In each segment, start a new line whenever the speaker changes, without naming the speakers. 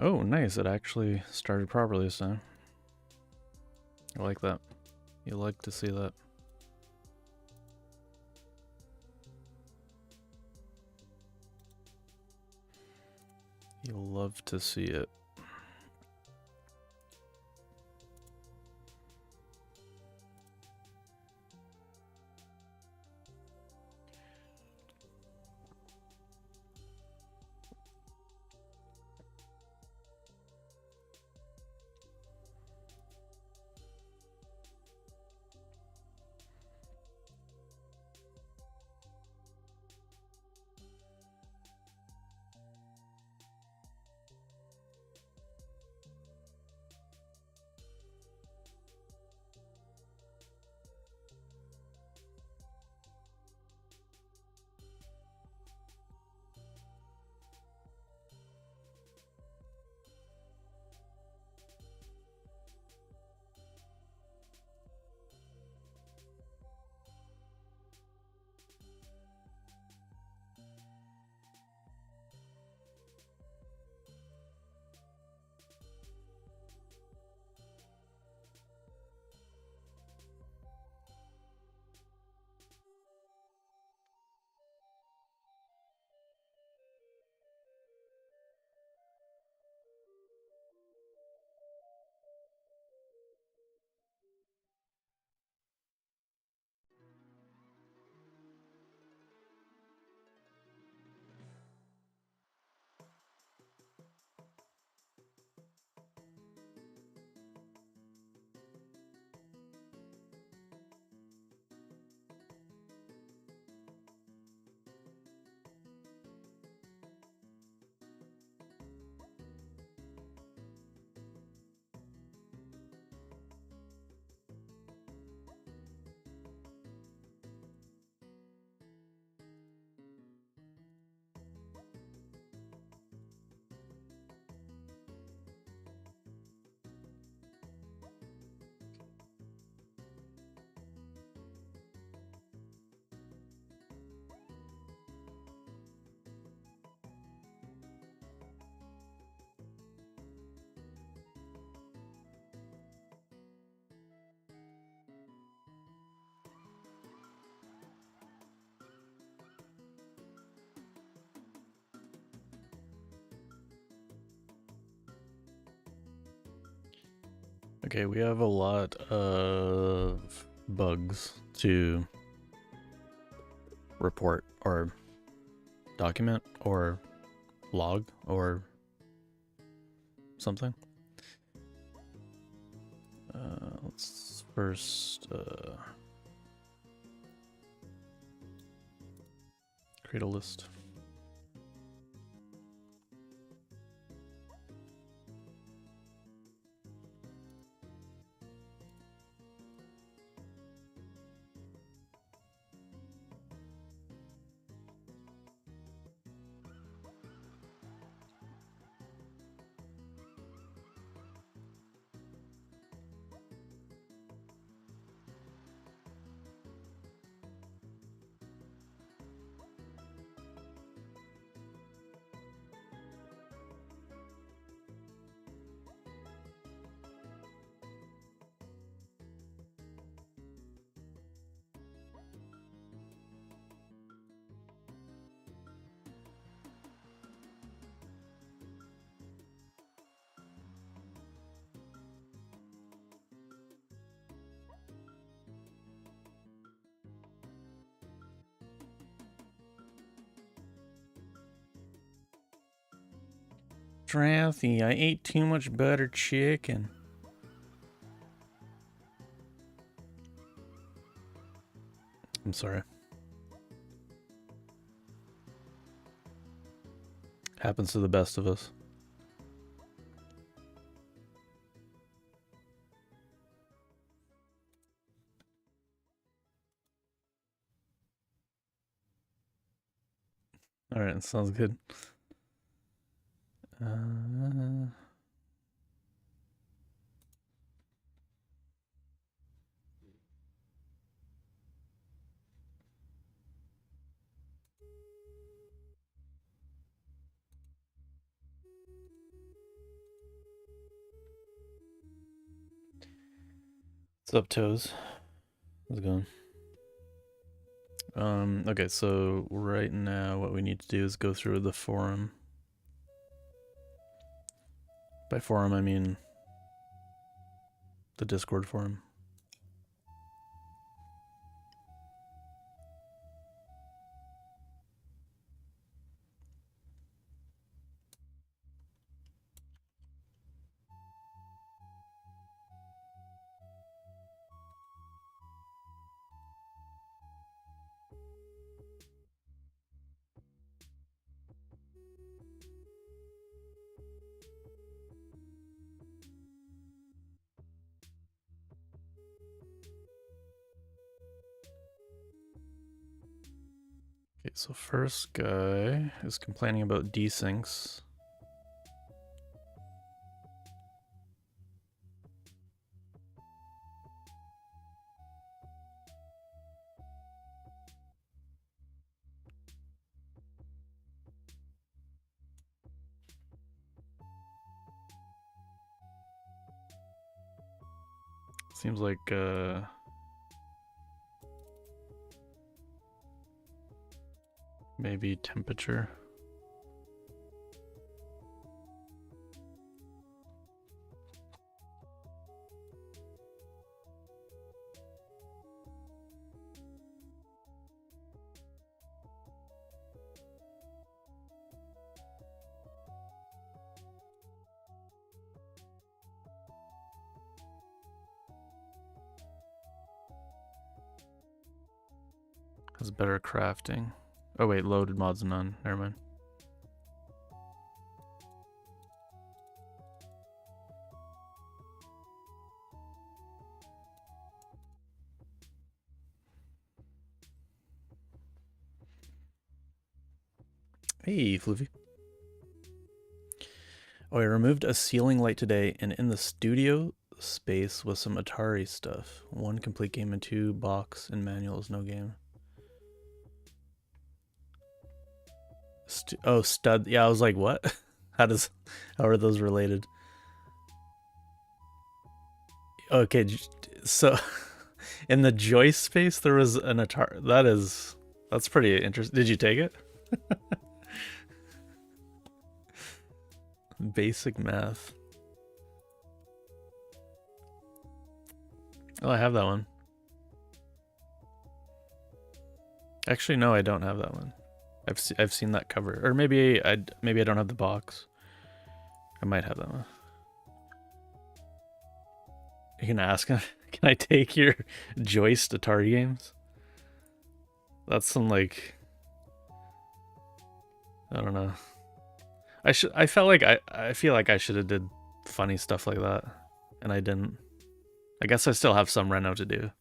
Oh, nice. It actually started properly this time. I like that. You like to see that. You love to see it. Okay, we have a lot of bugs to report or document or log or something. Let's first create a list. Strathy, I ate too much butter chicken. I'm sorry. Happens to the best of us. Alright, sounds good. What's up, Toes? How's it going? Okay, so right now what we need to do is go through the forum. By forum, I mean the Discord forum. Okay, so first guy is complaining about desyncs. Seems like maybe temperature. Has better crafting. Oh wait, loaded mods none. Never mind. Hey, Floofy. Oh, I removed a ceiling light today, and in the studio space was some Atari stuff. 1 complete game and 2 box and manuals, no game. Oh, stud. Yeah, I was like, what? How are those related? Okay, so in the joist space there was an Atari. That's pretty interesting. Did you take it? Basic math. Oh, I have that one. Actually, no, I don't have that one. I've seen that cover, or maybe I don't have the box. I might have that one. You can ask him. Can I take your joist Atari games? That's some like, I don't know. I felt like I feel like I should have did funny stuff like that, and I didn't. I guess I still have some reno to do.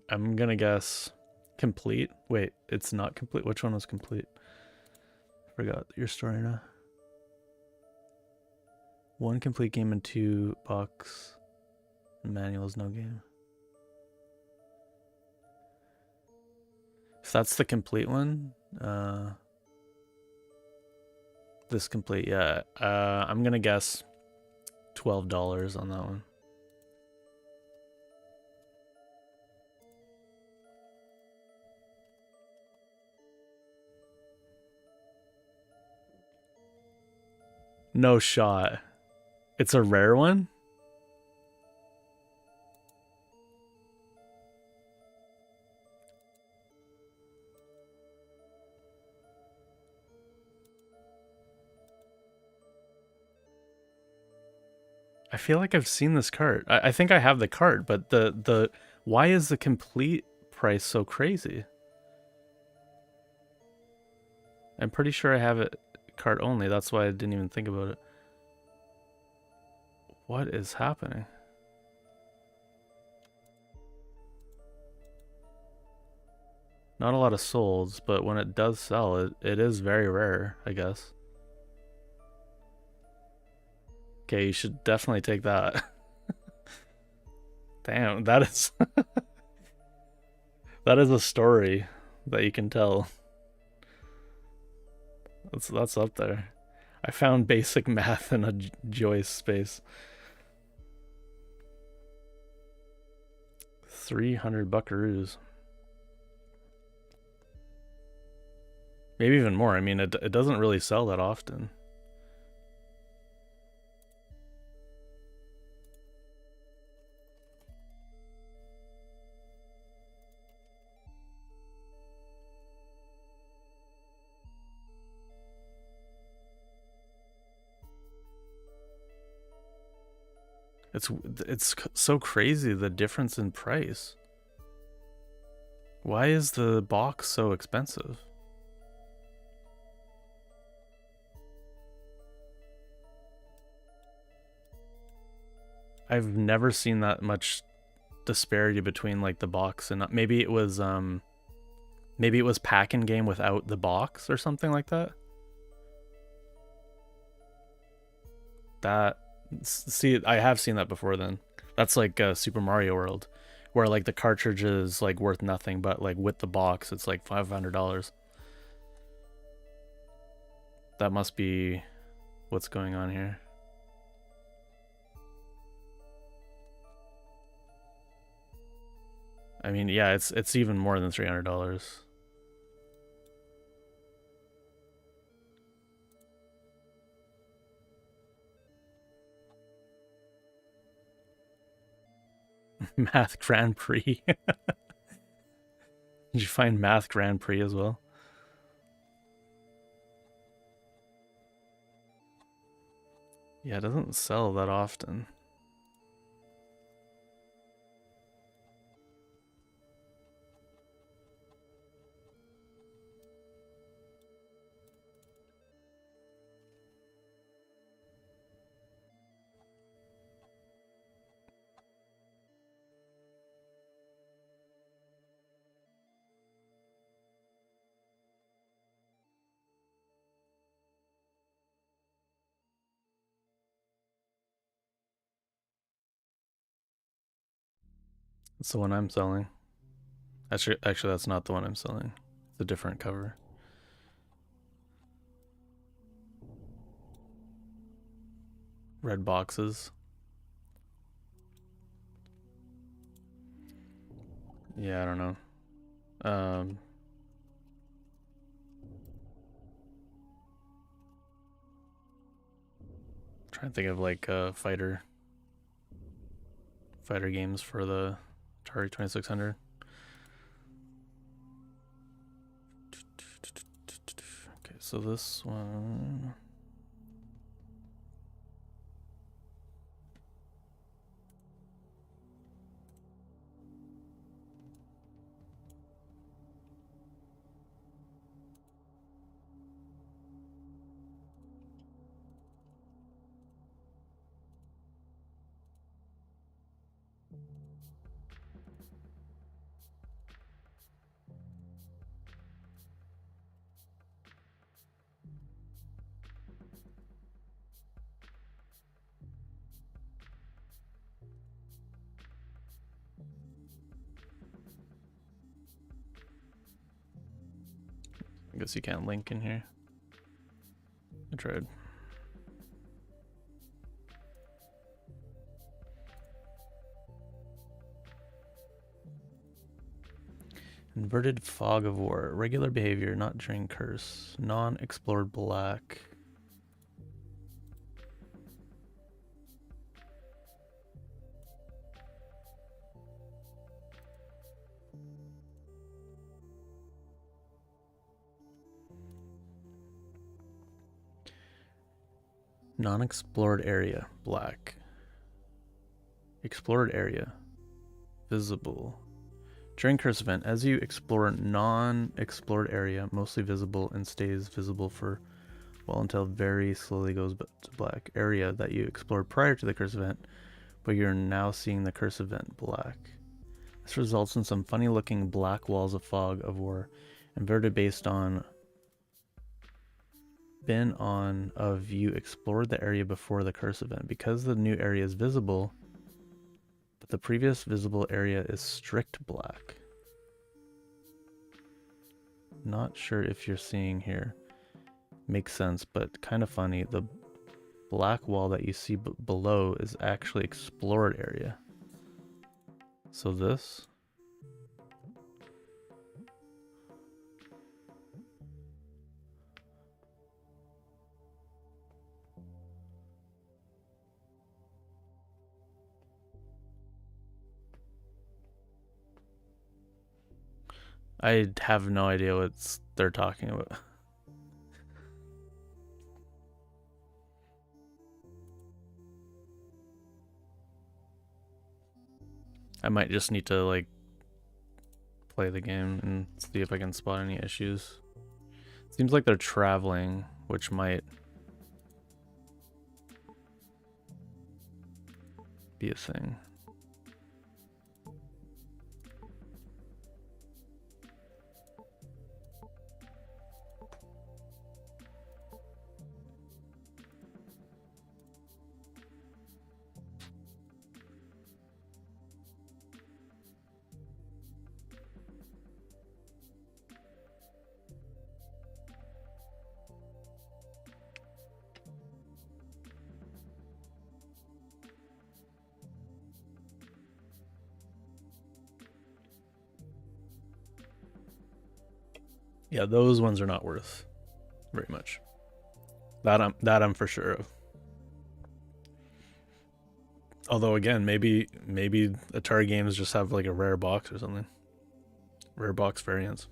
I'm gonna guess complete. Wait, it's not complete. Which one was complete? Forgot your story now. 1 complete game and 2 box. Manuals, no game. If that's the complete one, this complete, yeah. I'm gonna guess $12 on that one. No shot. It's a rare one? I feel like I've seen this cart. I think I have the cart, but the why is the complete price so crazy? I'm pretty sure I have it cart only. That's why I didn't even think about it. What is happening? Not a lot of solds, but when it does sell, it is very rare, I guess. Okay, you should definitely take that. Damn, that is that is a story that you can tell. That's up there. I found basic math in a Joyce space. 300 buckaroos. Maybe even more. I mean, it doesn't really sell that often. It's so crazy the difference in price. Why is the box so expensive? I've never seen that much disparity between like the box and maybe it was pack in game without the box or something like that. That see, I have seen that before. Then that's like Super Mario World, where like the cartridge is like worth nothing, but like with the box, it's like $500. That must be what's going on here. I mean, yeah, it's even more than $300. Math Grand Prix. Did you find Math Grand Prix as well? Yeah, it doesn't sell that often. It's the one I'm selling. Actually, that's not the one I'm selling. It's a different cover. Red boxes. Yeah, I don't know. Trying to think of like fighter games for the Atari 2600. Okay, so this one. I guess you can't link in here. I tried. Inverted fog of war. Regular behavior, not during curse. Non-explored black. Non-explored area, black. Explored area. Visible. During curse event, as you explore non-explored area, mostly visible and stays visible for well until very slowly goes to black. Area that you explored prior to the curse event, but you're now seeing the curse event black. This results in some funny looking black walls of fog of war, inverted based on been on of you explored the area before the curse event. Because the new area is visible, but the previous visible area is strict black. Not sure if you're seeing here. Makes sense, but kind of funny. The black wall that you see below is actually explored area. So this. I have no idea what they're talking about. I might just need to like play the game and see if I can spot any issues. Seems like they're traveling, which might be a thing. Yeah, those ones are not worth very much. That I'm for sure of. Although again, maybe Atari games just have like a rare box or something. Rare box variants.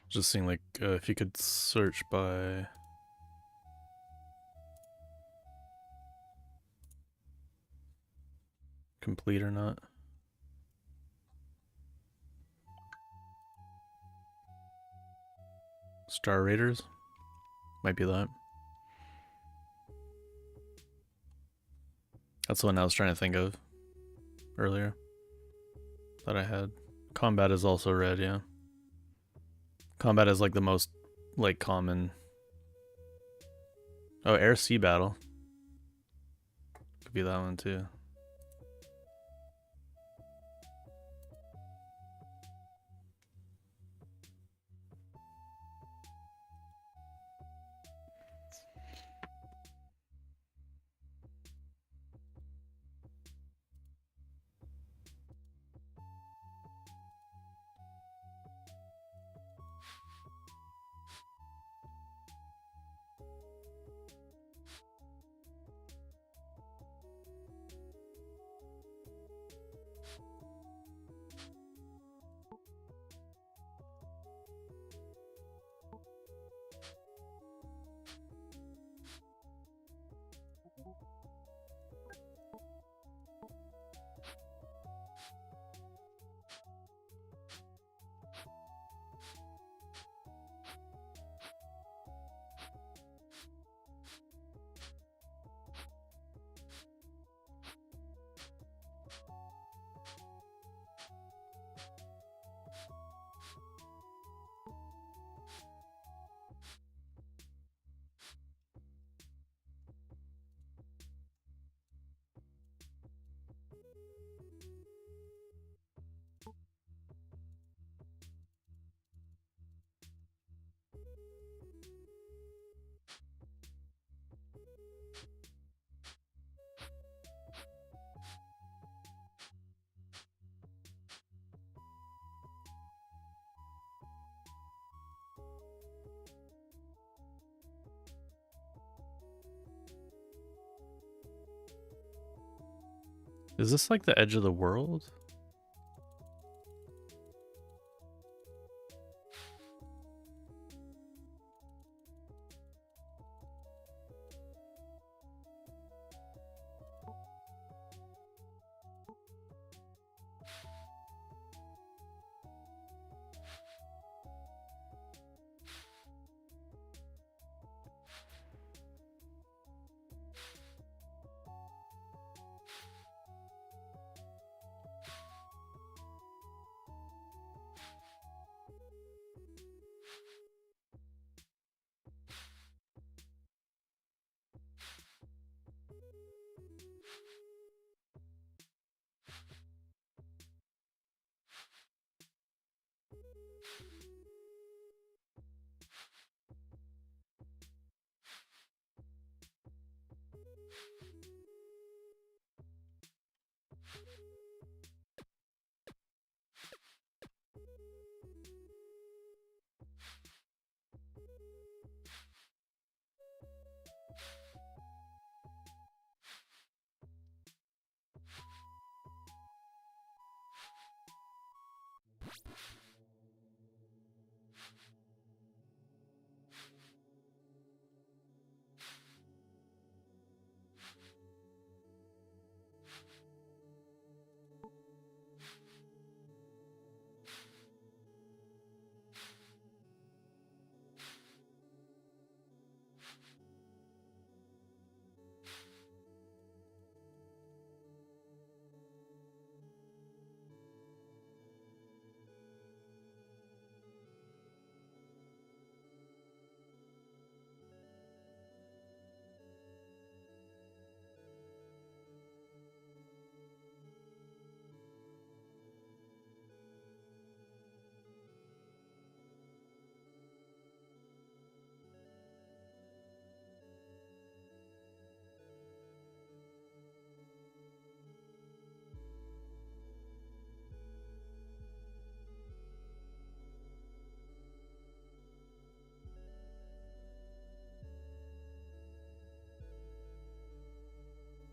Just seeing like if you could search by complete or not. Star Raiders might be that. That's the one I was trying to think of earlier that I had. Combat is also red, yeah. Combat is like the most like common. Oh, air sea battle. Could be that one too. Is this like the edge of the world?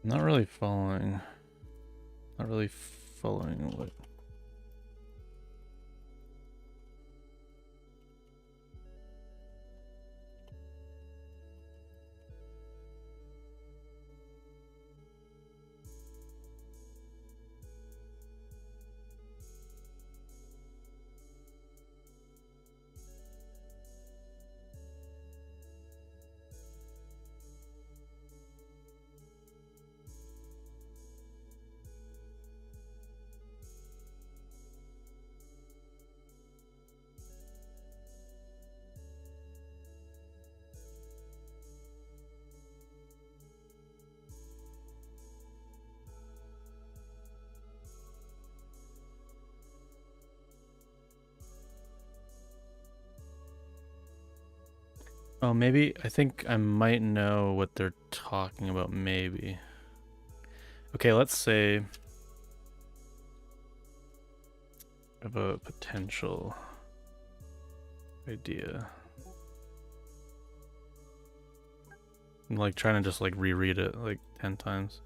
Not really following. Not really following what. Oh, maybe I think I might know what they're talking about. Maybe. Okay, let's say I have a potential idea. I'm like trying to just like reread it like 10 times.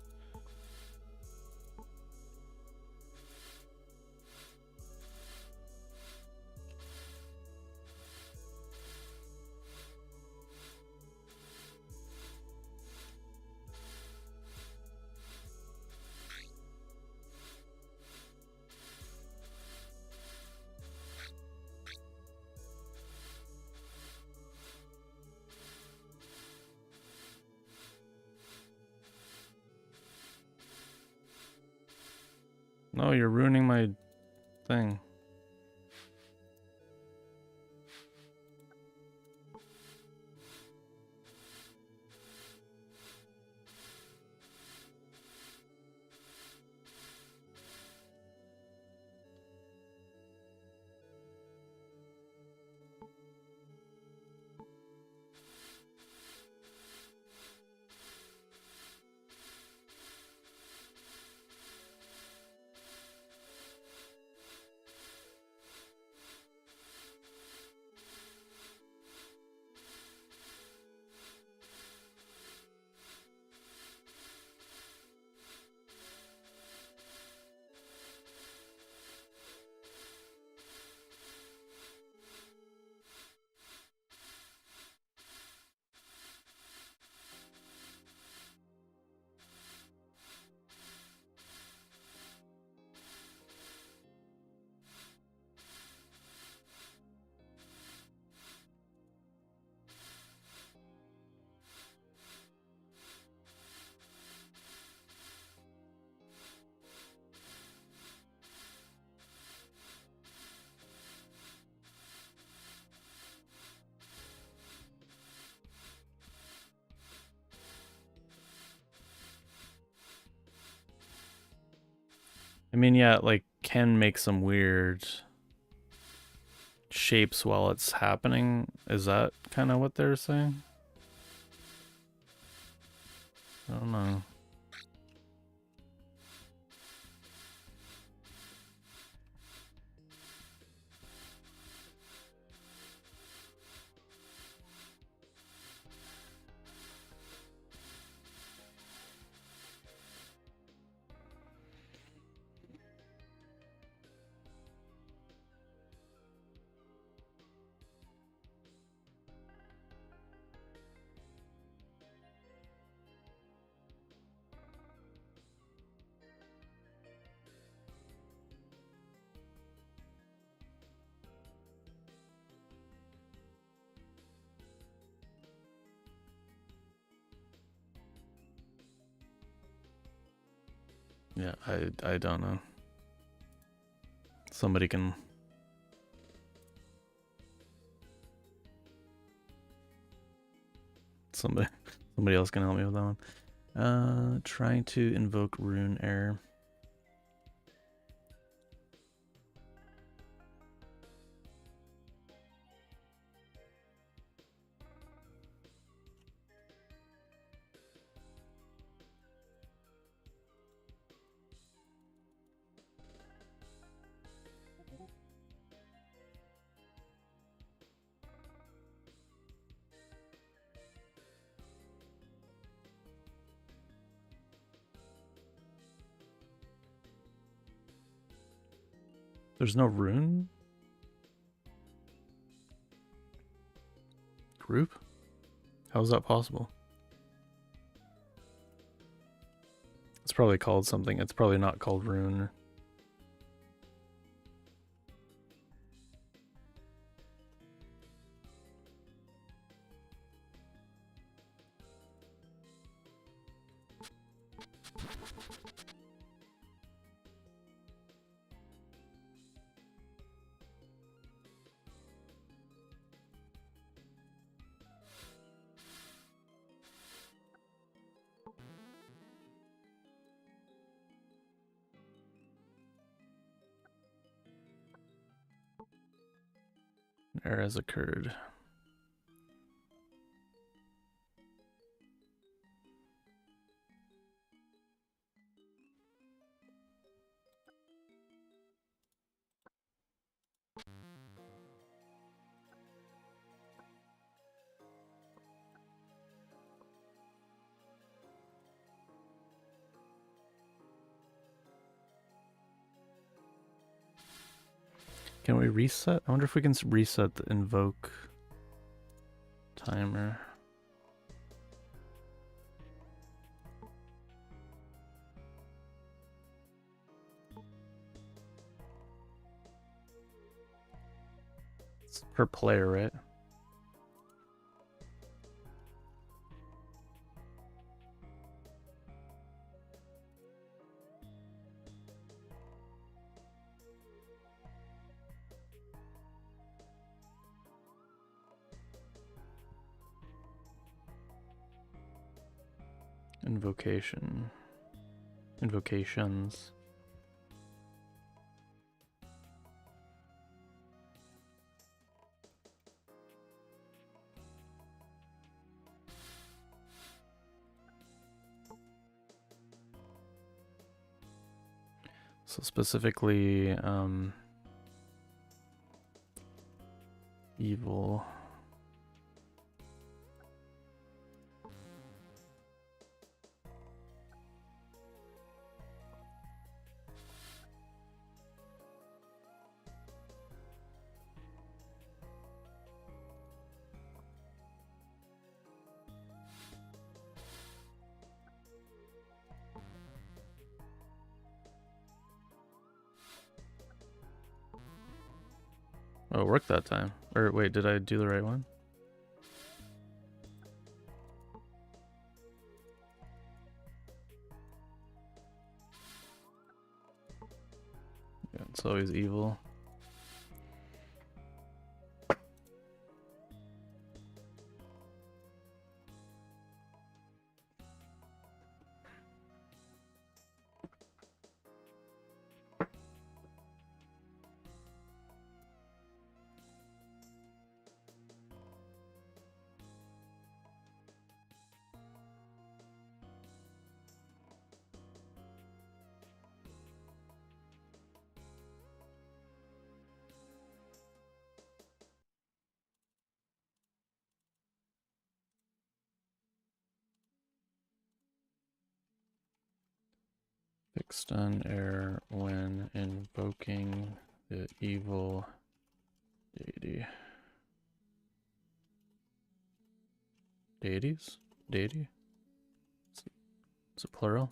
No, you're ruining my thing. mean, yeah, like, can make some weird shapes while it's happening. Is that kind of what they're saying? I don't know. Yeah, I don't know. Somebody can. Somebody else can help me with that one. Trying to invoke rune error. There's no rune group? How is that possible? It's probably called something. It's probably not called rune. Error has occurred. Can we reset? I wonder if we can reset the invoke timer. It's per player, right? Invocations. So specifically, evil. Oh, it worked that time. Or wait, did I do the right one? Yeah, it's always evil. Fix stun error when invoking the evil deity. Deities? Deity? Is it plural?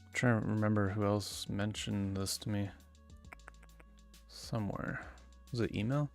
I'm trying to remember who else mentioned this to me. Somewhere. Was it email?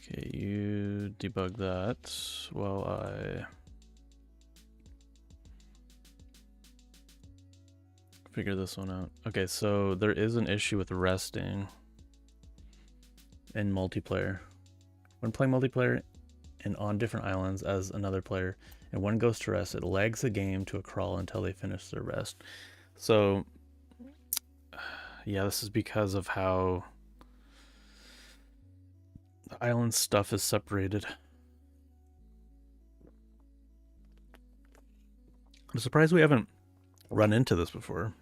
Okay, you debug that while I figure this one out. Okay, so there is an issue with resting in multiplayer. When playing multiplayer and on different islands as another player, and one goes to rest, it lags the game to a crawl until they finish their rest. So, yeah, this is because of how the island stuff is separated. I'm surprised we haven't run into this before.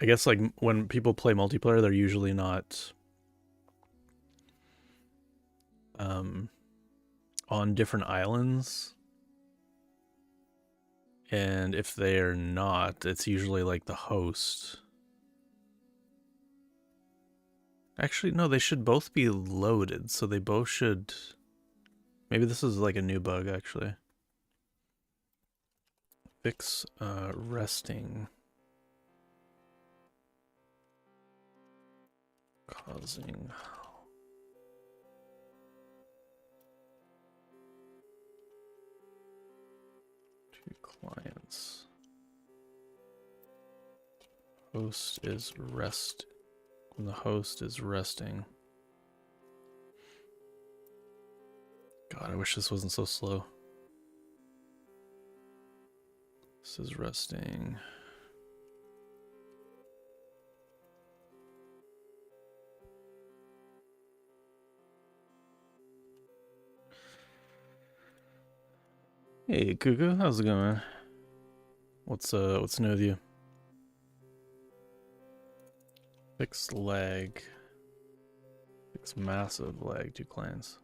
I guess like when people play multiplayer, they're usually not on different islands. And if they're not, it's usually like the host. Actually, no, they should both be loaded, so they both should... Maybe this is like a new bug, actually. Fix resting. Causing... two clients. Host is rest. When the host is resting. God, I wish this wasn't so slow. This is resting. Hey, Kuku, how's it going? What's new with you? Fix lag. Fix massive lag, 2 clans.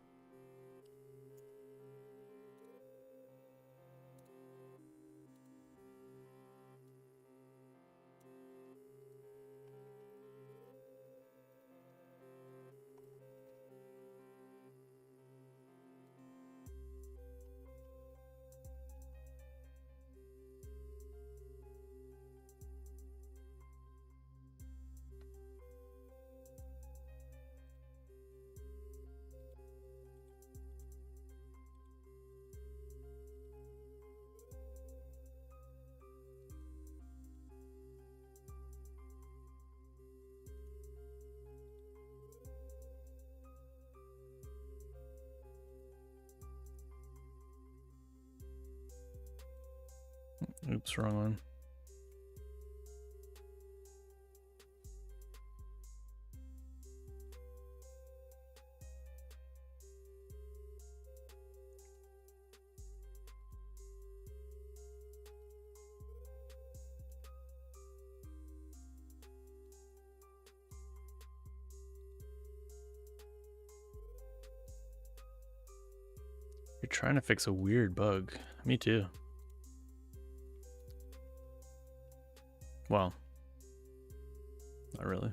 Oops, wrong one. You're trying to fix a weird bug. Me too. Well, not really.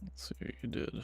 Let's see what you did.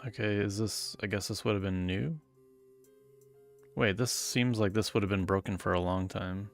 Okay, is this, I guess this would have been new? Wait, this seems like this would have been broken for a long time.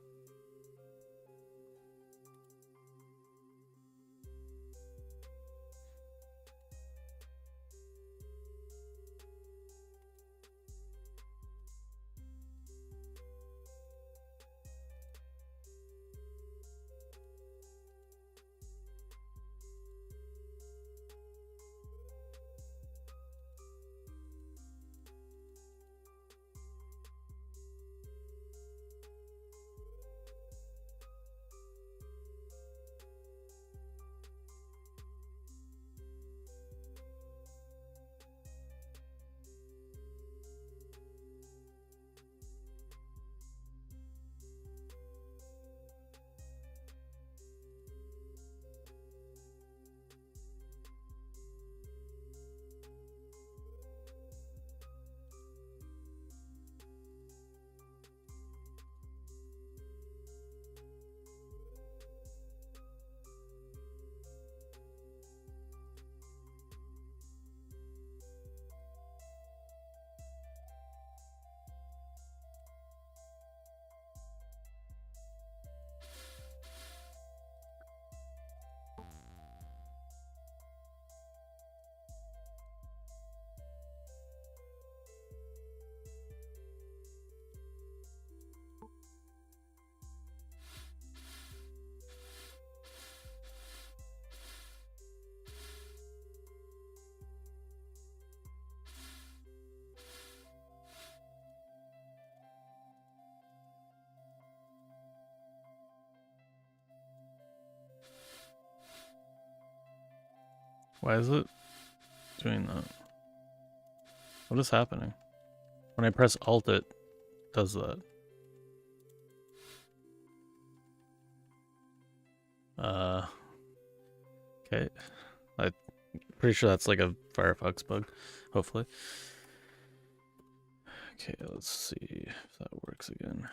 Why is it doing that? What is happening? When I press Alt, it does that. Okay. I'm pretty sure that's like a Firefox bug, hopefully. Okay, let's see if that works again.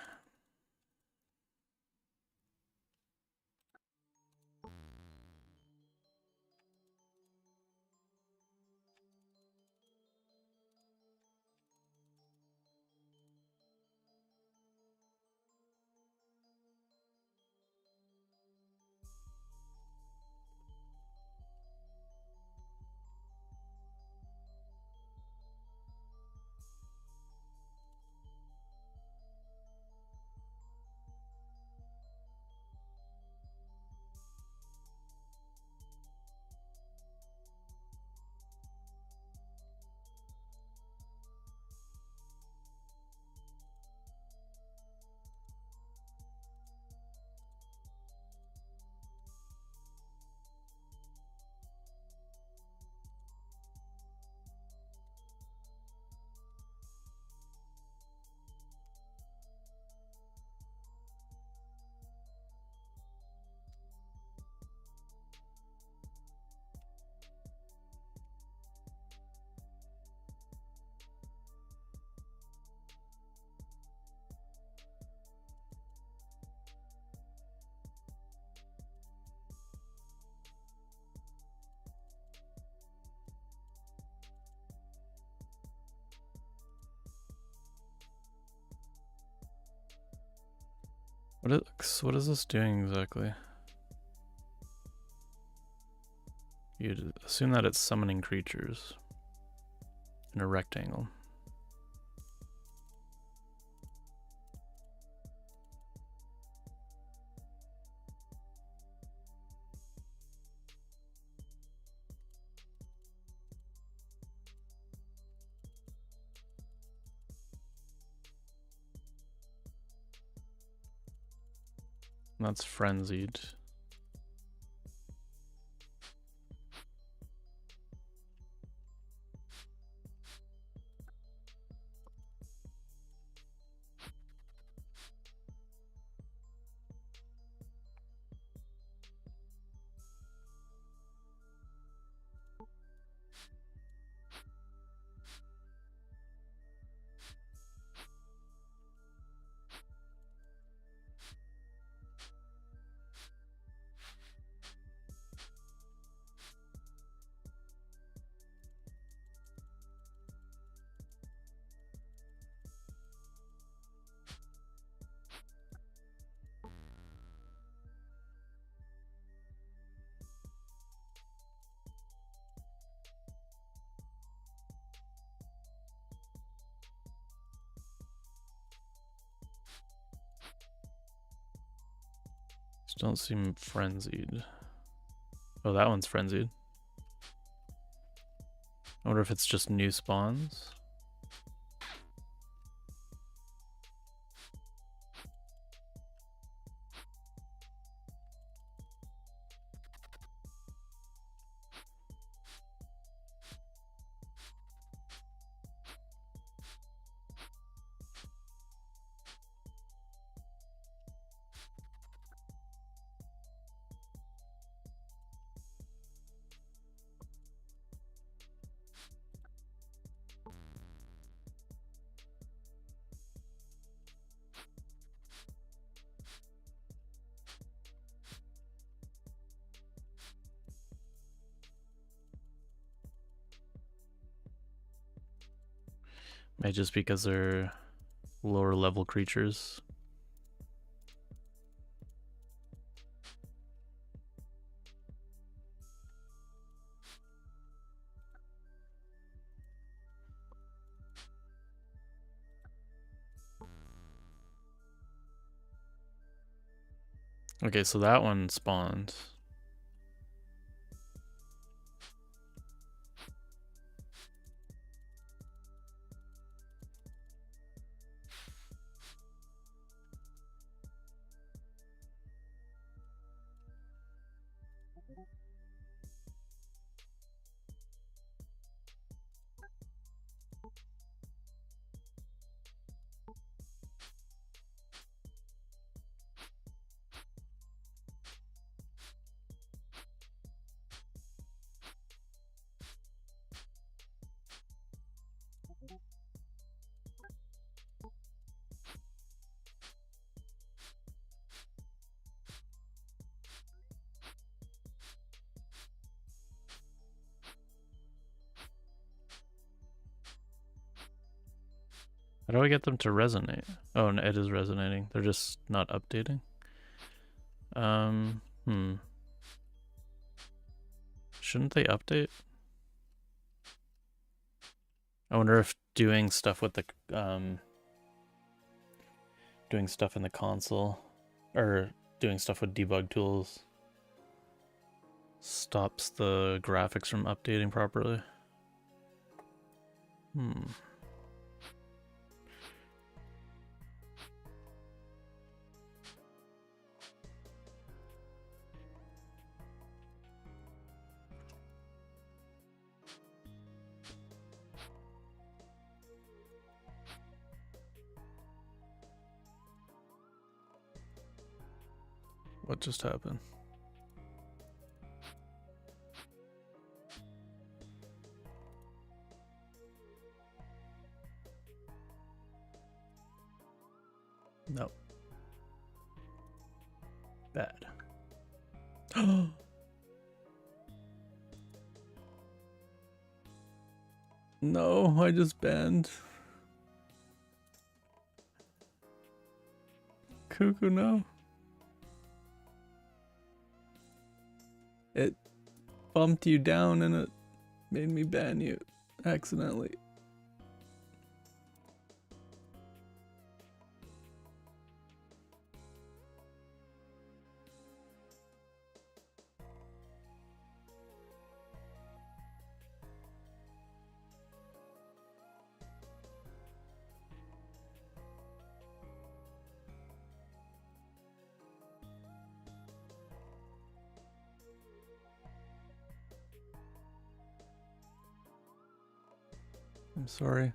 What is this doing exactly? You'd assume that it's summoning creatures in a rectangle. That's frenzied. These don't seem frenzied. Oh, that one's frenzied. I wonder if it's just new spawns. Maybe just because they're lower level creatures. Okay, so that one spawned. How do I get them to resonate? Oh, and it is resonating. They're just not updating. Shouldn't they update? I wonder if doing stuff with the doing stuff in the console or doing stuff with debug tools stops the graphics from updating properly. What just happened? Nope. Bad. No, I just banned. Cuckoo, no. It bumped you down and it made me ban you accidentally. I'm sorry.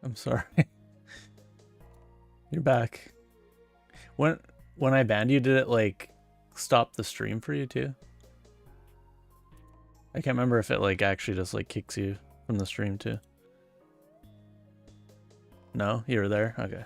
I'm sorry. You're back. When I banned you, did it like stop the stream for you too? I can't remember if it like actually just like kicks you from the stream too. No, you were there? Okay.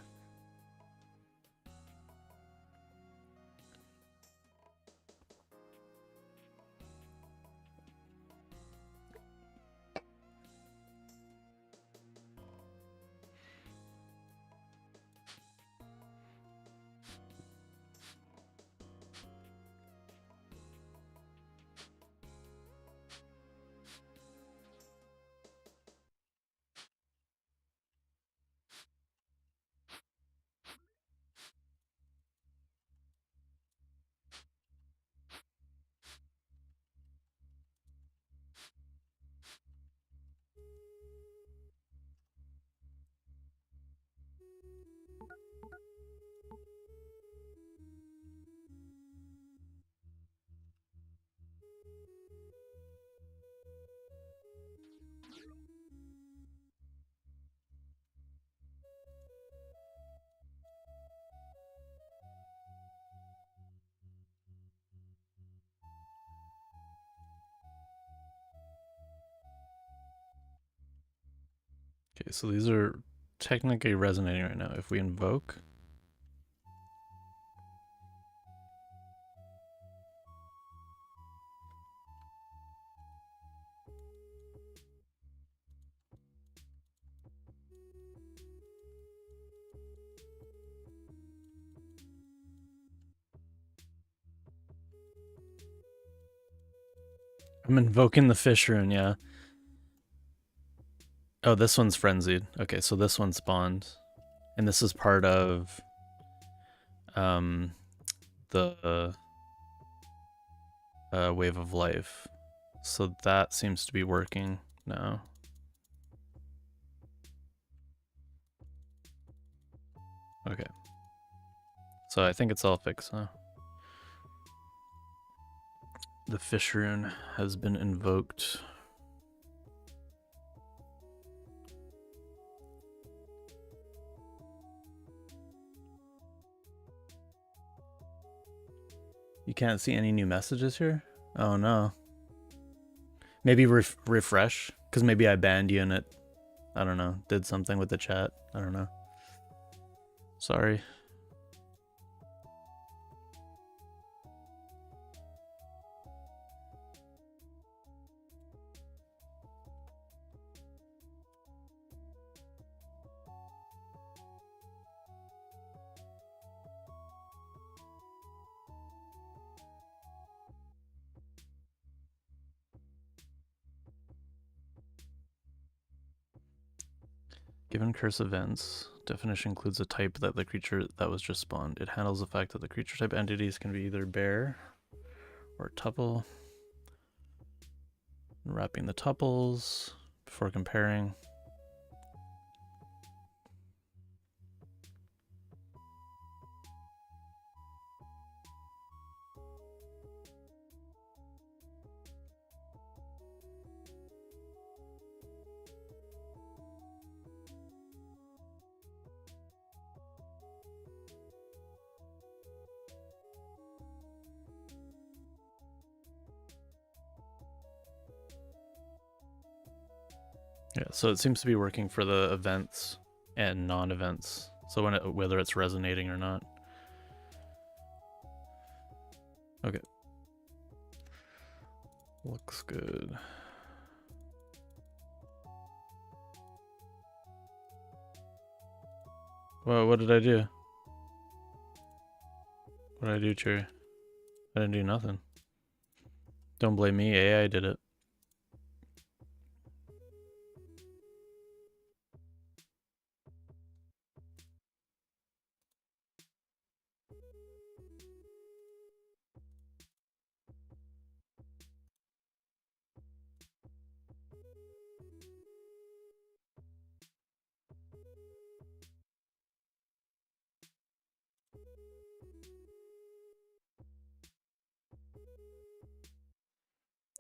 Okay, so these are technically resonating right now. If we invoke, I'm invoking the fish rune, yeah. Oh, this one's frenzied. Okay, so this one spawned. And this is part of the wave of life. So that seems to be working now. Okay. So I think it's all fixed now. The fish rune has been invoked. You can't see any new messages here? Oh no. Maybe refresh, because maybe I banned you and it, I don't know, did something with the chat. I don't know. Sorry. Given curse events, definition includes a type that the creature that was just spawned. It handles the fact that the creature type entities can be either bear or tuple. Wrapping the tuples before comparing. Yeah, so it seems to be working for the events and non-events. So whether it's resonating or not. Okay. Looks good. Well, what did I do? What did I do, Cherry? I didn't do nothing. Don't blame me, AI did it.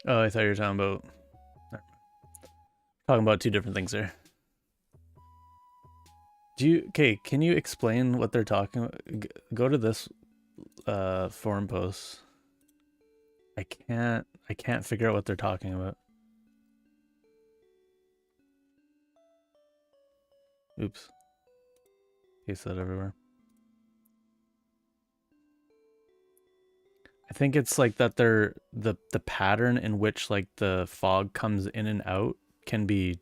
Oh, I thought you were talking about two different things there. Okay, can you explain what they're talking about? Go to this forum post. I can't figure out what they're talking about. Oops. Paste that everywhere. I think it's like that the pattern in which like the fog comes in and out can be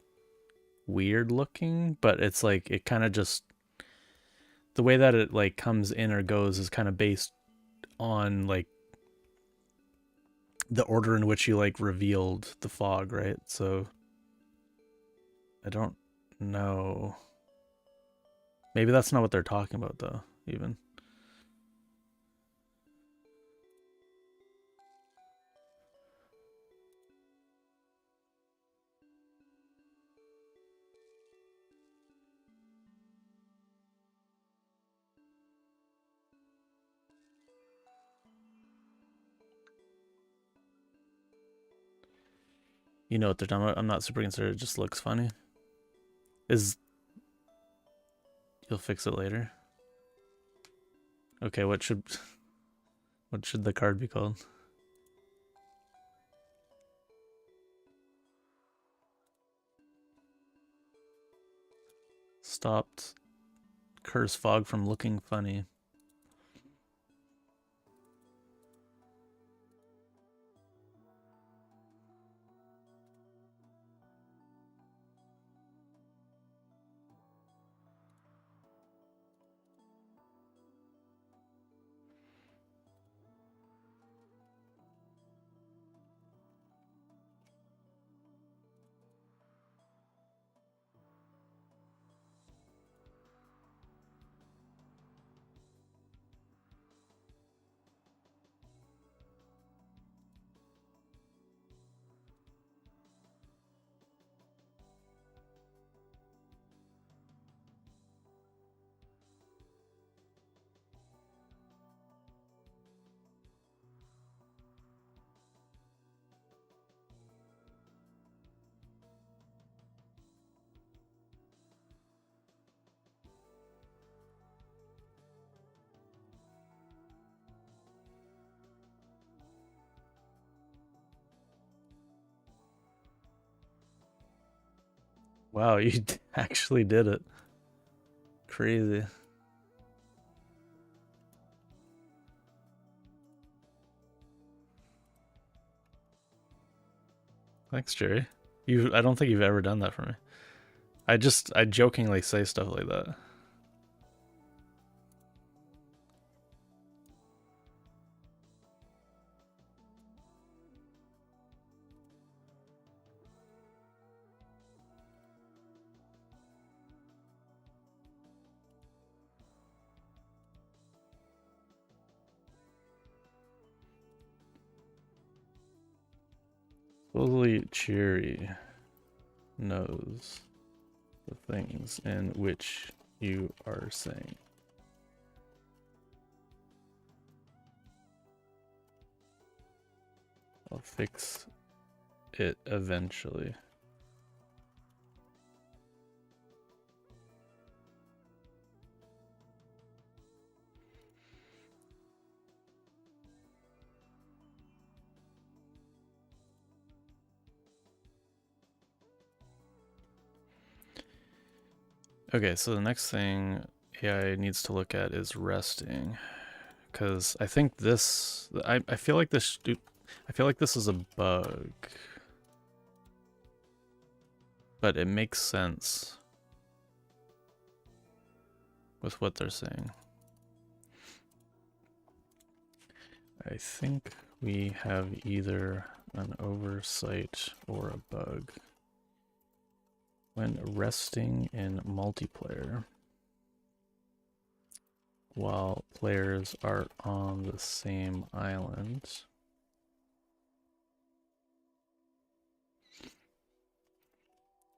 weird looking, but it's like it kind of just the way that it like comes in or goes is kind of based on like the order in which you like revealed the fog, right? So I don't know. Maybe that's not what they're talking about though, even. You know what they're talking about. I'm not super concerned. It just looks funny. You'll fix it later? Okay, what should the card be called? Stopped curse fog from looking funny. Wow, you actually did it. Crazy. Thanks, Jerry. I don't think you've ever done that for me. I jokingly say stuff like that. Supposedly Cheery knows the things in which you are saying. I'll fix it eventually. Okay, so the next thing AI needs to look at is resting, because I think this. I feel like this. I feel like this is a bug, but it makes sense with what they're saying. I think we have either an oversight or a bug. When resting in multiplayer, while players are on the same island,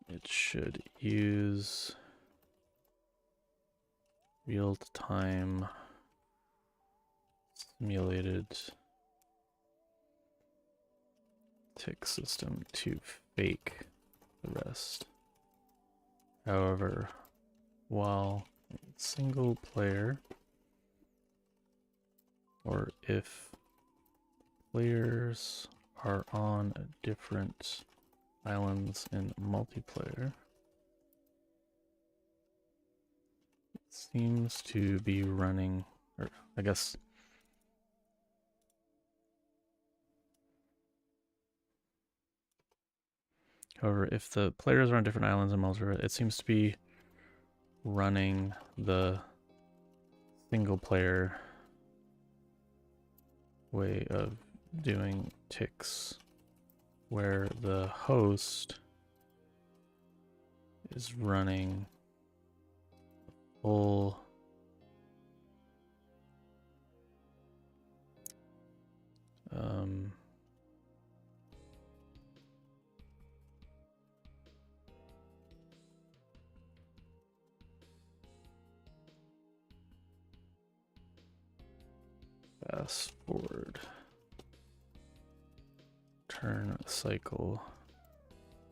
it should use real-time simulated tick system to fake the rest. However, while single player, or if players are on different islands in multiplayer, it seems to be running, or I guess however, if the players are on different islands in multiplayer, it seems to be running the single player way of doing ticks, where the host is running full fast forward turn cycle,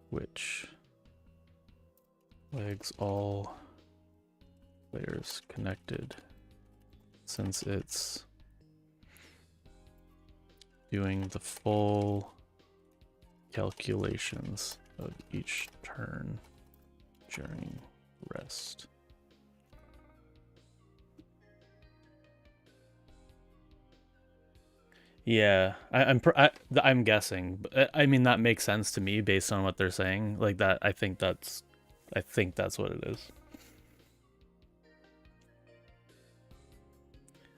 which legs all players connected, since it's doing the full calculations of each turn during rest. Yeah, I'm guessing. I mean, that makes sense to me based on what they're saying. Like that, I think that's what it is.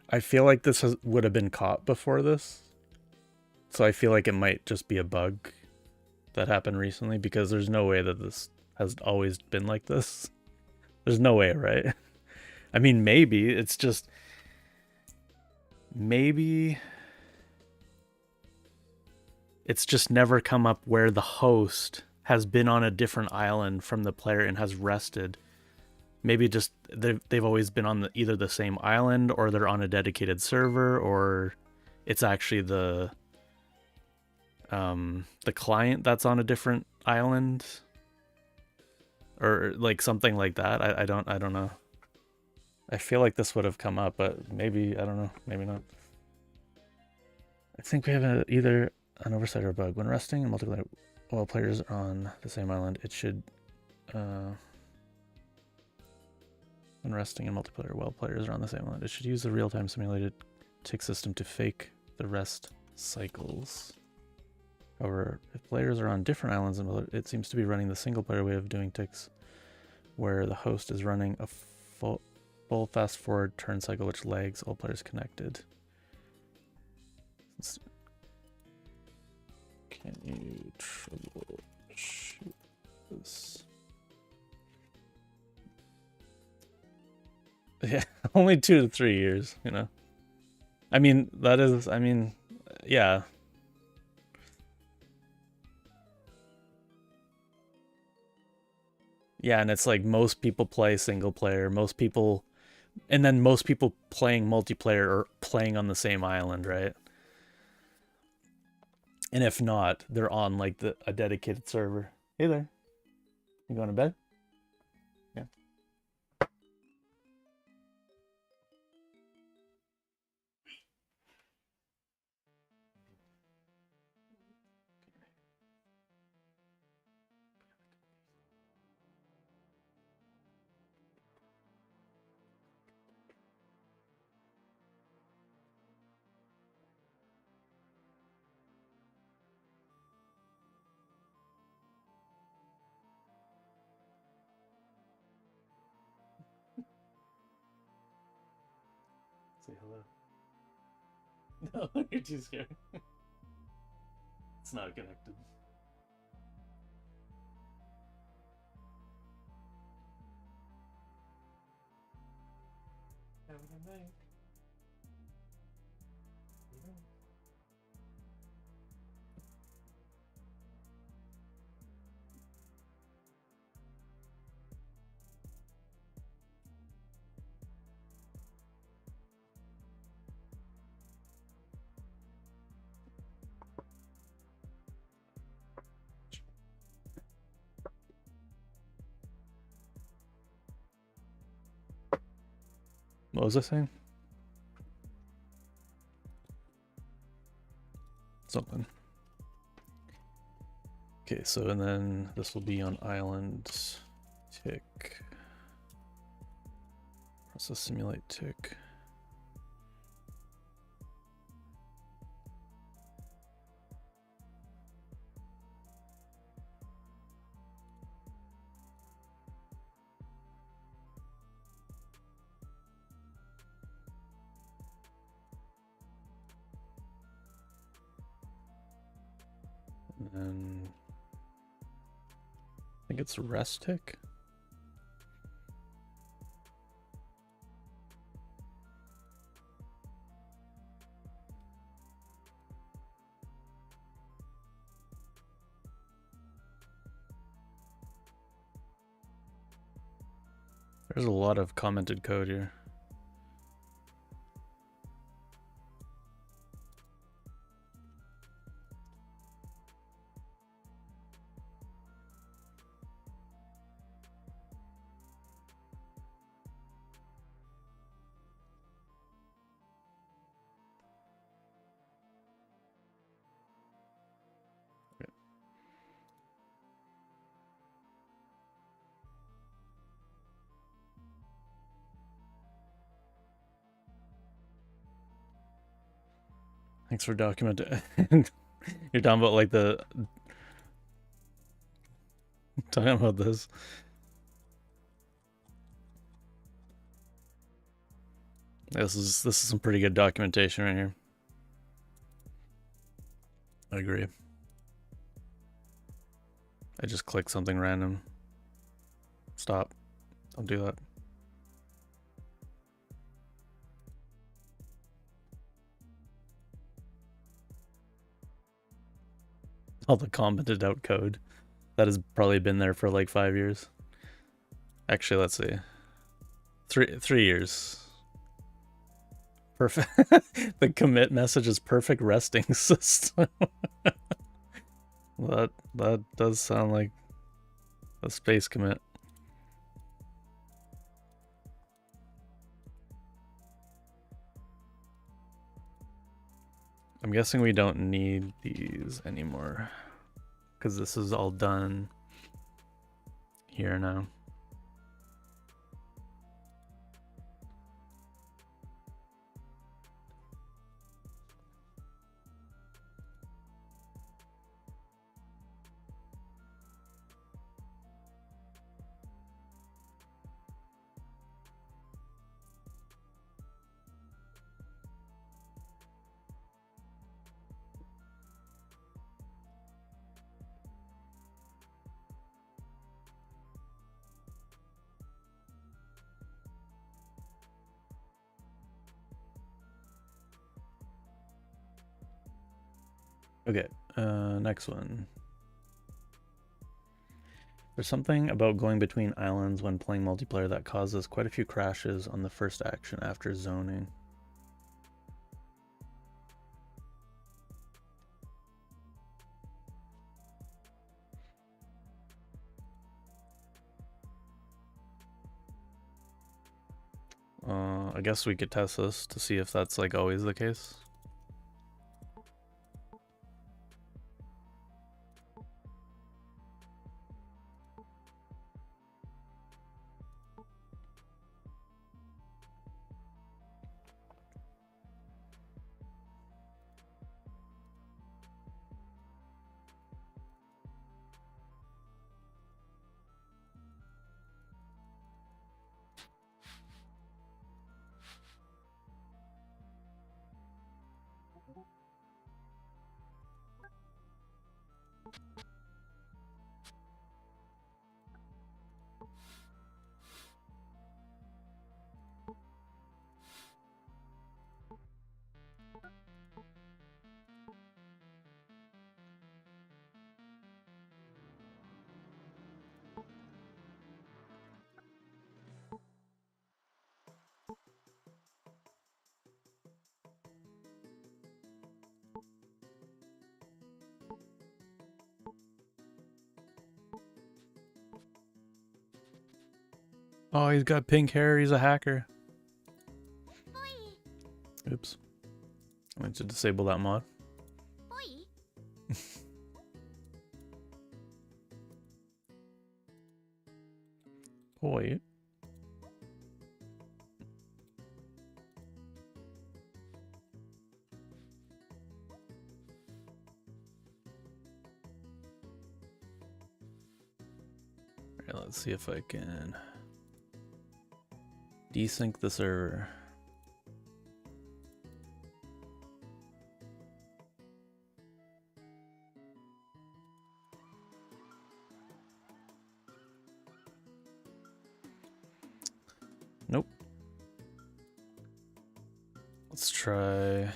I feel like this would have been caught before this, so I feel like it might just be a bug that happened recently, because there's no way that this has always been like this. There's no way, right? I mean, maybe it's just maybe it's just never come up where the host has been on a different island from the player and has rested. Maybe just they've always been on either the same island, or they're on a dedicated server, or it's actually the client that's on a different island, or like something like that. I don't know. I feel like this would have come up, but maybe, I don't know, maybe not. I think we have either an oversight or a bug. When resting in multiplayer while players are on the same island, it should when resting in multiplayer while players are on the same island, it should use the real-time simulated tick system to fake the rest cycles. However, if players are on different islands, it seems to be running the single-player way of doing ticks, where the host is running a full fast forward turn cycle, which lags all players connected. Can you troubleshoot this? Yeah, only 2 to 3 years, you know. I mean, that is, I mean, yeah. Yeah, and it's like most people play single player, most people, and then most people playing multiplayer are playing on the same island, right? And if not, they're on like a dedicated server. Hey there, you going to bed? Yeah. Say hello. No, you're too scared. It's not connected. Have a good night. What was I saying? Something. Okay, so and then this will be on island tick. Process simulate tick. And I think it's rest tick. There's a lot of commented code here. Thanks for documenting. You're talking about like the talking about this. This is some pretty good documentation right here. I agree. I just clicked something random. Stop. Don't do that. All the commented out code that has probably been there for like 5 years. Actually, let's see. 3 years. Perfect. The commit message is perfect resting system. that does sound like a space commit. I'm guessing we don't need these anymore because this is all done here now. Okay, next one. There's something about going between islands when playing multiplayer that causes quite a few crashes on the first action after zoning. I guess we could test this to see if that's like always the case. Oh, he's got pink hair. He's a hacker. Oops. I need to disable that mod. Wait. Alright, let's see if I can desync the server. Nope. Let's try.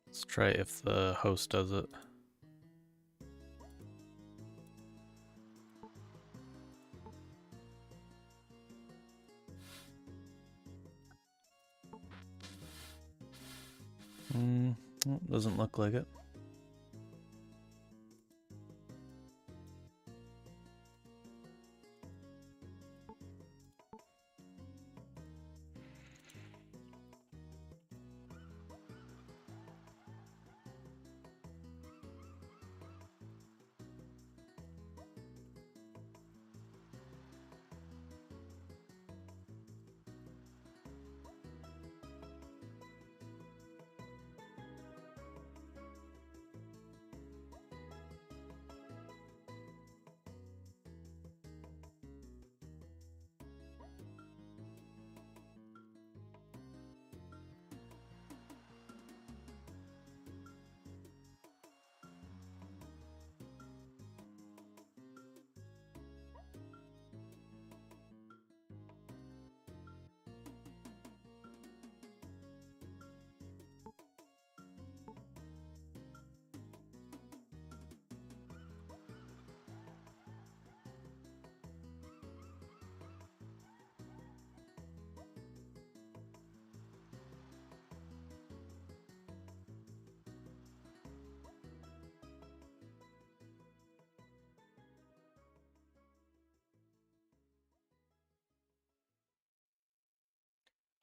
Let's try if the host does it. Doesn't look like it.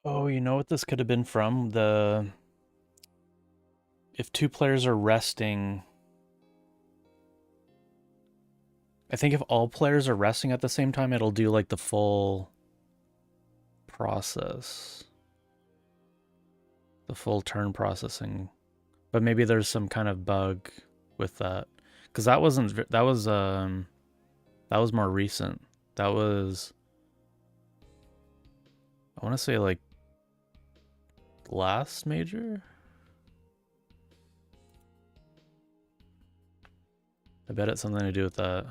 Oh, you know what this could have been from? If two players are resting, I think if all players are resting at the same time, it'll do like the full process. The full turn processing. But maybe there's some kind of bug with that. Because that was more recent. That was, I want to say like last major? I bet it's something to do with that.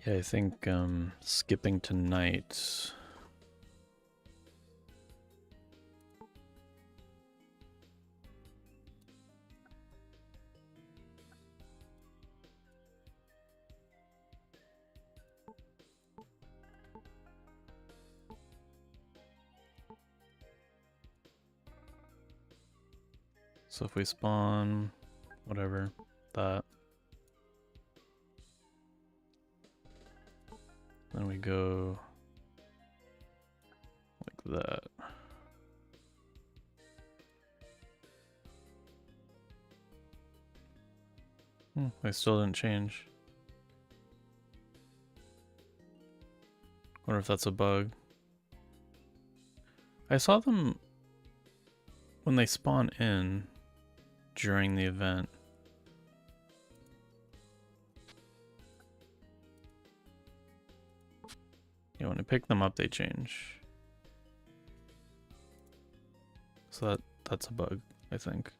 Yeah, I think skipping tonight. So if we spawn, whatever, that. Then we go like that. They still didn't change. Wonder if that's a bug. I saw them when they spawn in during the event. Yeah, when I pick them up, they change. So that's a bug, I think.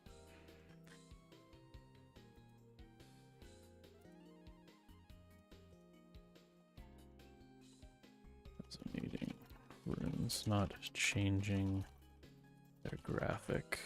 That's a meeting. Runes not changing their graphic.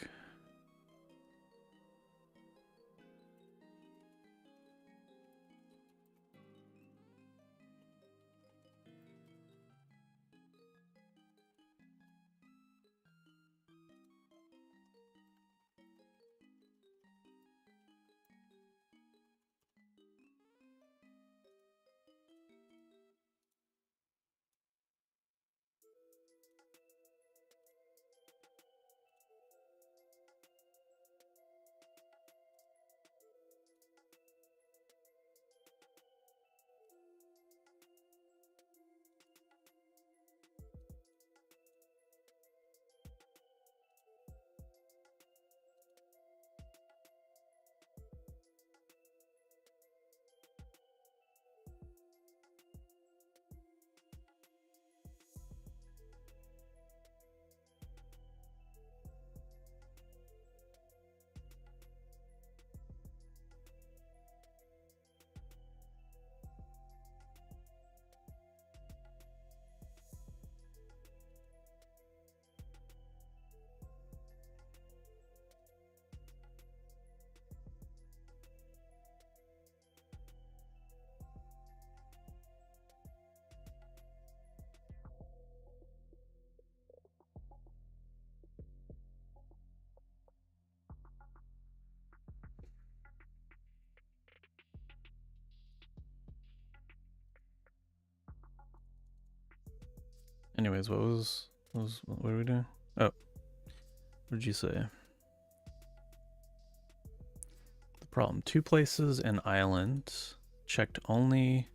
Anyways, what are we doing? Oh, what did you say? The problem: 2 places and island checked only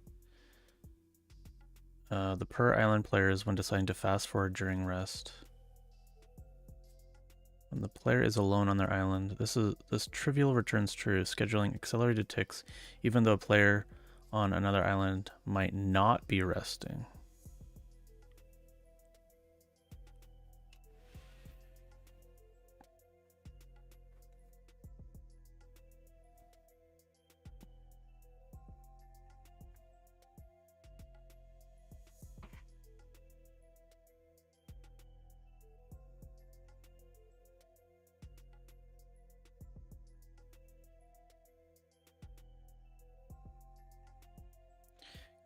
the per island players when deciding to fast forward during rest. When the player is alone on their island, this trivial returns true, scheduling accelerated ticks even though a player on another island might not be resting.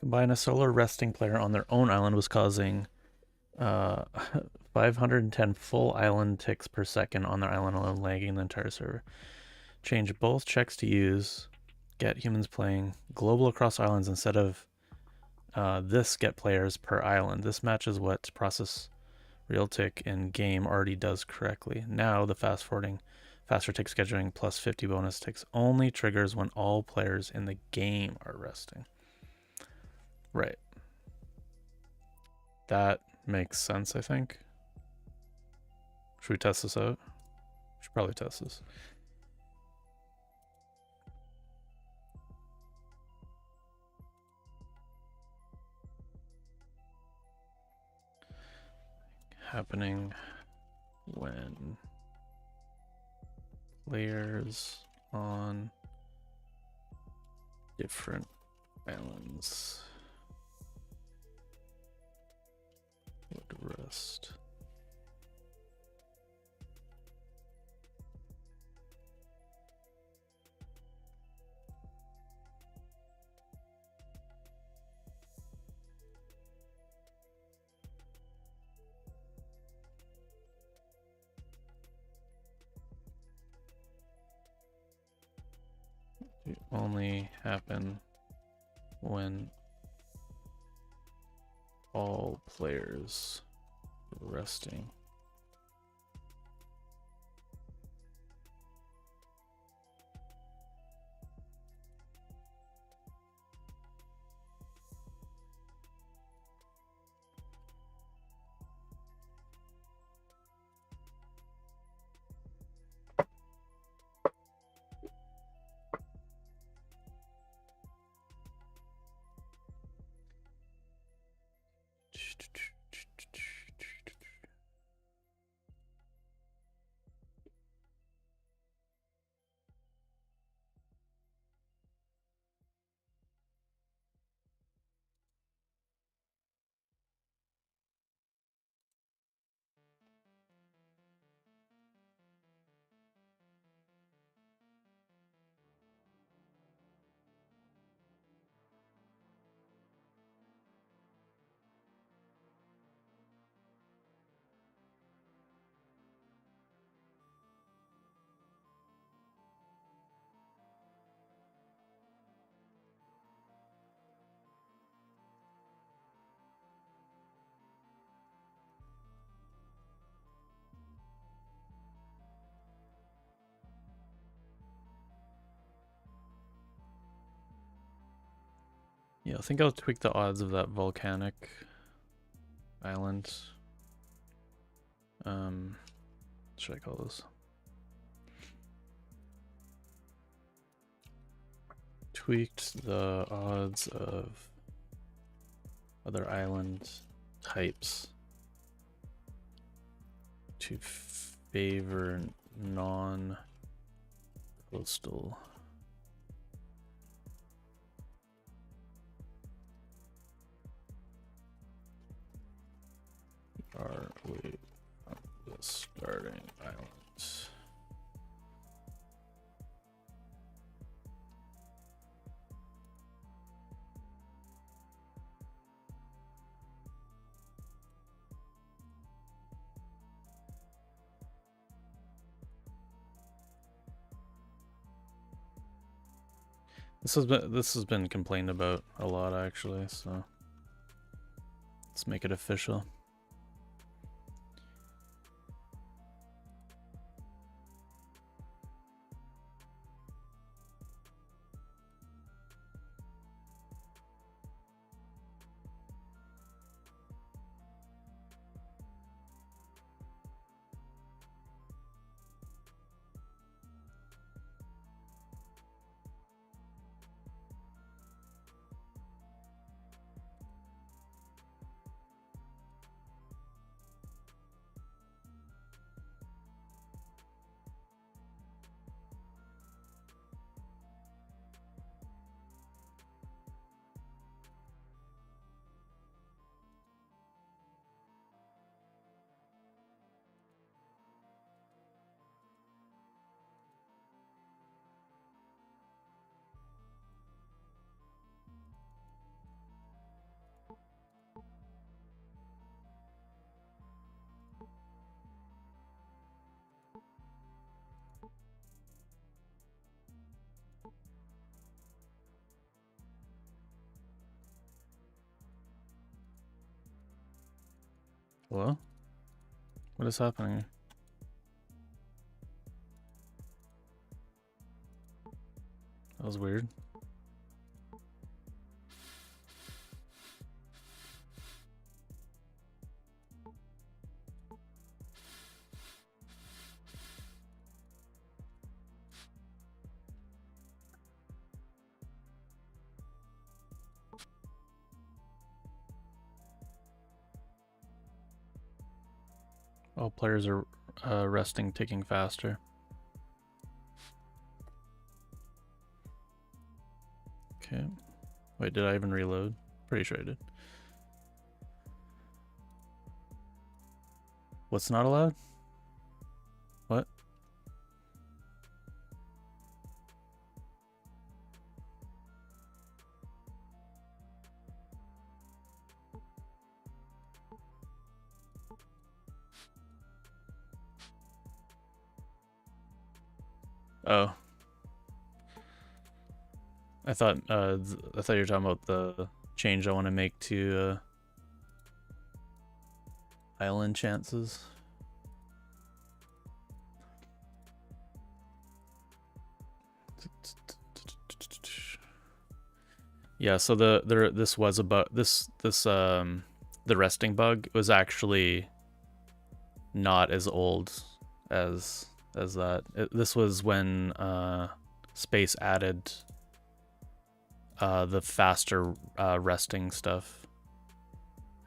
Combine a solo resting player on their own island was causing 510 full island ticks per second on their island alone, lagging the entire server. Change both checks to use get humans playing global across islands instead of this get players per island. This matches what process real tick in game already does correctly. Now the faster tick scheduling plus 50 bonus ticks only triggers when all players in the game are resting. Right. That makes sense, I think. Should we test this out? Should probably test this. Happening when players on different islands would rest. It only happen when all players are resting. Yeah, I think I'll tweak the odds of that volcanic island. Should I call this? Tweaked the odds of other island types to favor non-coastal. Are we on the starting islands? This has been complained about a lot actually, so let's make it official. Hello? What is happening? That was weird. All players are resting, ticking faster. Okay. Wait, did I even reload? Pretty sure I did. What's not allowed? What? Oh. I thought you were talking about the change I want to make to island chances. Yeah, so this was about the resting bug was actually not as old as that. This was when Space added the faster resting stuff.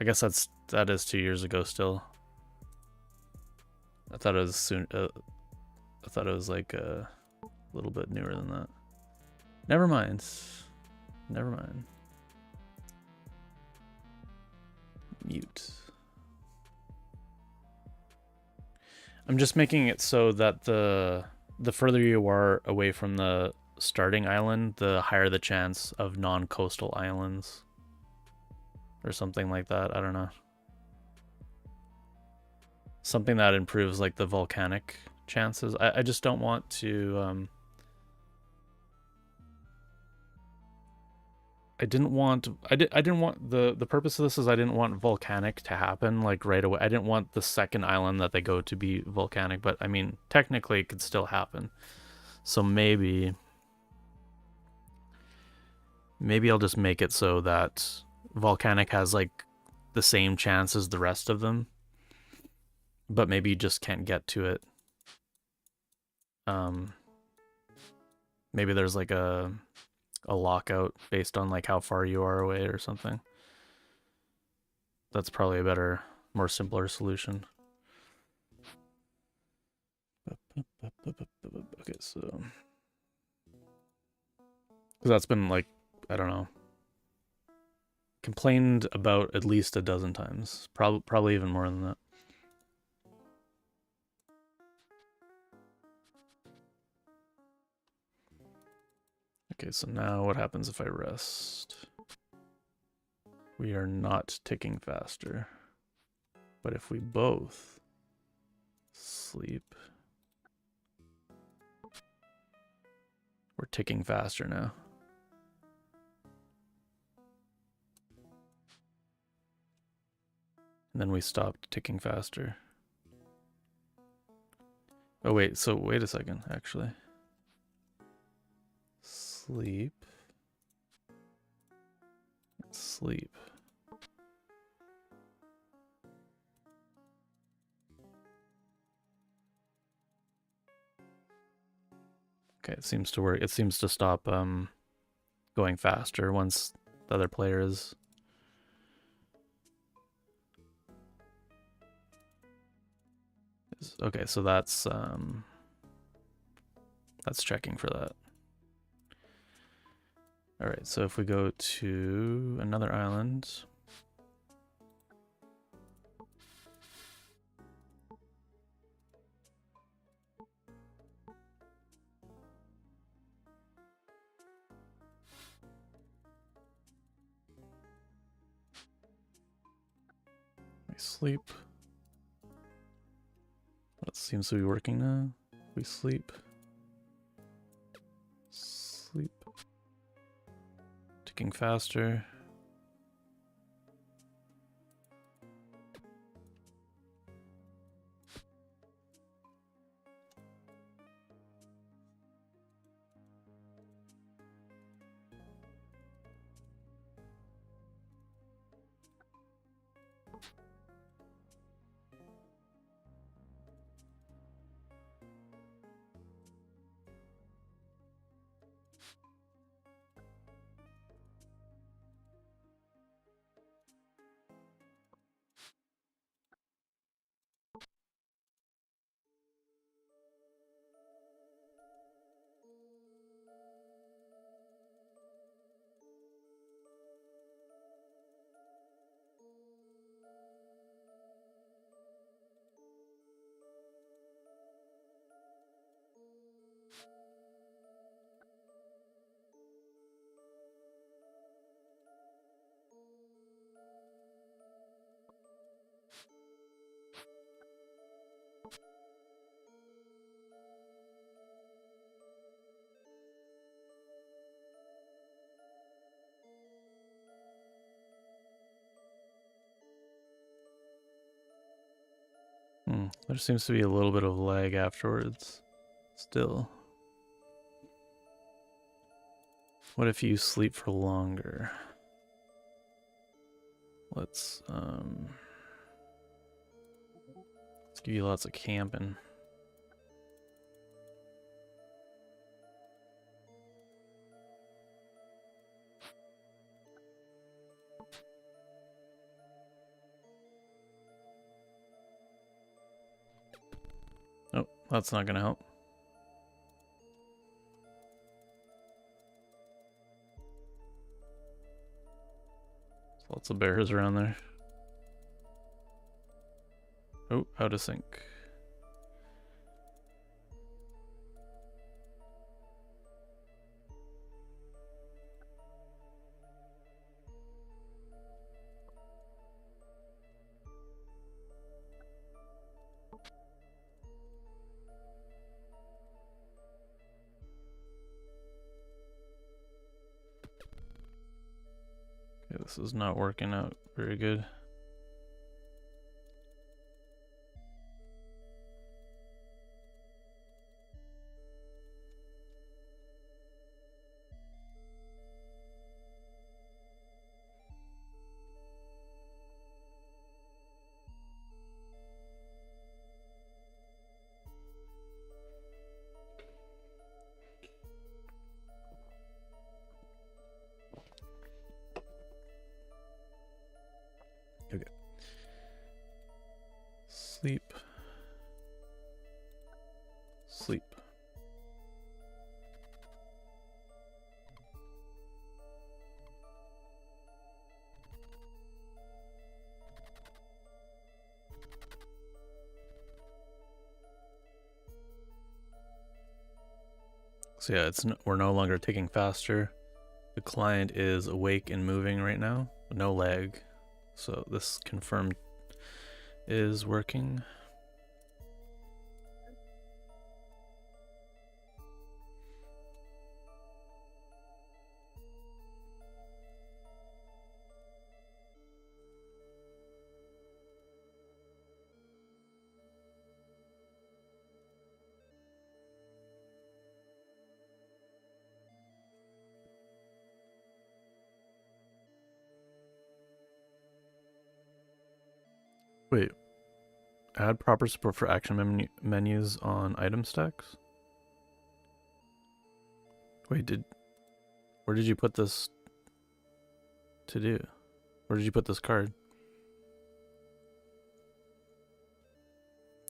I guess that is 2 years ago still. I thought it was soon. I thought it was like a little bit newer than that. Never mind. Never mind. Mute. I'm just making it so that the further you are away from the starting island, the higher the chance of non-coastal islands. Or something like that. I don't know. Something that improves like the volcanic chances. I just don't want to I didn't want the purpose of this is I didn't want volcanic to happen like right away. I didn't want the second island that they go to be volcanic, but I mean technically it could still happen. So maybe I'll just make it so that volcanic has like the same chance as the rest of them, but maybe you just can't get to it. Maybe there's like a lockout based on like how far you are away or something. That's probably a better, more simpler solution. Okay, so because that's been like, I don't know, complained about at least a dozen times, probably even more than that. Okay, so now what happens if I rest? We are not ticking faster. But if we both sleep, we're ticking faster now. And then we stopped ticking faster. Oh wait, so wait a second, actually. Sleep. Sleep. Okay, it seems to work. It seems to stop going faster once the other player is. Okay, so that's checking for that. All right, so if we go to another island. We sleep. That seems to be working now. We sleep. Sleep. Ticking faster. There seems to be a little bit of lag afterwards. Still. What if you sleep for longer? Let's give you lots of camping. That's not gonna help. Lots of bears around there. Oh, out of sync. Okay, this is not working out very good. Okay. Sleep. Sleep. So yeah, we're no longer taking faster. The client is awake and moving right now, no lag. So this confirmed is working. Wait, add proper support for action menus on item stacks? Wait, where did you put this to do? Where did you put this card?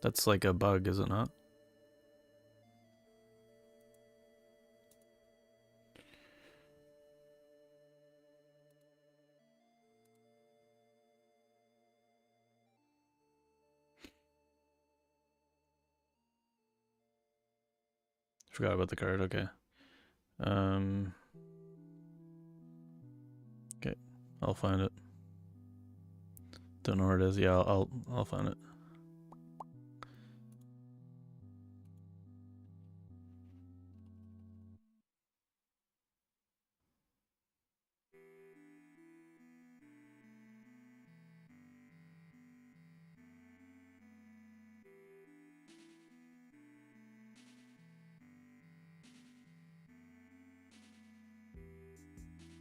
That's like a bug, is it not? Forgot about the card, okay. Okay, I'll find it. Don't know where it is. Yeah, I'll find it.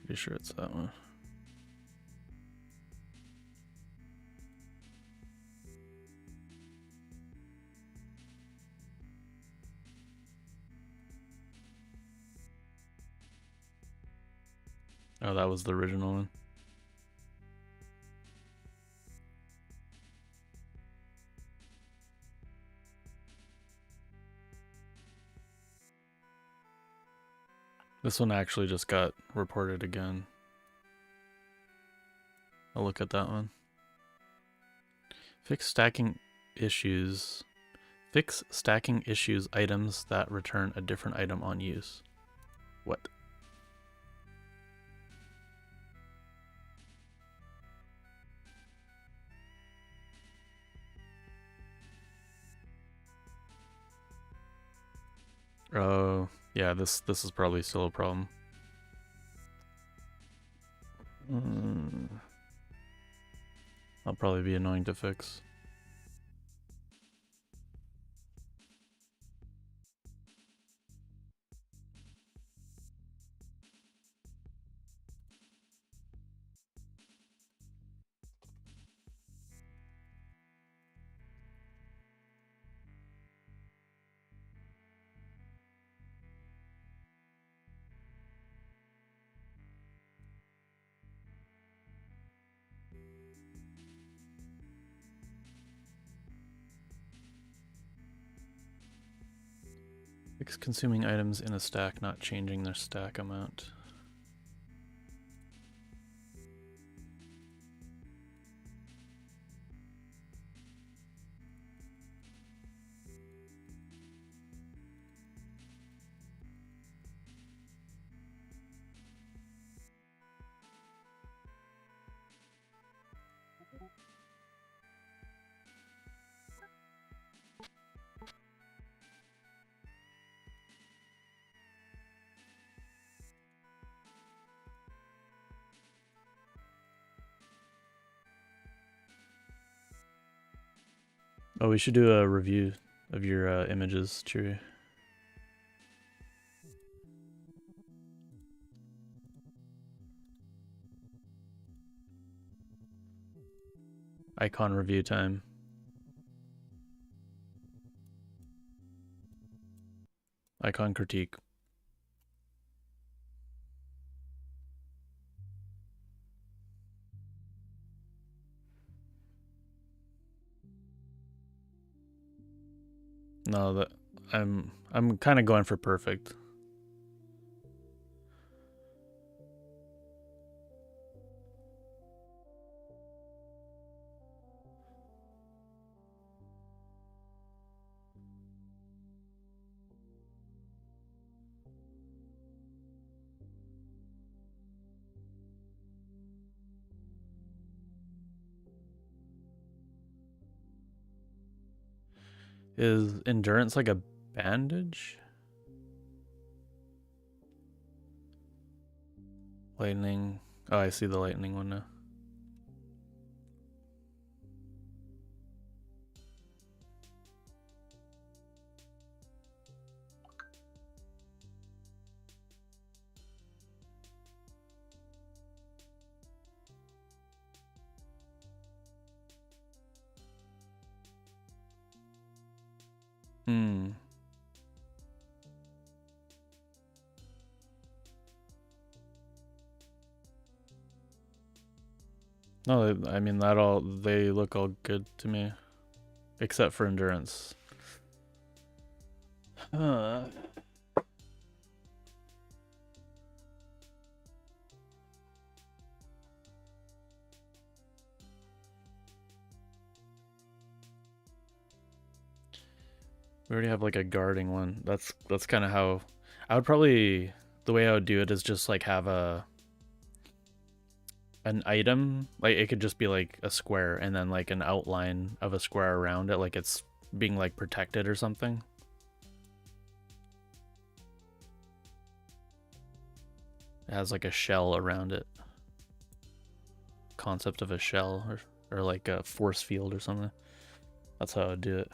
Pretty sure it's that one. Oh, that was the original one. This one actually just got reported again. I'll look at that one. Fix stacking issues. Fix stacking issues items that return a different item on use. What? Oh, yeah, this is probably still a problem. That'll probably be annoying to fix. Fix consuming items in a stack, not changing their stack amount. Oh, we should do a review of your images, Cheery. Icon review time. Icon critique. No, that I'm kind of going for perfect. Is endurance like a bandage? Lightning. Oh, I see the lightning one now. Hmm. No, I mean they look all good to me, except for endurance. We already have like a guarding one. That's kind of how I would probably, the way I would do it is just like have an item, like it could just be like a square and then like an outline of a square around it, like it's being like protected or something. It has like a shell around it. Concept of a shell or like a force field or something. That's how I would do it.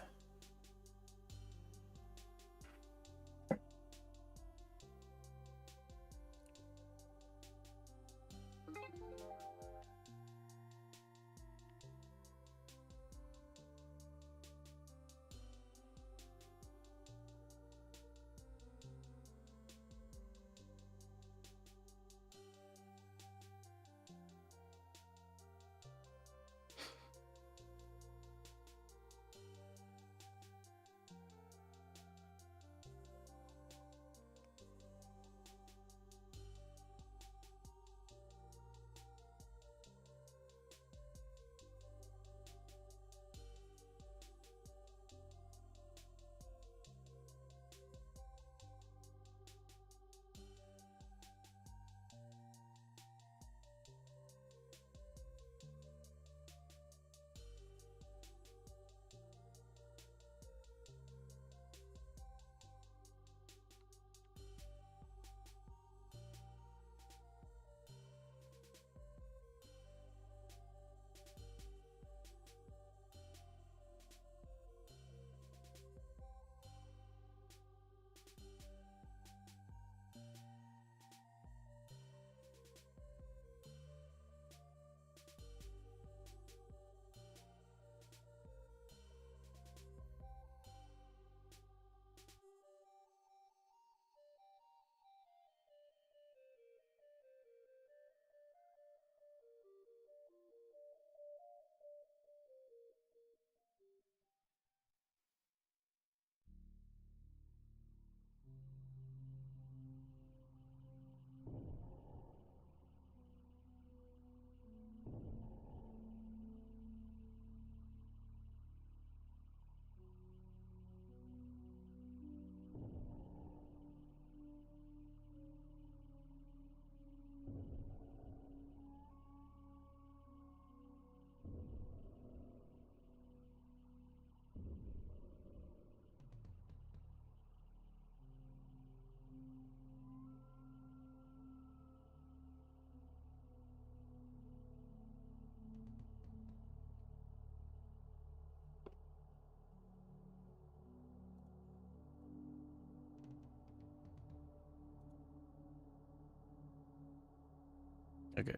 Okay,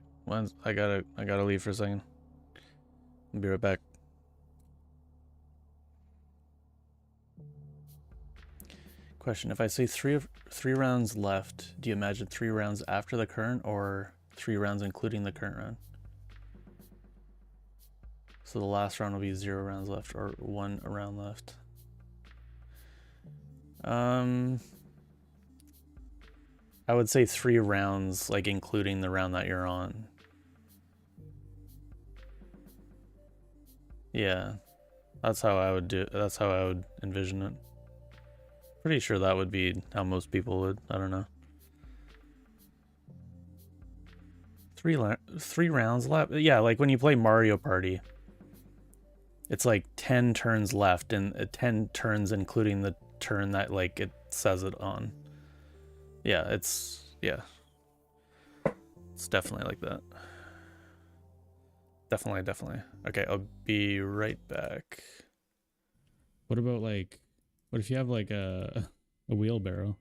I gotta leave for a second. I'll be right back. Question: if I say three rounds left, do you imagine 3 rounds after the current, or 3 rounds including the current round? So the last round will be 0 rounds left, or 1 round left. I would say 3 rounds, like including the round that you're on. Yeah, that's how I would do it. That's how I would envision it. Pretty sure that would be how most people would. I don't know. 3 rounds left. Yeah, like when you play Mario Party, it's like 10 turns left, and 10 turns including the turn that like it says it on. Yeah, it's definitely like that. Definitely. Okay, I'll be right back. What about like, what if you have like a wheelbarrow?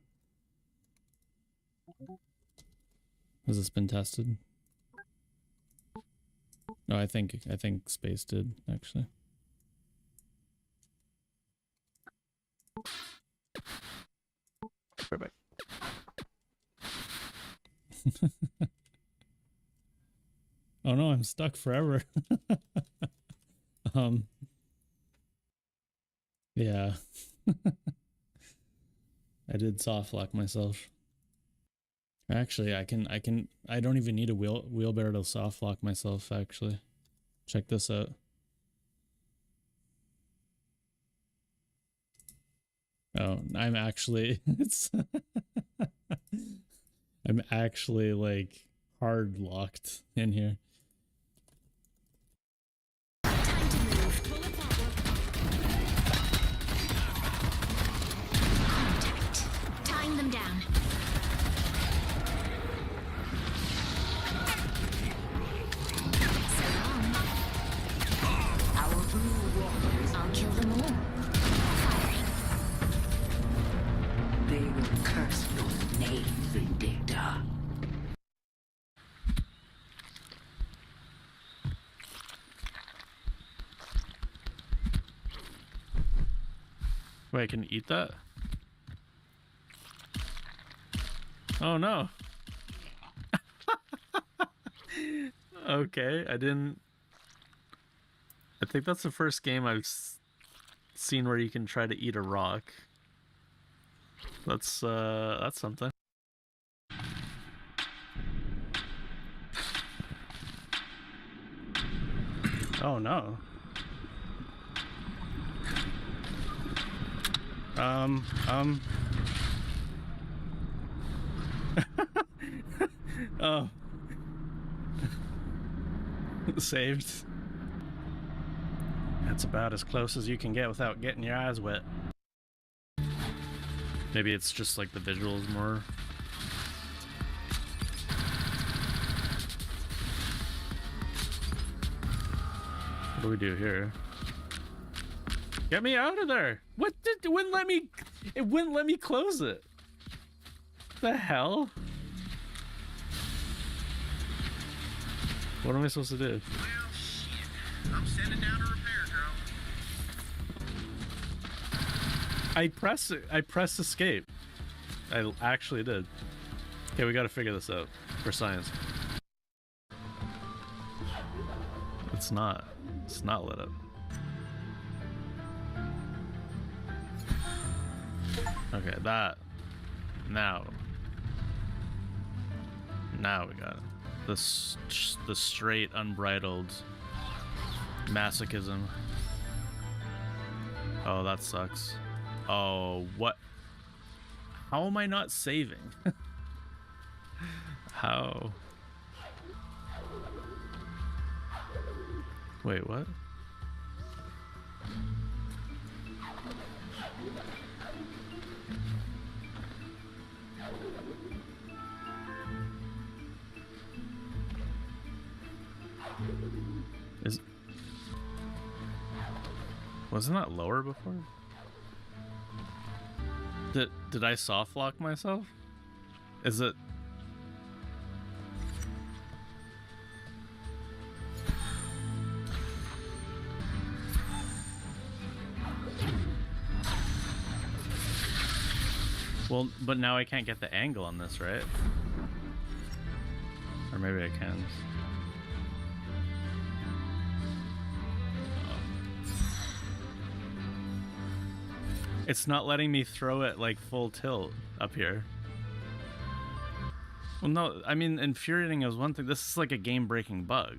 Has this been tested? No, I think Space did actually. Right back. Oh no, I'm stuck forever. Yeah. I did soft lock myself. Actually, I don't even need a wheelbarrow to soft lock myself, actually. Check this out. Oh, I'm actually I'm actually like hard locked in here.
Time to move. Contact. Tying them down. So long. I'll kill them all. Firing.
They will curse your name, Vindicta.
Wait, I can eat that? Oh no. Okay, I think that's the first game I've seen where you can try to eat a rock. That's something. Oh no. Oh. Saved. That's about as close as you can get without getting your eyes wet. Maybe it's just like the visuals more. What do we do here? Get me out of there! What did it wouldn't let me close it. The hell? What am I supposed to do?
Well, shit. I'm sending down a repair drone.
I pressed escape. I actually did. Okay, we gotta figure this out for science. It's not lit up. Okay, that. Now we got it. The straight, unbridled masochism. Oh, that sucks. Oh, what? How am I not saving? How? Wait, what? Wasn't that lower before? Did I soft lock myself? Is it? Well, but now I can't get the angle on this, right? Or maybe I can. It's not letting me throw it like full tilt up here. Well, no, I mean, infuriating is one thing. This is like a game-breaking bug.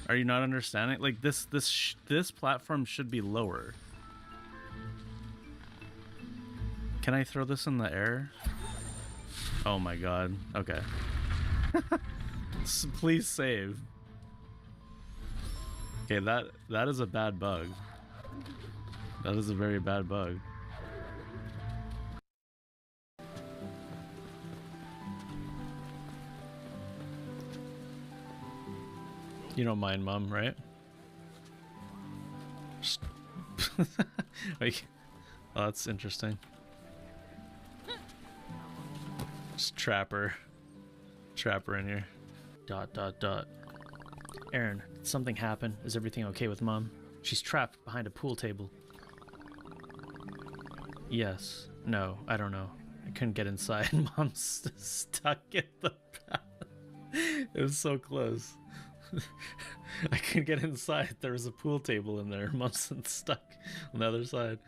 Are you not understanding? Like this platform should be lower. Can I throw this in the air? Oh my god. Okay. Please save. Okay, that is a bad bug. That is a very bad bug. You don't mind, Mom, right? Like, oh, that's interesting. Just trapper in here. ... Aaron, did something happen? Is everything okay with Mom? She's trapped behind a pool table. Yes. No, I don't know. I couldn't get inside. Mom's stuck in the path. It was so close. I couldn't get inside. There was a pool table in there. Mom's stuck on the other side.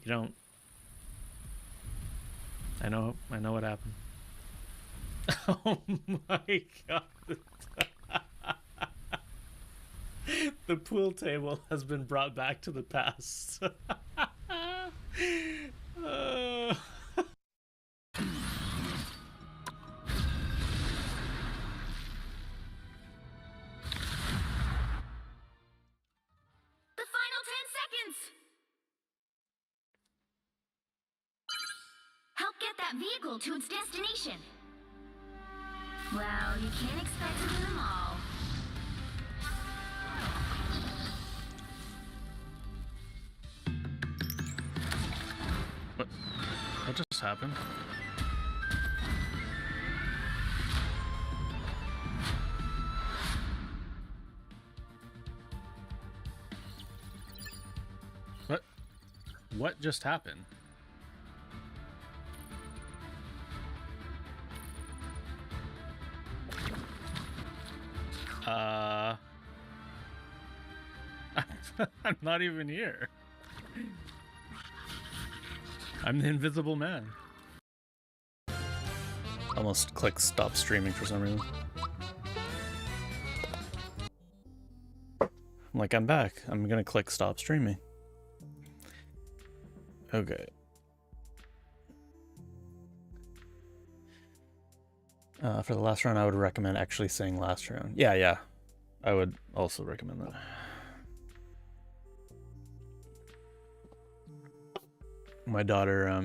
You don't... I know what happened. Oh my god. The pool table has been brought back to the past.
The final 10 seconds! Help get that vehicle to its destination. Well, you can't expect to do them all.
What just happened? What just happened? I'm not even here. I'm the invisible man. Almost click stop streaming for some reason. I'm like, I'm back. I'm gonna click stop streaming. Okay. For the last round, I would recommend actually saying last round. Yeah. I would also recommend that. My daughter,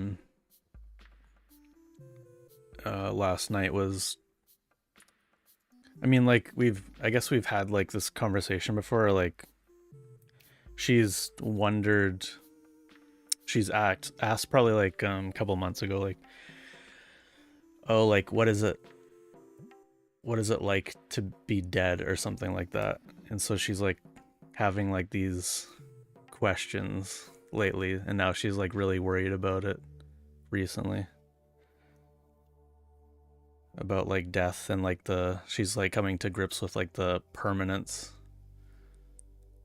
last night was... I mean, like, I guess we've had, like, this conversation before, like, she's wondered... She's asked probably, like, a couple months ago, like, oh, like, what is it like to be dead or something like that? And so she's, like, having, like, these questions lately, and now she's, like, really worried about it recently. About, like, death and, like, she's, like, coming to grips with, like, the permanence.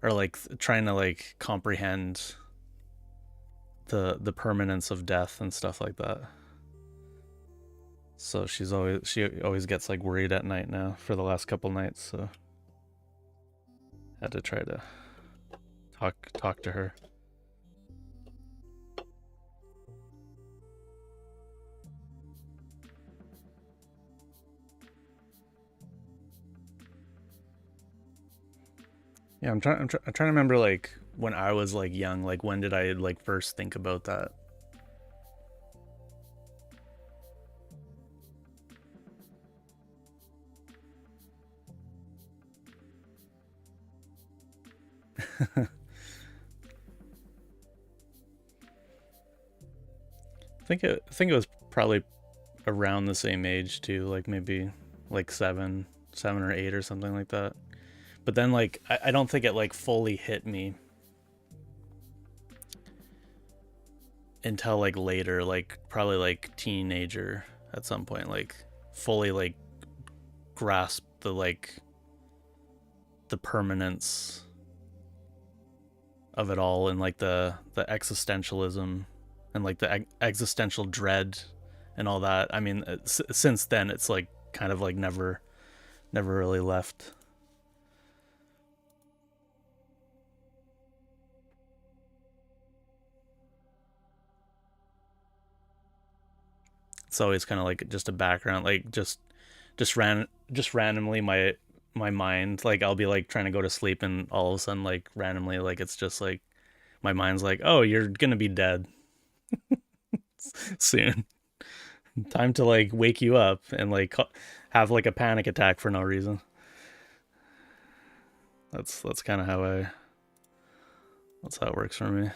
Or, like, trying to, like, comprehend the permanence of death and stuff like that. So she always gets, like, worried at night now for the last couple nights, so had to try to talk to her. Yeah, I'm trying to remember, like, when I was, like, young, like, when did I, like, first think about that? I think it was probably around the same age too, like maybe like 7 or 8 or something like that. But then, like, I don't think it, like, fully hit me until like later, like probably like teenager at some point, like fully like grasp the permanence of it all, and like the existentialism and like the existential dread and all that. I mean, since then it's like kind of like never really left. It's always kind of like just a background, like just randomly my mind, like I'll be like trying to go to sleep, and all of a sudden like randomly like it's just like my mind's like, oh, you're gonna be dead soon. Time to like wake you up and like have like a panic attack for no reason. That's kind of how I that's how it works for me.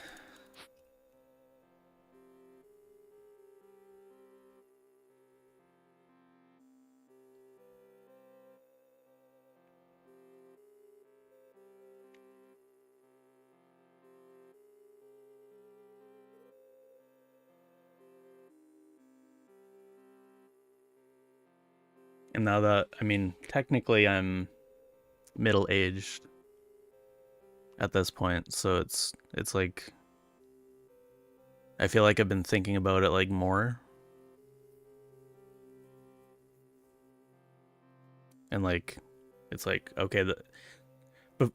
And now that, I mean, technically I'm middle aged at this point, so it's like I feel like I've been thinking about it like more, and like it's like okay,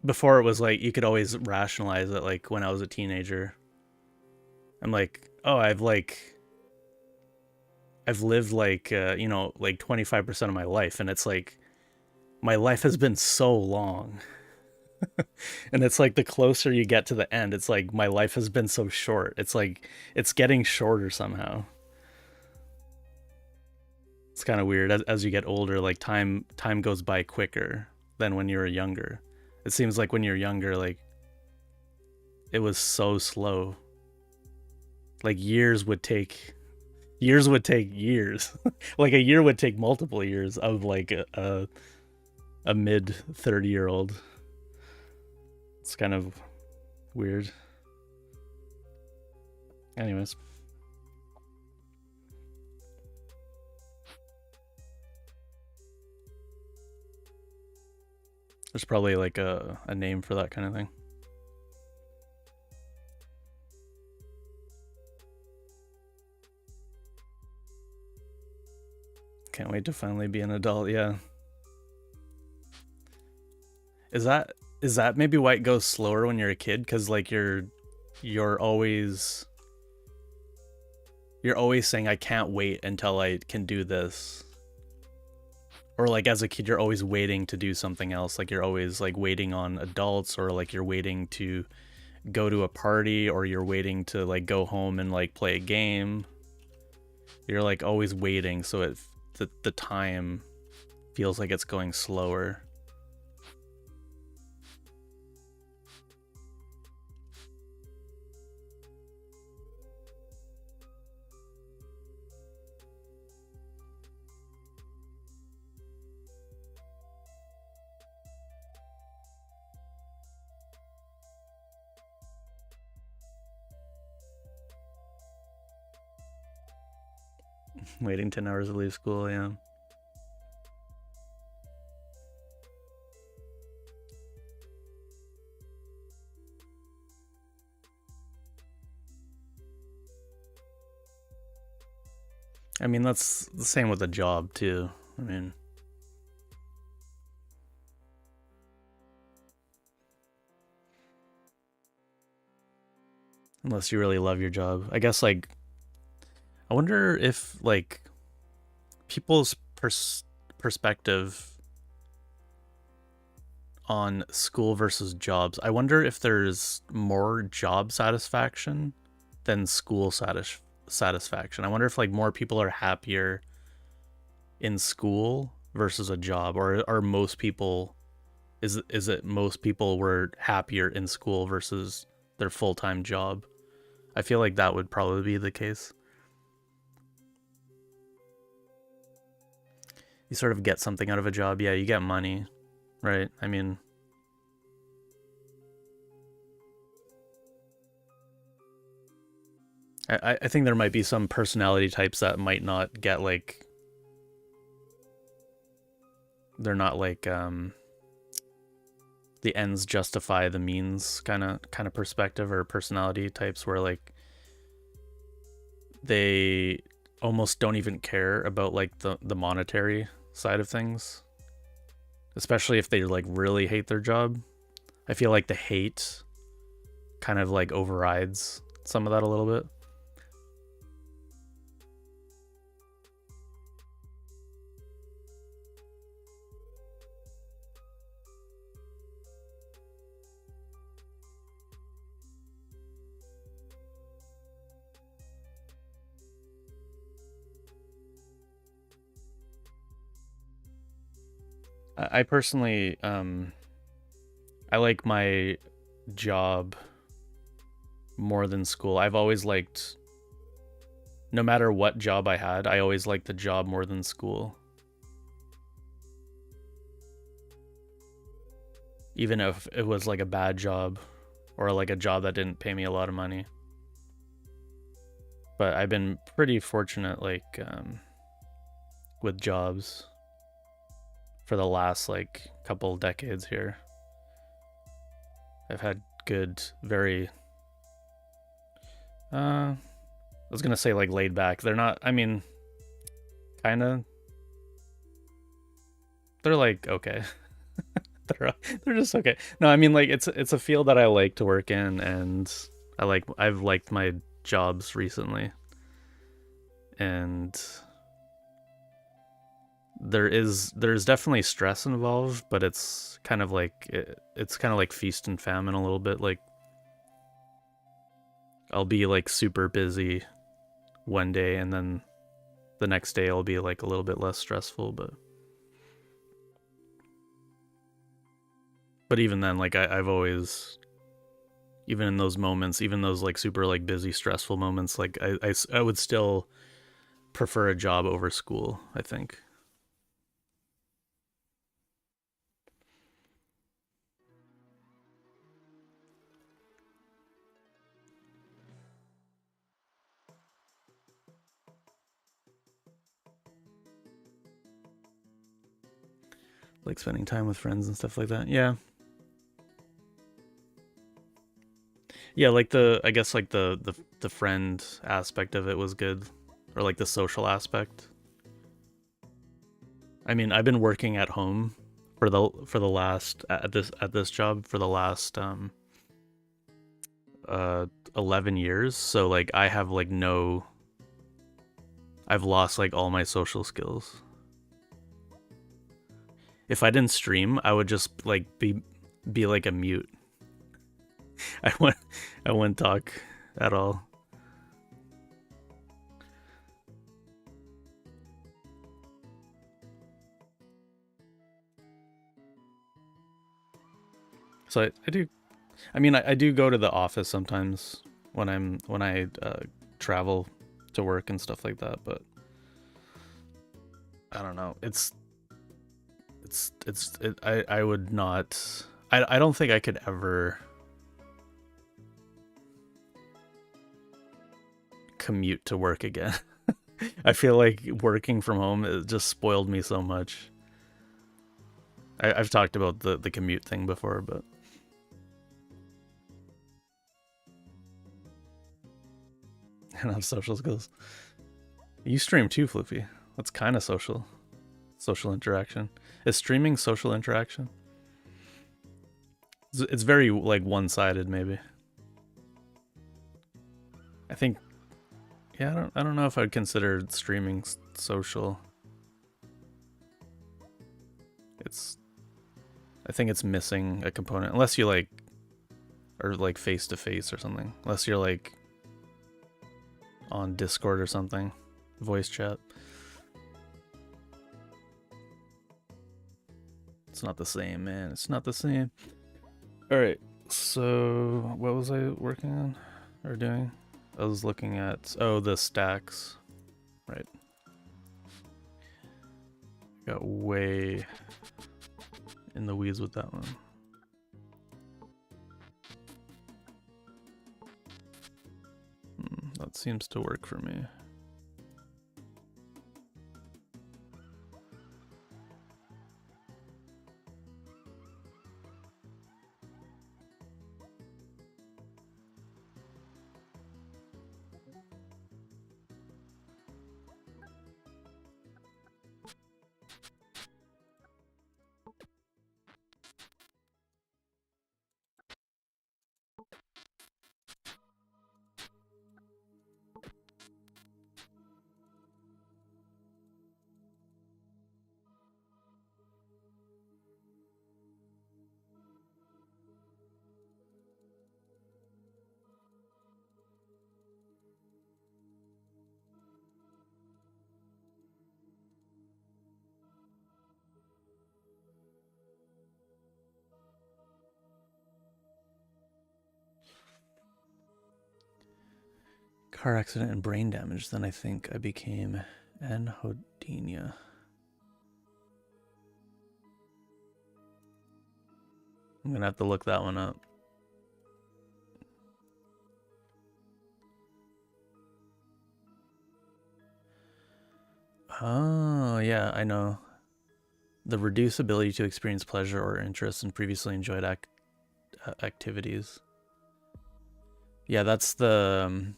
before it was like you could always rationalize it, like when I was a teenager. I'm like, oh, I've lived like you know, like 25% of my life, and it's like my life has been so long. And it's like the closer you get to the end, it's like my life has been so short. It's like it's getting shorter somehow. It's kind of weird as you get older, like time goes by quicker than when you were younger. It seems like when you're younger, like it was so slow. Like years would take years. Like a year would take multiple years of like a mid 30-year-old. It's kind of weird. Anyways. There's probably like a name for that kind of thing. Can't wait to finally be an adult, yeah. Is that maybe why it goes slower when you're a kid? Cause like you're always saying I can't wait until I can do this. Or like as a kid you're always waiting to do something else. Like you're always like waiting on adults, or like you're waiting to go to a party, or you're waiting to like go home and like play a game. You're like always waiting, so the time feels like it's going slower. Waiting 10 hours to leave school, yeah. I mean, that's the same with a job too. I mean, unless you really love your job. I guess like I wonder if like people's perspective on school versus jobs. I wonder if there's more job satisfaction than school satisfaction. I wonder if like more people are happier in school versus a job, or are most people is it most people were happier in school versus their full-time job? I feel like that would probably be the case. You sort of get something out of a job. Yeah, you get money, right? I mean, I think there might be some personality types that might not get like, they're not like the ends justify the means kind of perspective, or personality types where like they almost don't even care about like the monetary side of things, especially if they like really hate their job. I feel like the hate kind of like overrides some of that a little bit. I personally, I like my job more than school. I've always liked, no matter what job I had, I always liked the job more than school. Even if it was like a bad job or like a job that didn't pay me a lot of money. But I've been pretty fortunate, like, with jobs for the last like couple decades here. I've had good, very I was gonna say like laid back. They're not, I mean, kinda, they're like okay. they're just okay. No, I mean like it's a field that I like to work in, and I've liked my jobs recently. And there's definitely stress involved, but it's kind of like it's kind of like feast and famine a little bit. Like I'll be like super busy one day, and then the next day I'll be like a little bit less stressful, but even then, like I've always, even in those moments, even those like super like busy stressful moments, like I would still prefer a job over school, I think. Like spending time with friends and stuff like that. Yeah. Yeah, like I guess like the friend aspect of it was good, or like the social aspect. I mean, I've been working at home for the last at this job for the last 11 years, so like I have like no, I've lost like all my social skills. If I didn't stream, I would just like be like a mute. I wouldn't talk at all. So I do, I mean, I do go to the office sometimes when I travel to work and stuff like that, but I don't know. I would not. I don't think I could ever commute to work again. I feel like working from home, it just spoiled me so much. I've talked about the commute thing before, but I don't have social skills. You stream too, Floofy. That's kind of social interaction. Is streaming social interaction? It's very like one-sided, maybe. I think, yeah, I don't know if I'd consider streaming social. I think it's missing a component, unless you like are like face to face or something. Unless you're like on Discord or something, voice chat. It's not the same, man. It's not the same. All right. So what was I working on or doing? I was looking at, the stacks. Right. Got way in the weeds with that one. That seems to work for me. Car accident and brain damage, then I think I became anhodinia. I'm gonna have to look that one up. Oh, yeah, I know. The reduced ability to experience pleasure or interest in previously enjoyed activities. Yeah, that's the...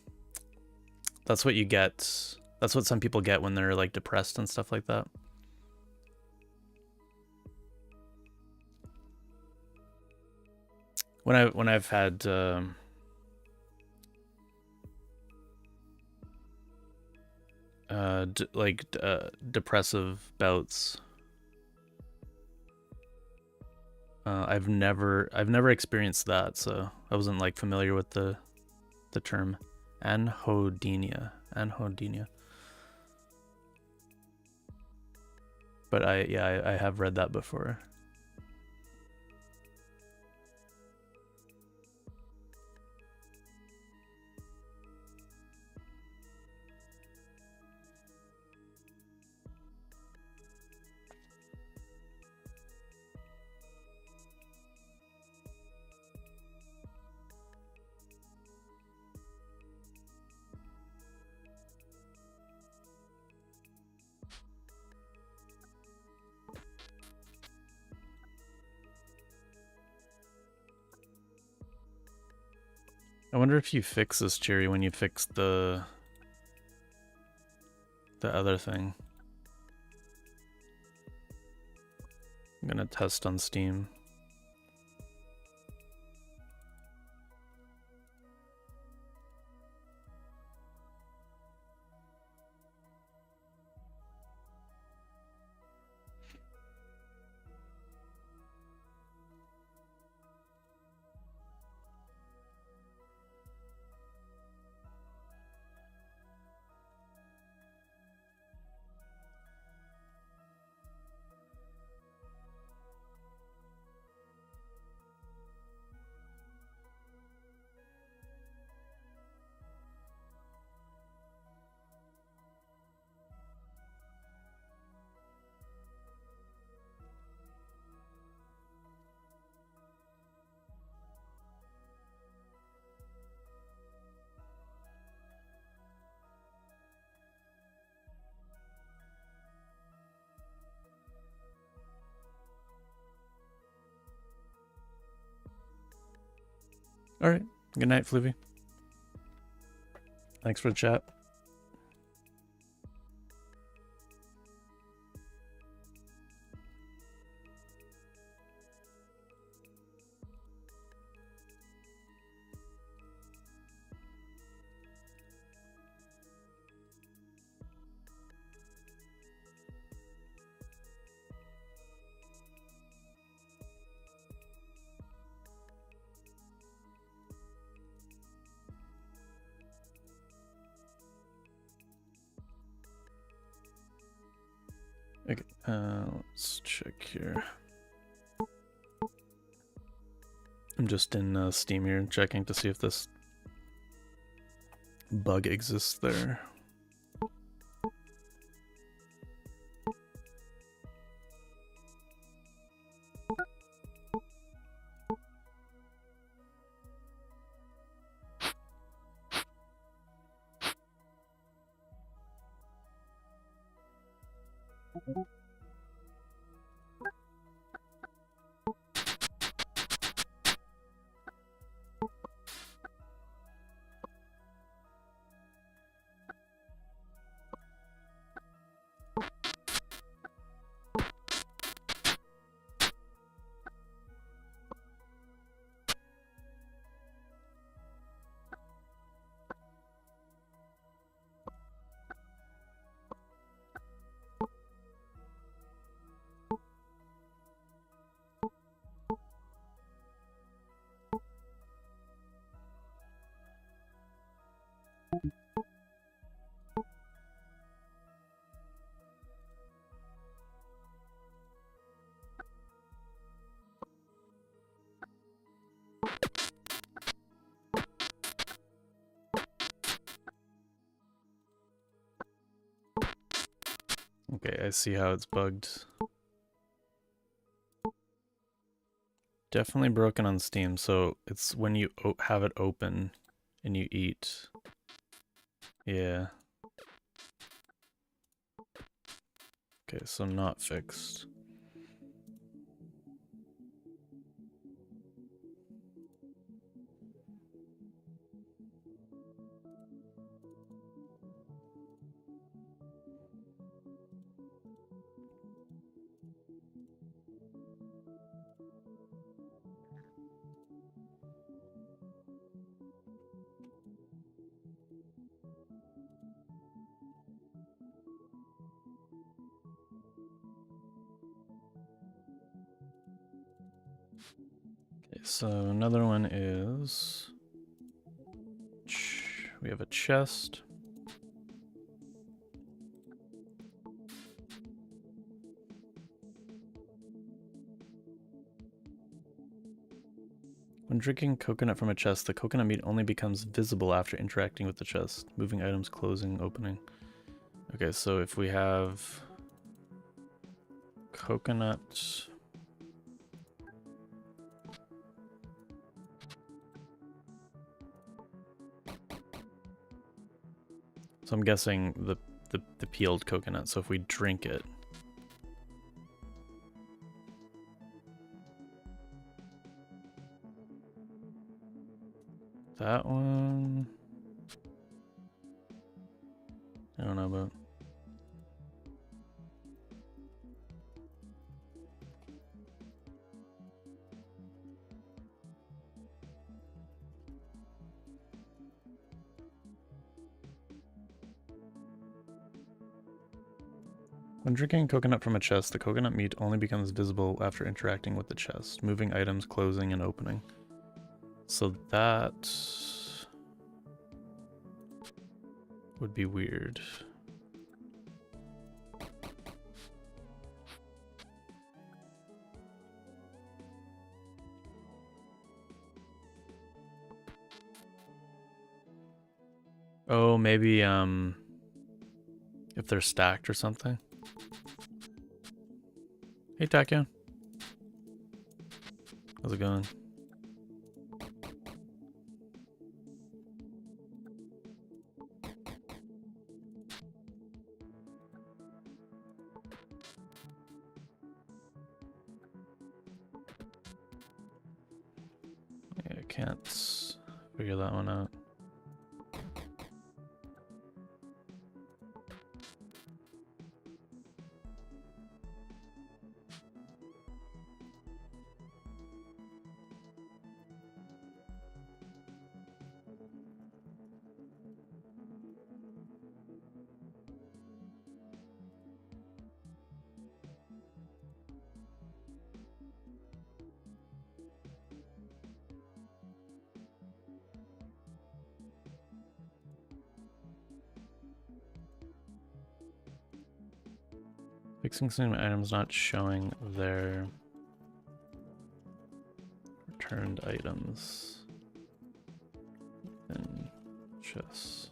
that's what you get. That's what some people get when they're like depressed and stuff like that. When I've had depressive bouts, I've never experienced that, so I wasn't like familiar with the term anhodinia. But I have read that before. I wonder if you fix this, Cherry, when you fix the other thing. I'm gonna test on Steam. All right. Good night, Fluvy. Thanks for the chat. Okay, let's check here. I'm just in Steam here checking to see if this bug exists there. Okay, I see how it's bugged. Definitely broken on Steam, so it's when you have it open and you eat. Yeah. Okay, so not fixed. Okay, so another one is we have a chest. When drinking coconut from a chest, the coconut meat only becomes visible after interacting with the chest, moving items, closing, opening. Okay, so if we have coconut, so I'm guessing the peeled coconut. So if we drink it, that one, I don't know about. When drinking coconut from a chest, the coconut meat only becomes visible after interacting with the chest, moving items, closing, and opening. So that would be weird. Oh, maybe if they're stacked or something. Hey, Tachyon. How's it going? Yeah, I can't figure that one out. Fixing some items not showing their returned items in chests.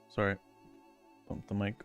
Sorry, bumped the mic.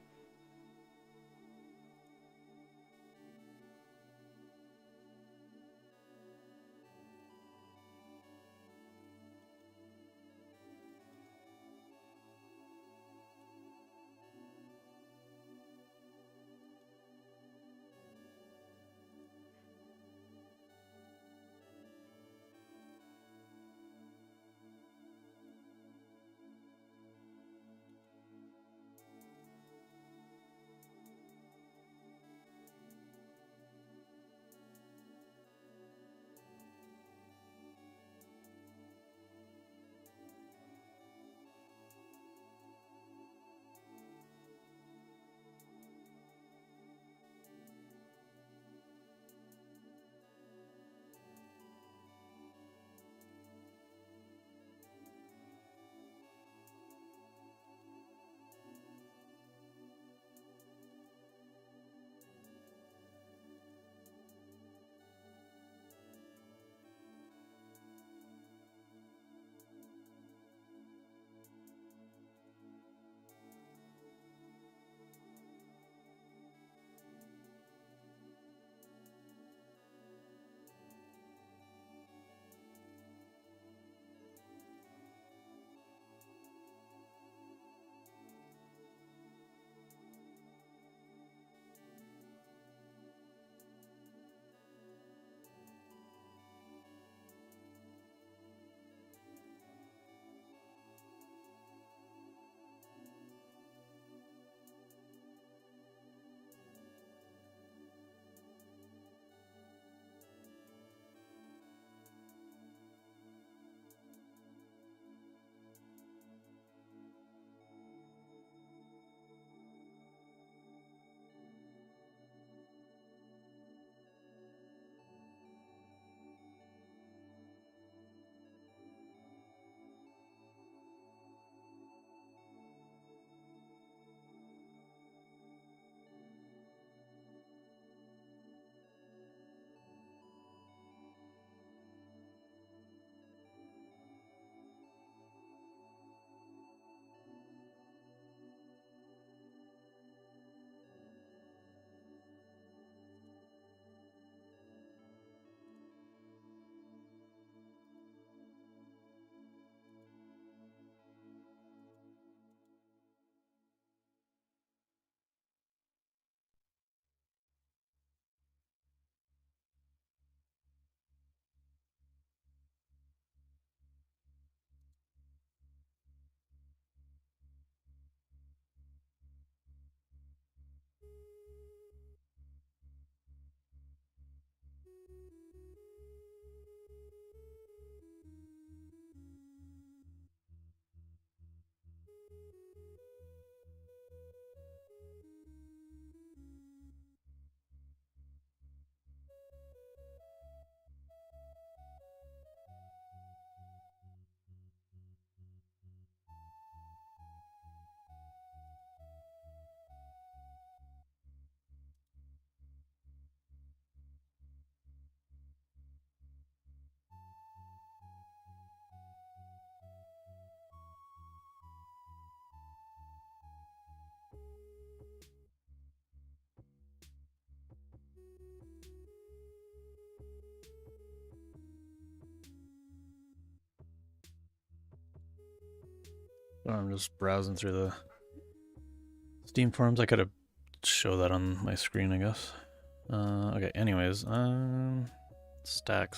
Oh, I'm just browsing through the Steam forums. I could have show that on my screen, I guess. Okay, anyways, stack.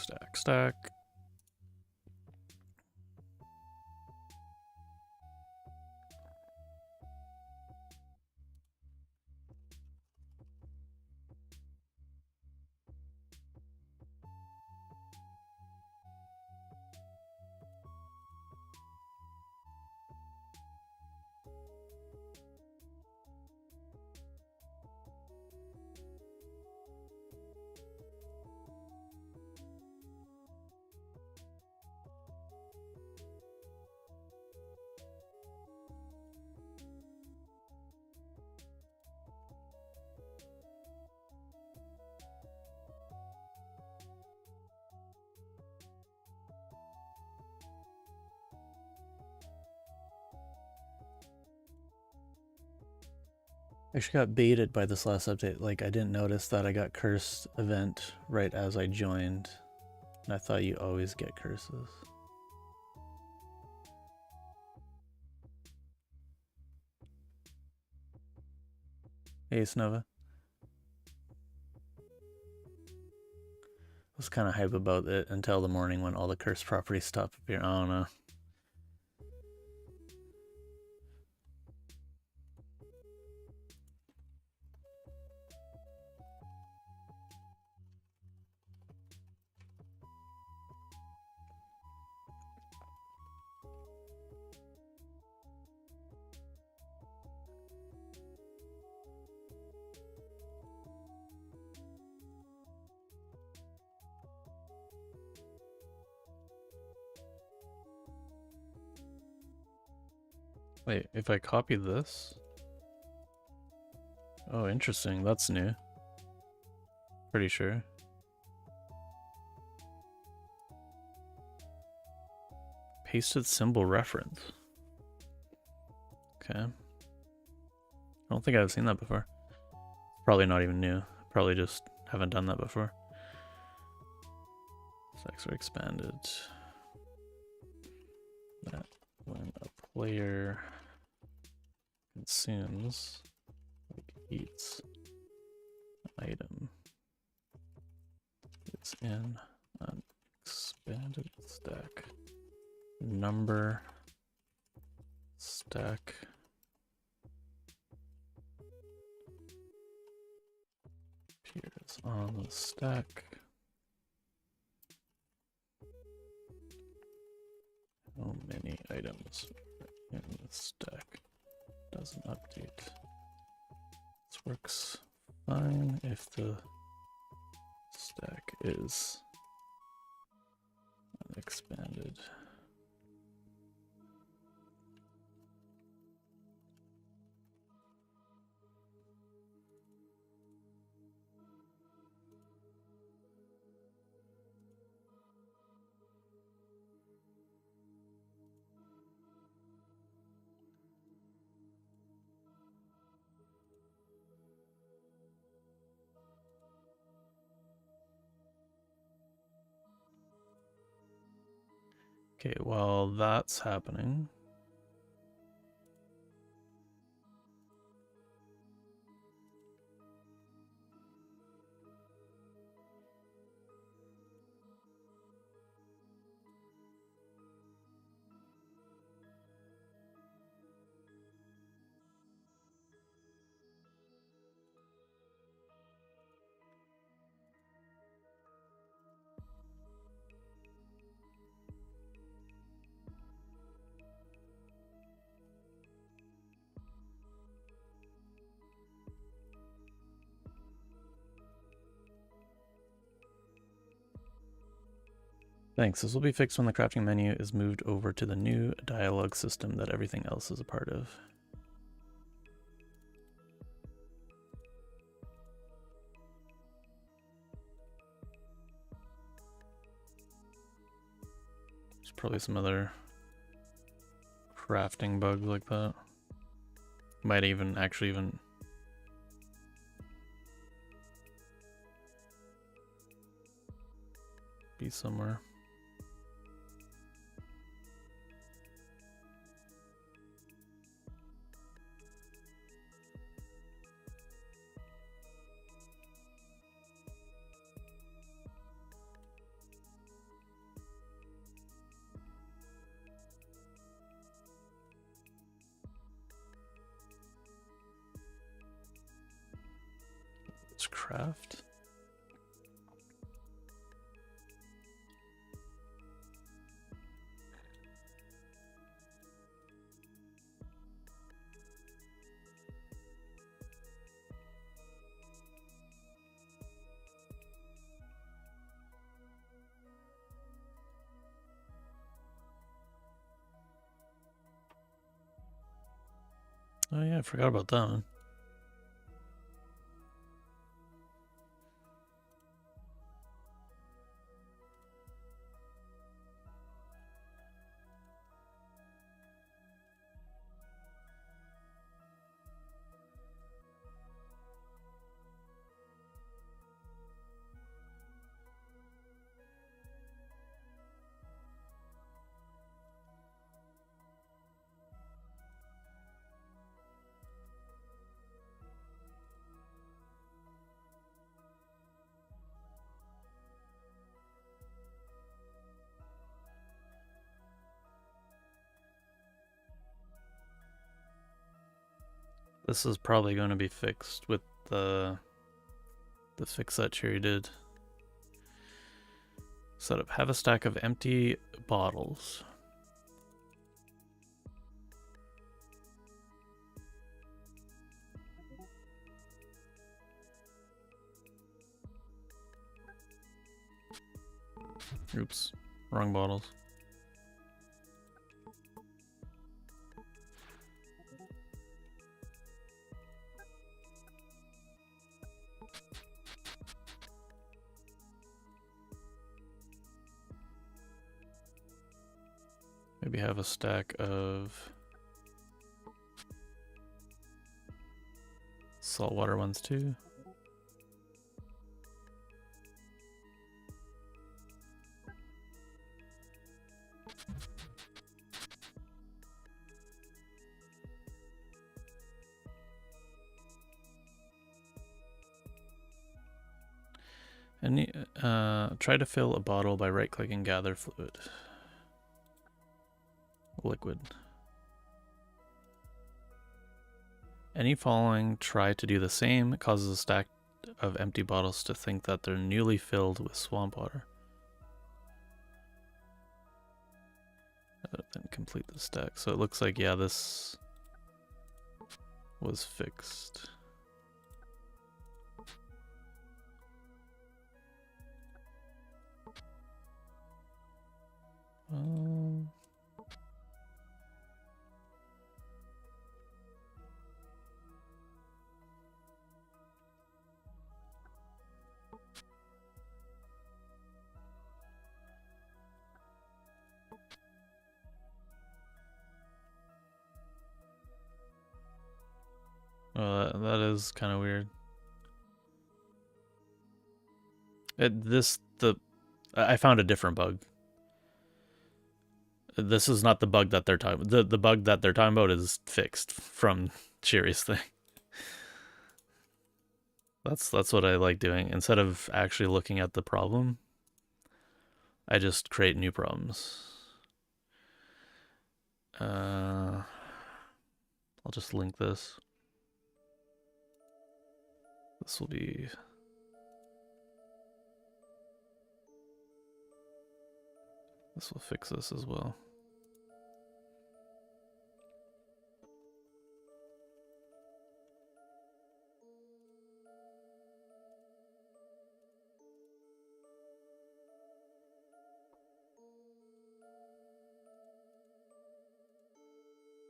I actually got baited by this last update. Like, I didn't notice that I got cursed event right as I joined. And I thought you always get curses. Hey, Snova. I was kind of hype about it until the morning when all the cursed properties stopped appearing. I don't know. Wait, if I copy this? Oh, interesting. That's new. Pretty sure. Pasted symbol reference. Okay. I don't think I've seen that before. Probably not even new. Probably just haven't done that before. Stacks are expanded. That when a player consumes, like eats, an item, it's in an expanded stack. Number stack appears on the stack. How many items are in the stack? Doesn't update. This works fine if the stack is unexpanded. Okay, while that's happening, thanks. This will be fixed when the crafting menu is moved over to the new dialogue system that everything else is a part of. There's probably some other crafting bugs like that. Might even actually even be somewhere. craft. Oh yeah, I forgot about that one. This is probably going to be fixed with the fix that Cherry did. Set up, have a stack of empty bottles. Oops, wrong bottles. Maybe have a stack of saltwater ones too. And try to fill a bottle by right-clicking gather fluid. Liquid. Any following try to do the same. It causes a stack of empty bottles to think that they're newly filled with swamp water. Then complete the stack. So it looks like, yeah, this was fixed. That is kind of weird. I found a different bug. This is not the bug that they're talking about. The bug that they're talking about is fixed from Cherry's thing. That's what I like doing. Instead of actually looking at the problem, I just create new problems. I'll just link this. This will be... This will fix this as well.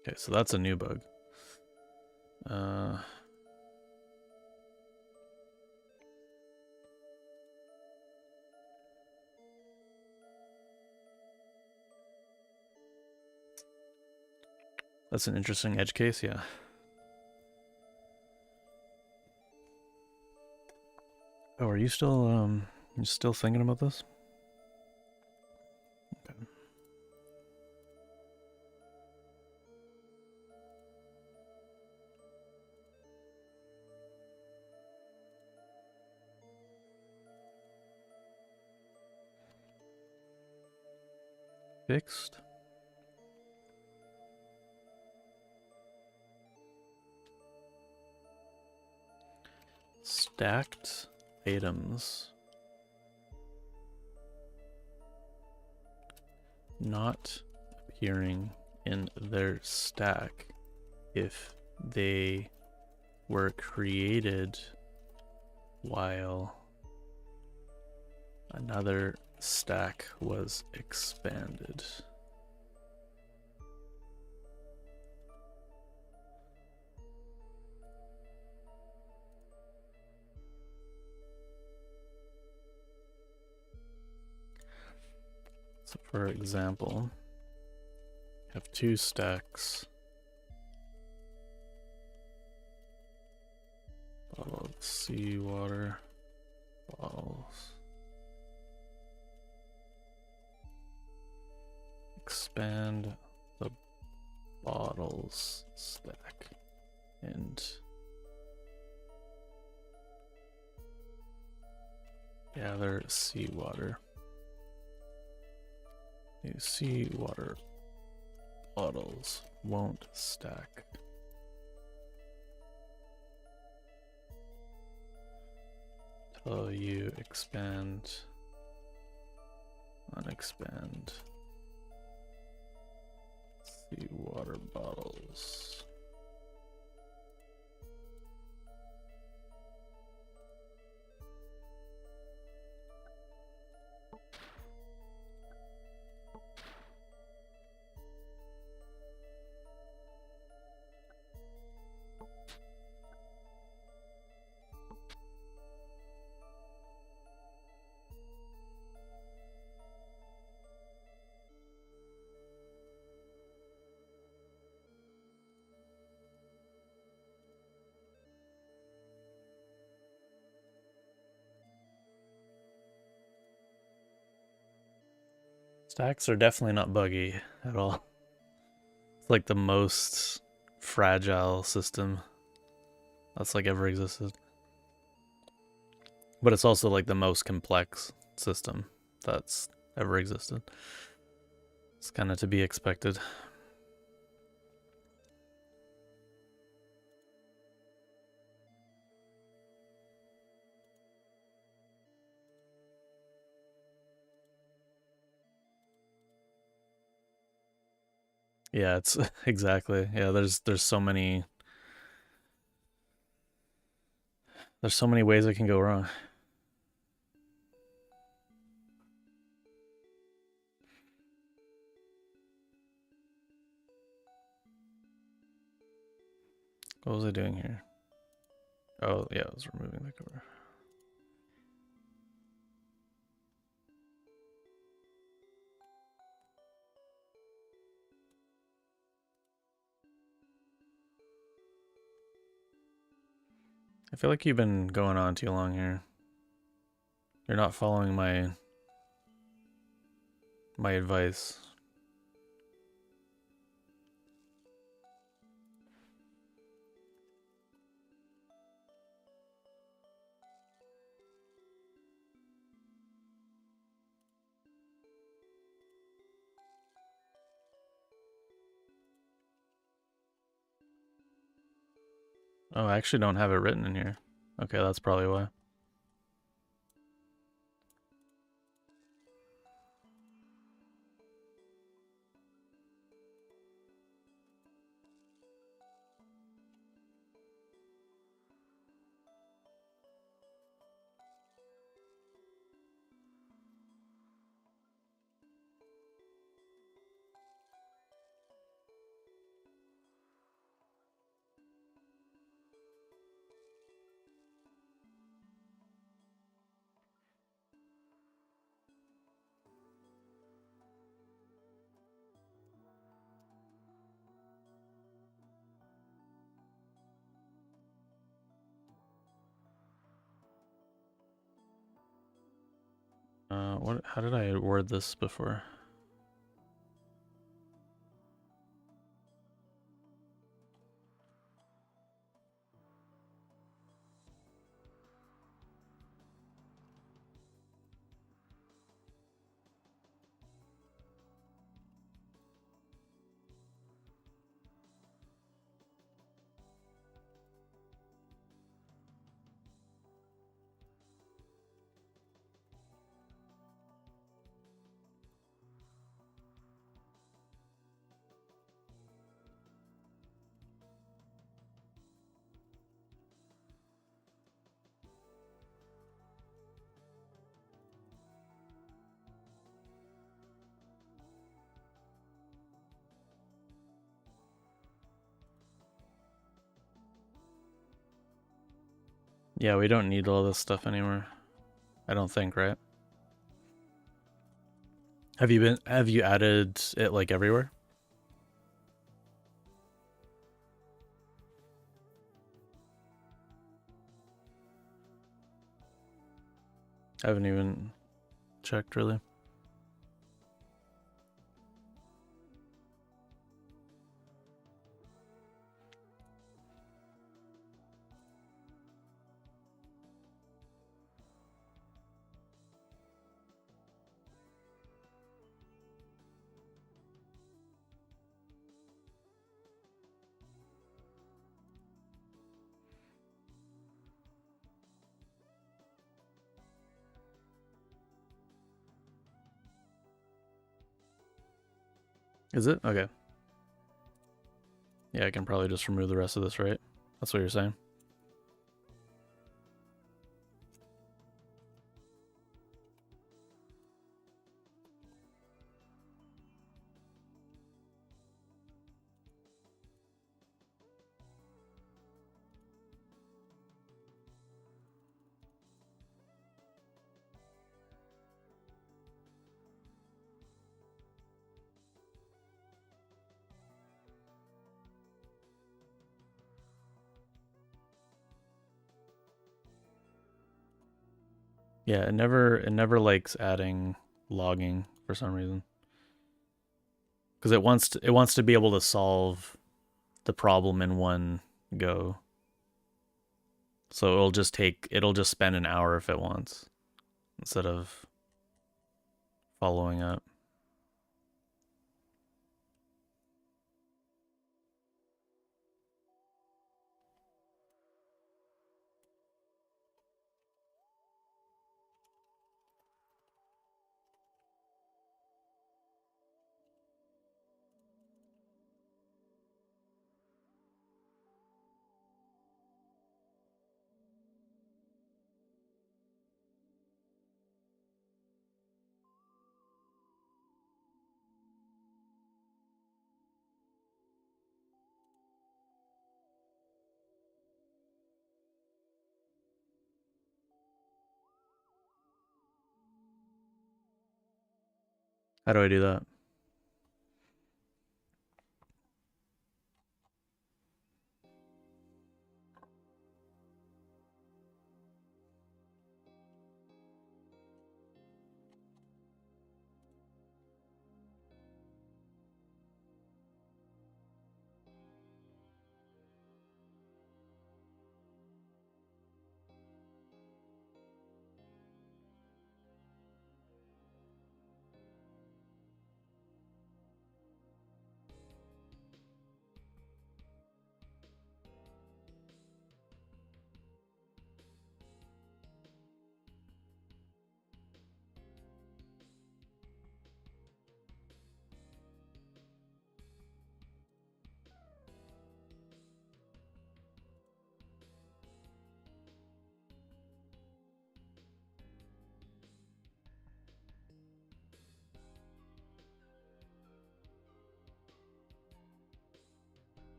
Okay, so that's a new bug. That's an interesting edge case, yeah. Oh, are you still thinking about this? Okay. Fixed. stacked items not appearing in their stack if they were created while another stack was expanded. So for example, have 2 stacks. Bottle of seawater bottles. Expand the bottles stack and gather seawater. New seawater bottles won't stack. Till you expand, unexpand seawater bottles. Stacks are definitely not buggy at all. It's like the most fragile system that's like ever existed. But it's also like the most complex system that's ever existed. It's kind of to be expected. Yeah, it's exactly. Yeah, there's so many ways it can go wrong. What was I doing here? Oh, yeah, I was removing the cover. I feel like you've been going on too long here. You're not following my advice. Oh, I actually don't have it written in here. Okay, that's probably why. How did I word this before? Yeah, we don't need all this stuff anymore. I don't think, right? Have you added it like everywhere? I haven't even checked really. Is it? Okay. Yeah, I can probably just remove the rest of this, right? That's what you're saying. Yeah, it never likes adding logging for some reason. Because it wants to be able to solve the problem in one go. So it'll just spend an hour if it wants instead of following up. How do I do that?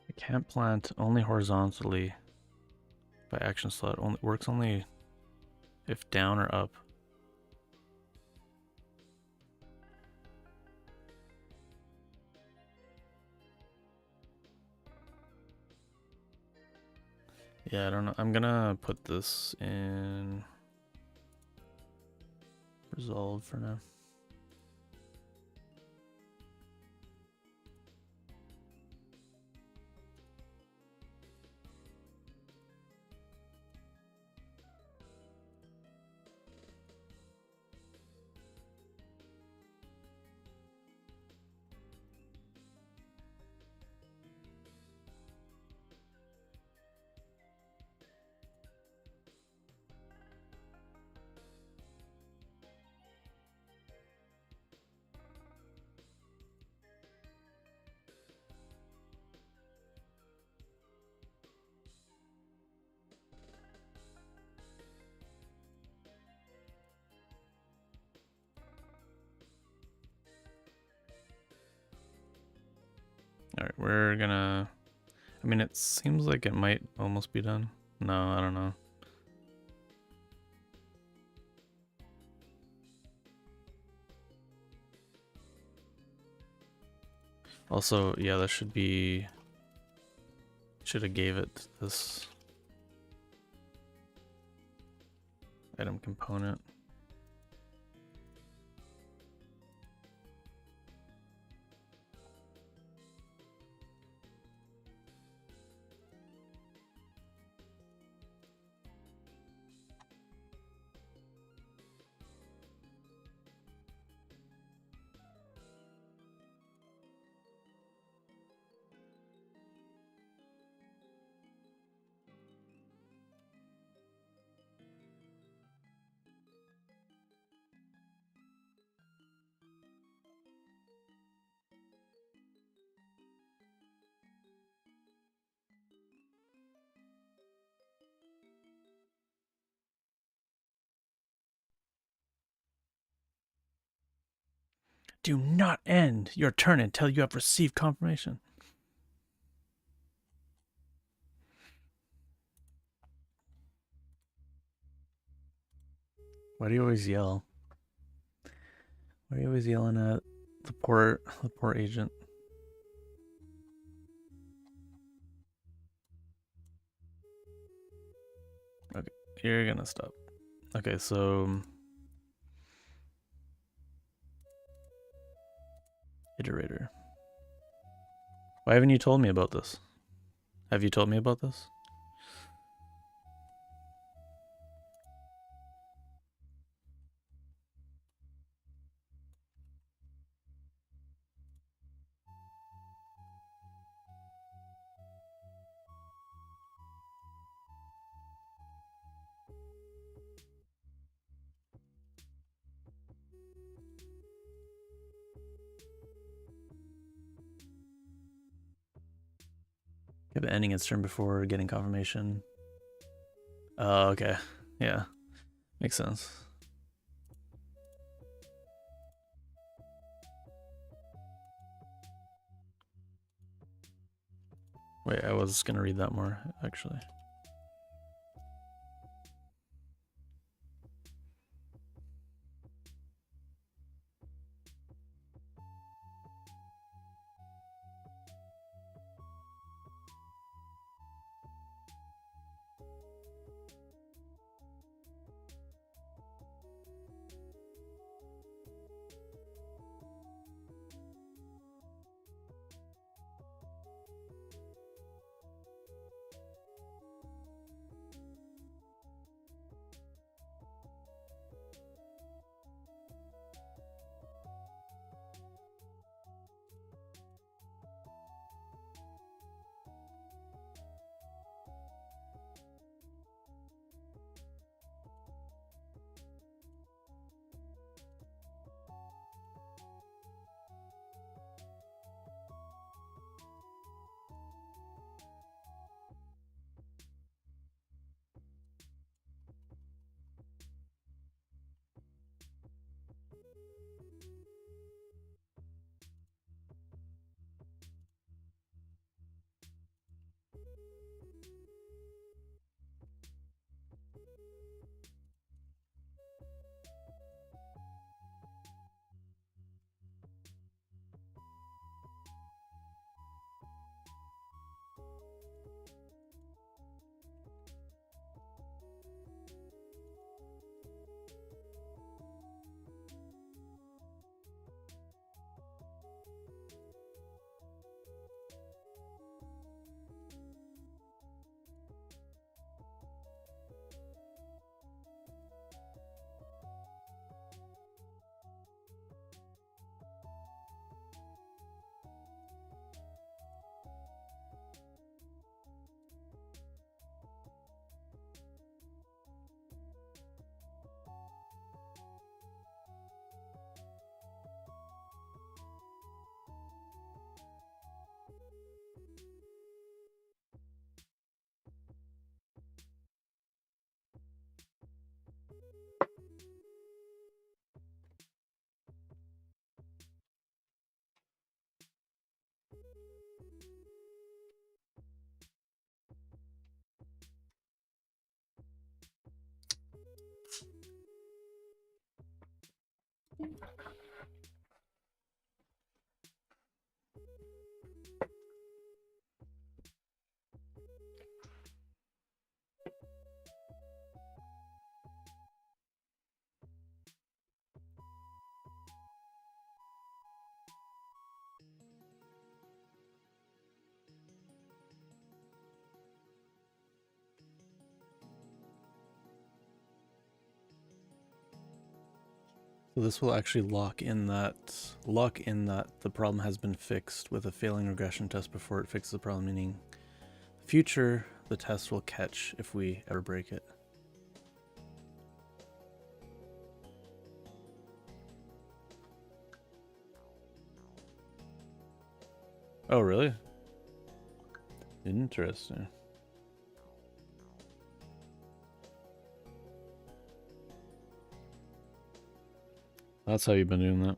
I can't plant only horizontally by action slot. Only works only if down or up. Yeah, I don't know. I'm gonna put this in resolve for now. All right, we're gonna. I mean, it seems like it might almost be done. No, I don't know. Also, yeah, that should be... Should have gave it this item component. Do not end your turn until you have received confirmation. Why do you always yell? Why are you always yelling at the poor agent? Okay, you're gonna stop. Okay, so iterator. Why haven't you told me about this? Have you told me about this? Kept ending its turn before getting confirmation. Oh, okay. Yeah. Makes sense. Wait, I was gonna read that more, actually. So this will actually lock in that the problem has been fixed with a failing regression test before it fixes the problem, meaning the future the test will catch if we ever break it. Oh, really? Interesting. That's how you've been doing that.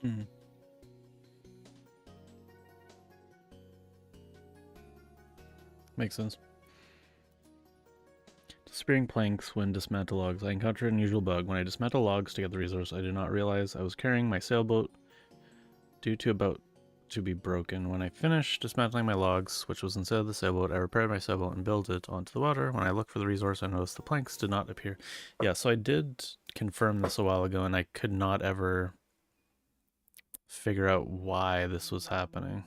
Mm. Makes sense. Disappearing planks when dismantle logs. I encountered an unusual bug. When I dismantle logs to get the resource, I did not realize I was carrying my sailboat due to about to be broken. When I finished dismantling my logs, which was inside the sailboat, I repaired my sailboat and built it onto the water. When I looked for the resource, I noticed the planks did not appear. Yeah, so I did confirm this a while ago, and I could not ever figure out why this was happening.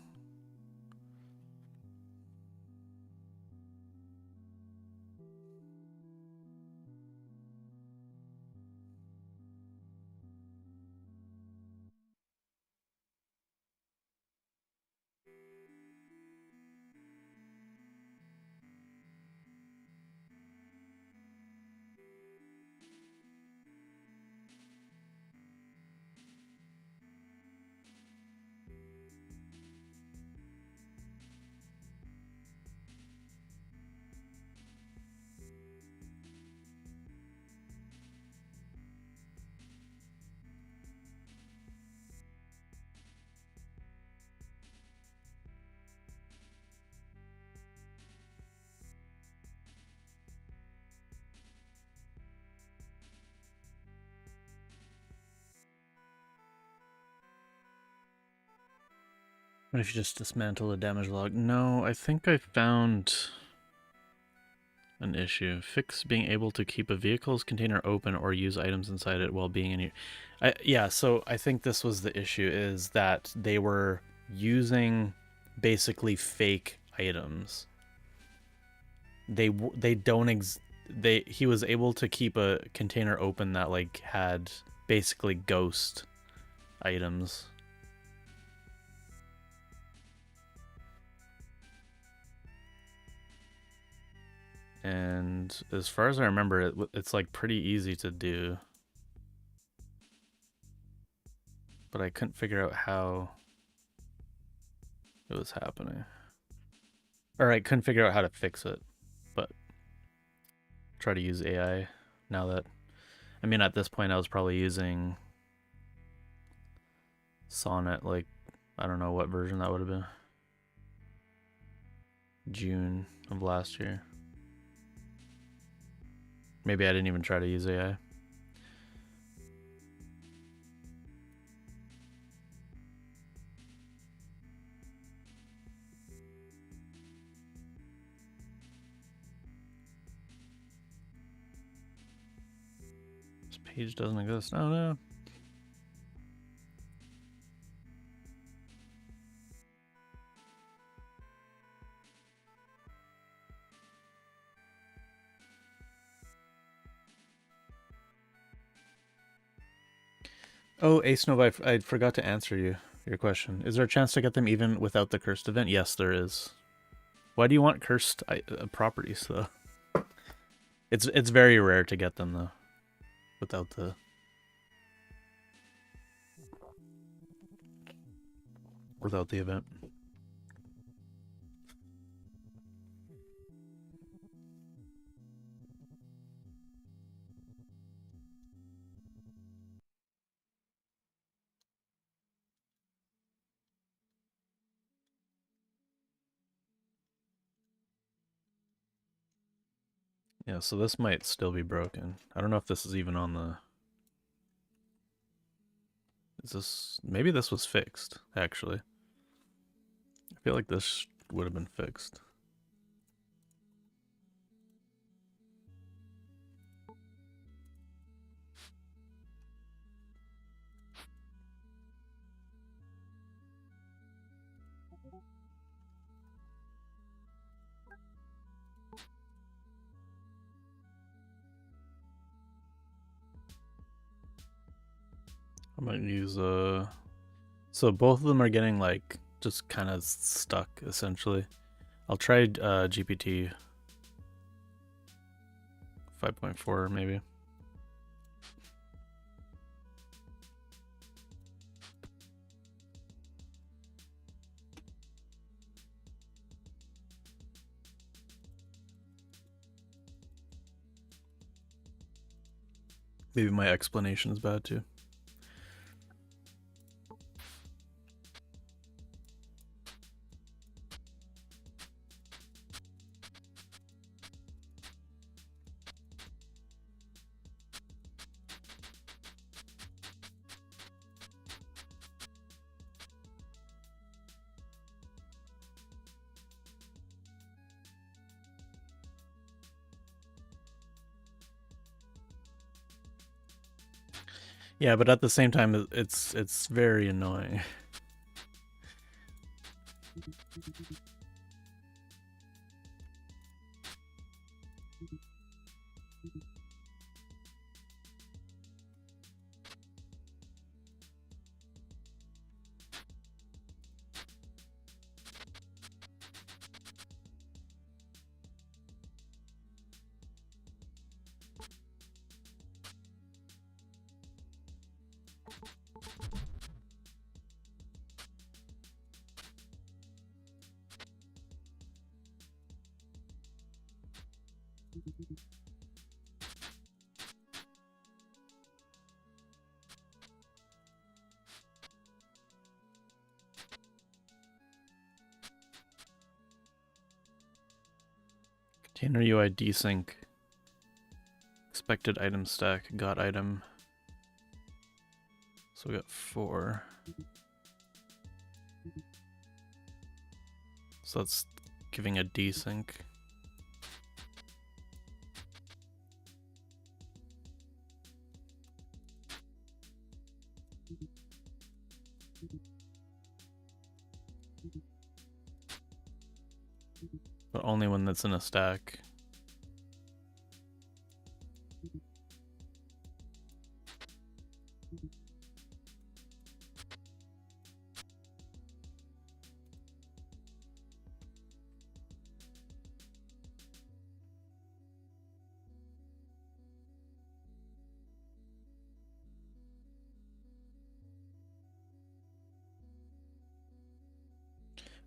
What if you just dismantle a damaged log? No, I think I found an issue. Fix being able to keep a vehicle's container open or use items inside it while being in here. Yeah, so I think this was the issue, is that they were using basically fake items. They don't he was able to keep a container open that like had basically ghost items. And as far as I remember, it's like pretty easy to do. But I couldn't figure out how it was happening. Or I couldn't figure out how to fix it. But try to use AI now that... I mean, at this point, I was probably using Sonnet, like, I don't know what version that would have been. June of last year. Maybe I didn't even try to use AI. This page doesn't exist. Oh no. Oh, Ace Nova, I forgot to answer you. your question. Is there a chance to get them even without the cursed event? Yes, there is. Why do you want cursed properties though? It's very rare to get them though, without the event. Yeah, so this might still be broken. I don't know if this is even on the... Is this... Maybe this was fixed, actually. I feel like this would have been fixed. I might use so both of them are getting like just kind of stuck essentially. I'll try GPT 5.4 maybe. Maybe my explanation is bad too. Yeah, but at the same time, it's very annoying. Container UI desync. Expected item stack, got item. So we got 4. So that's giving a desync. But only when that's in a stack.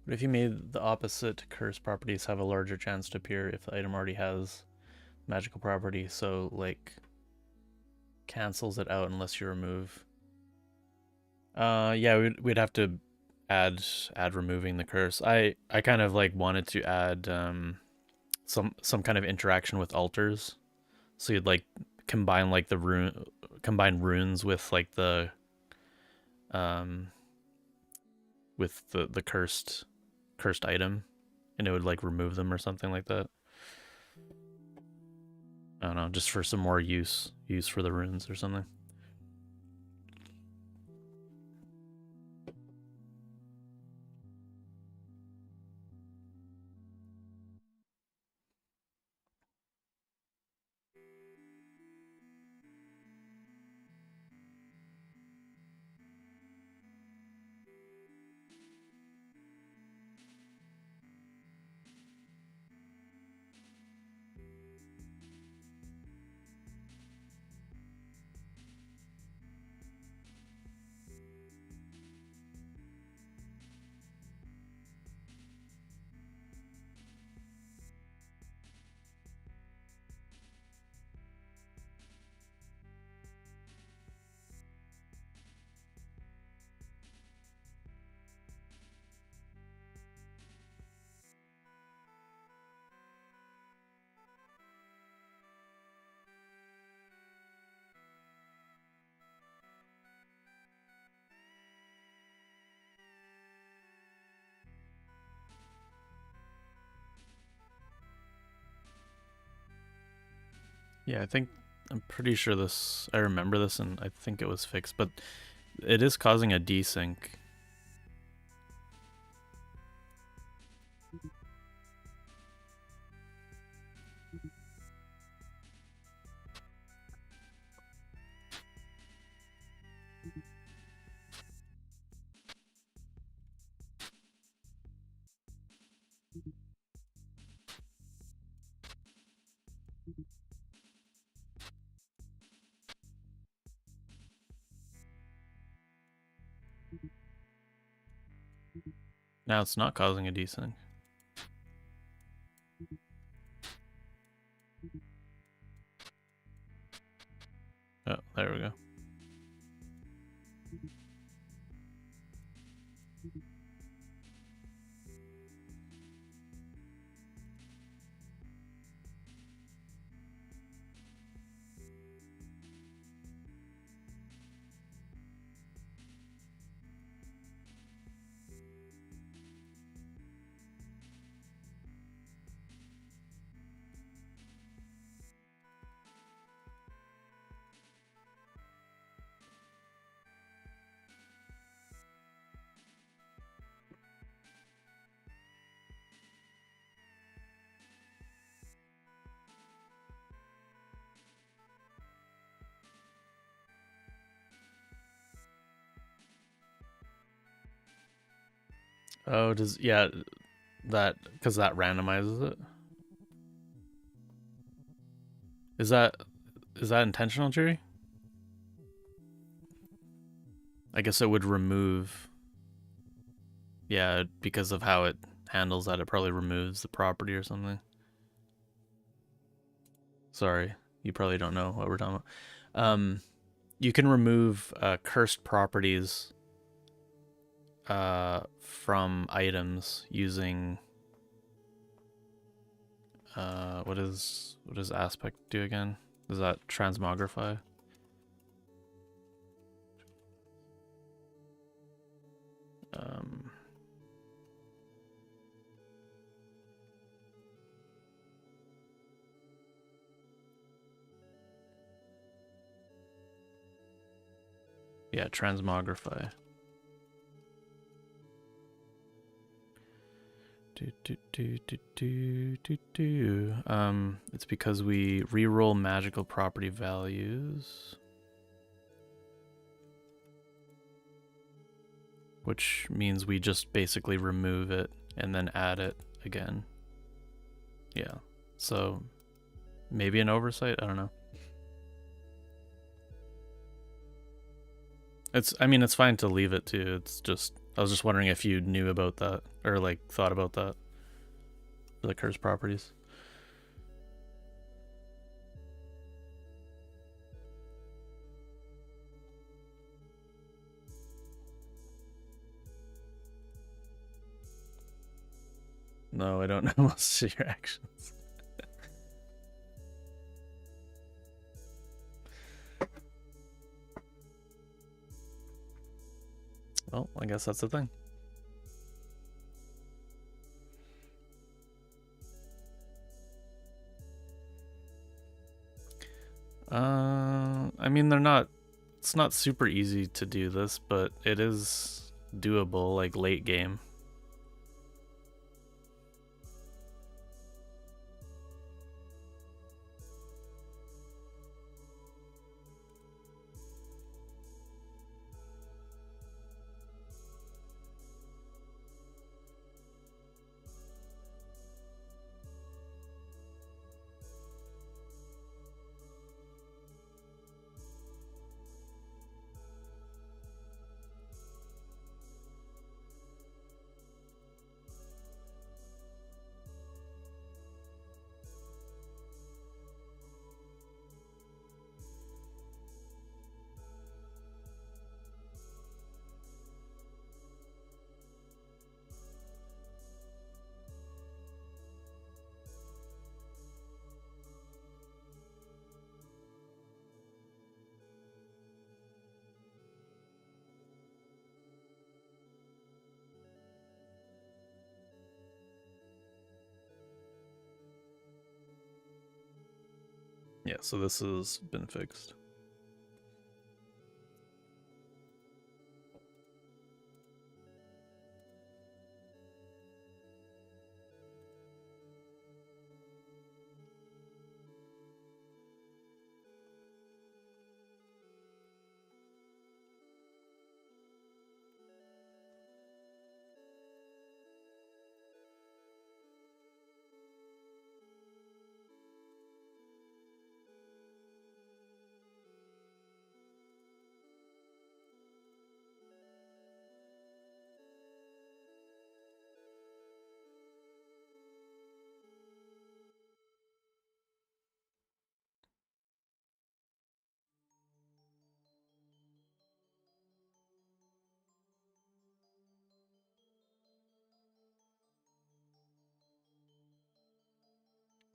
But if you made the opposite, curse properties have a larger chance to appear if the item already has magical property, so like cancels it out unless you remove. Yeah, we'd have to add removing the curse. I kind of like wanted to add some kind of interaction with altars. So you'd like combine like combine runes with like the with the cursed item, and it would like remove them or something like that. I don't know, just for some more use for the runes or something. Yeah, I'm pretty sure this. I remember this, and I think it was fixed, but it is causing a desync. Now it's not causing a desync. Oh, there we go. Oh, yeah, that because that randomizes it. Is that intentional, Jerry? I guess it would remove. Yeah, because of how it handles that, it probably removes the property or something. Sorry, you probably don't know what we're talking about. You can remove cursed properties from items using what does aspect do again? Does that transmogrify? Yeah, transmogrify. It's because we reroll magical property values, which means we just basically remove it and then add it again. Yeah, so maybe an oversight, I don't know. I mean, it's fine to leave it too. It's just, I was just wondering if you knew about that or like thought about that for the curse properties. No, I don't know most of your actions. Well, I guess that's the thing. I mean, it's not super easy to do this, but it is doable, like late game. Yeah, so this has been fixed.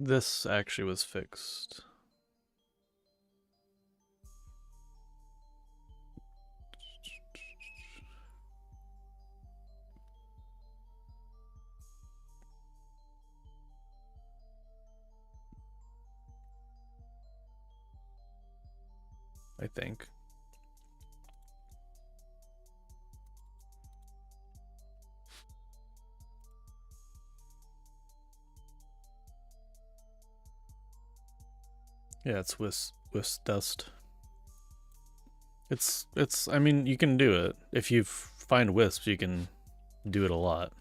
This actually was fixed. I think. Yeah, it's wisp dust. It's I mean, you can do it. If you find wisps, you can do it a lot.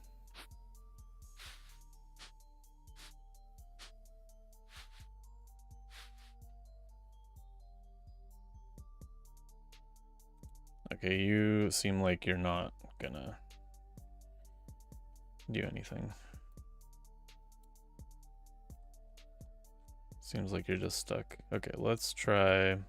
Okay, you seem like you're not gonna do anything. Seems like you're just stuck. Okay, let's try.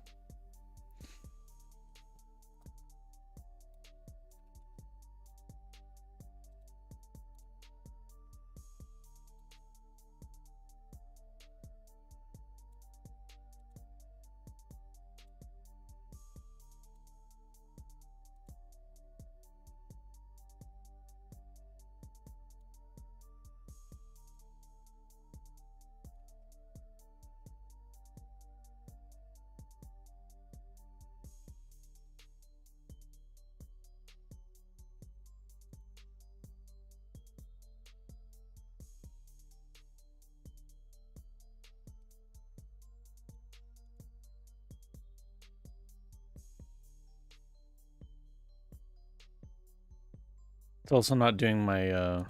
It's also not doing my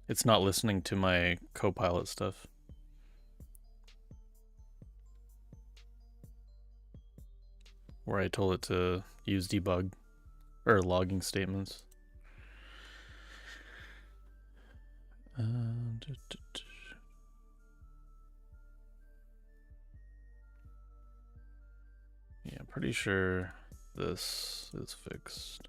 it's not listening to my Copilot stuff. Where I told it to use debug or logging statements. Yeah, I'm pretty sure this is fixed.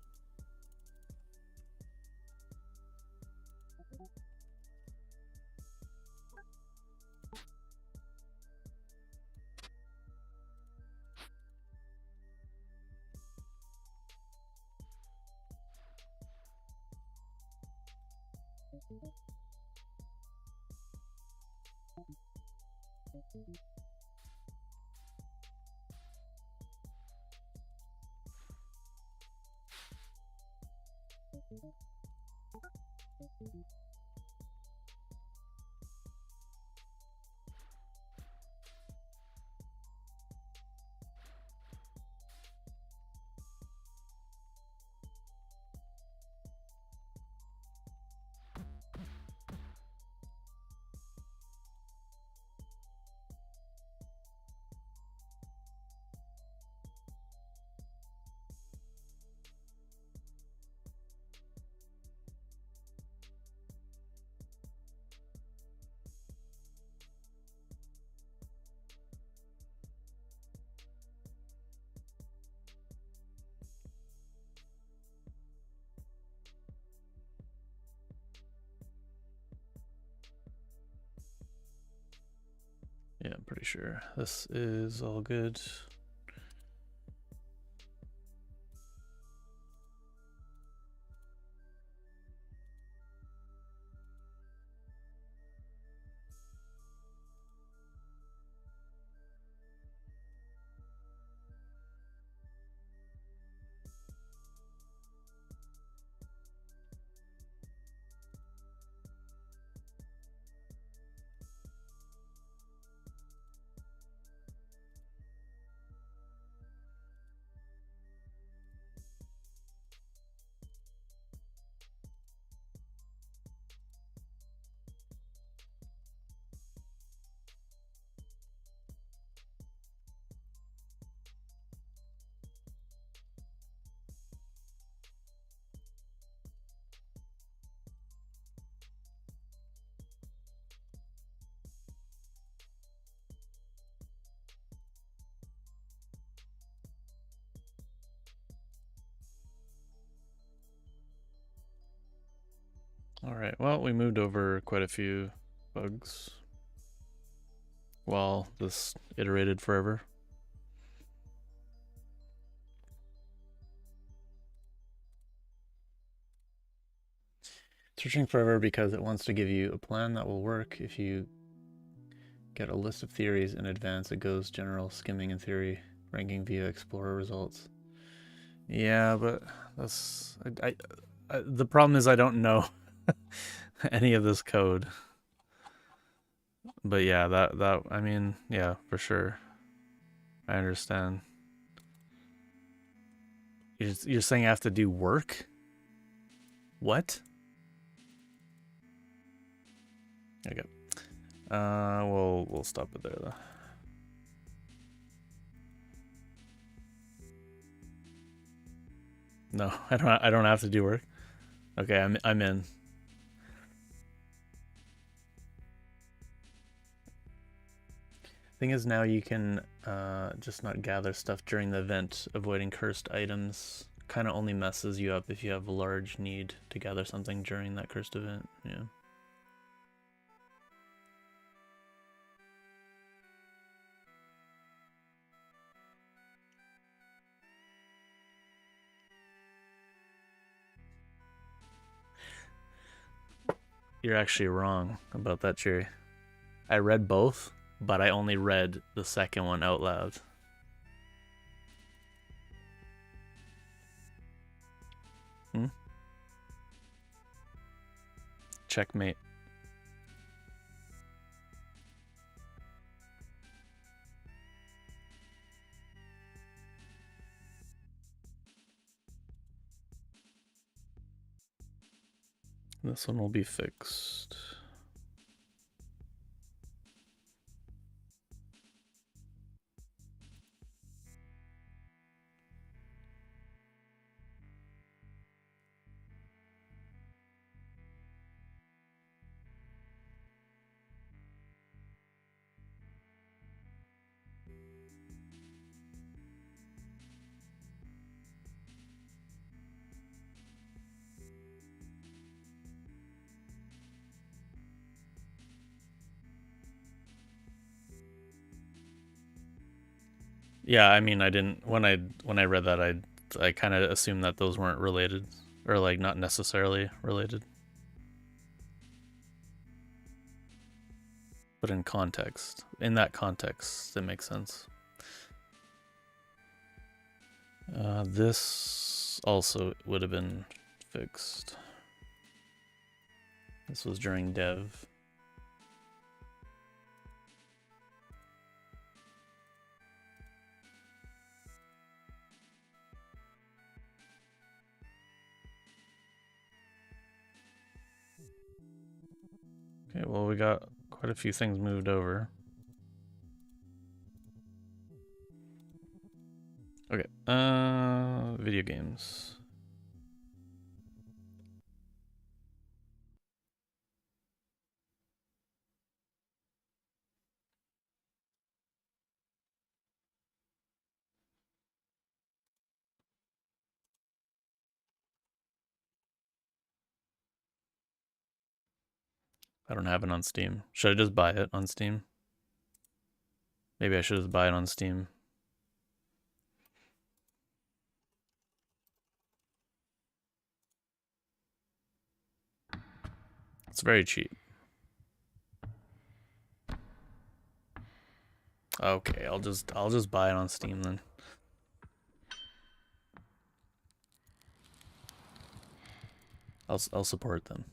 Yeah, I'm pretty sure this is all good. Alright, well, we moved over quite a few bugs while this iterated forever. Searching forever because it wants to give you a plan that will work. If you get a list of theories in advance, it goes general, skimming, and theory, ranking via explorer results. Yeah, but that's the problem is I don't know any of this code. But yeah, that I mean, yeah, for sure. I understand. You're saying I have to do work? What? Okay. We'll stop it there though. No, I don't have to do work. Okay, I'm in. Thing is, now you can just not gather stuff during the event. Avoiding cursed items kind of only messes you up if you have a large need to gather something during that cursed event. Yeah. You're actually wrong about that, Cherry. I read both, but I only read the second one out loud. Hmm? Checkmate. This one will be fixed. Yeah, I mean, I didn't when I read that, I kind of assumed that those weren't related, or like not necessarily related. But in context, in that context, it makes sense. This also would have been fixed. This was during dev. Okay, well, we got quite a few things moved over. Okay, video games. I don't have it on Steam. Should I just buy it on Steam? Maybe I should just buy it on Steam. It's very cheap. Okay, I'll just buy it on Steam then. I'll support them.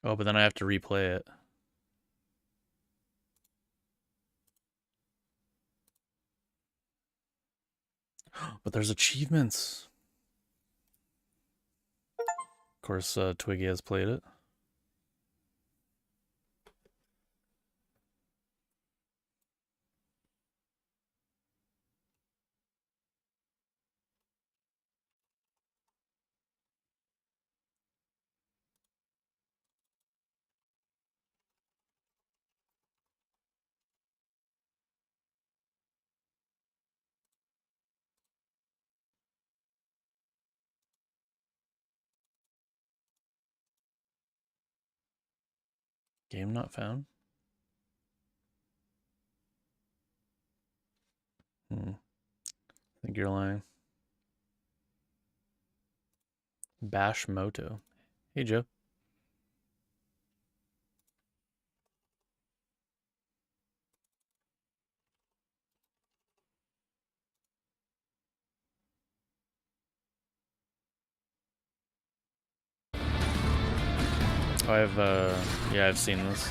Oh, but then I have to replay it. But there's achievements. Of course, Twiggy has played it. Game not found? I think you're lying. Bash Moto. Hey, Joe. Yeah, I've seen this.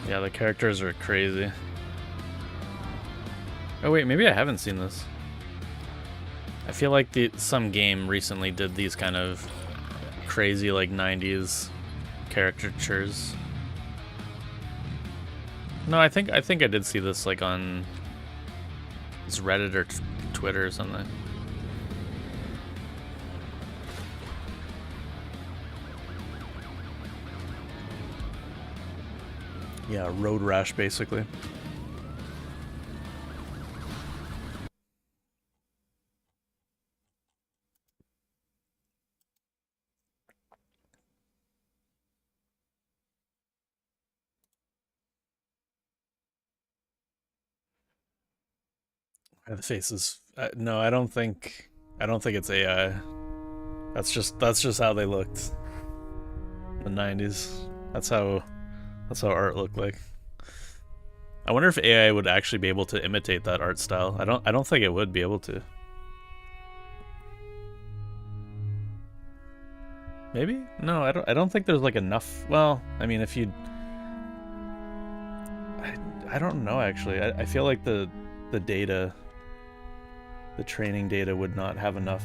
Yeah, the characters are crazy. Oh wait, maybe I haven't seen this. I feel like some game recently did these kind of crazy like 90s caricatures. No, I think I did see this like on this Reddit or Twitter or something. Yeah, road rash basically. The face is no, I don't think it's AI. That's just how they looked. The 90s. That's how art looked like. I wonder if AI would actually be able to imitate that art style. I don't think it would be able to. Maybe? No, I don't think there's like enough. Well, I mean, if you I don't know actually. I feel like the data, the training data would not have enough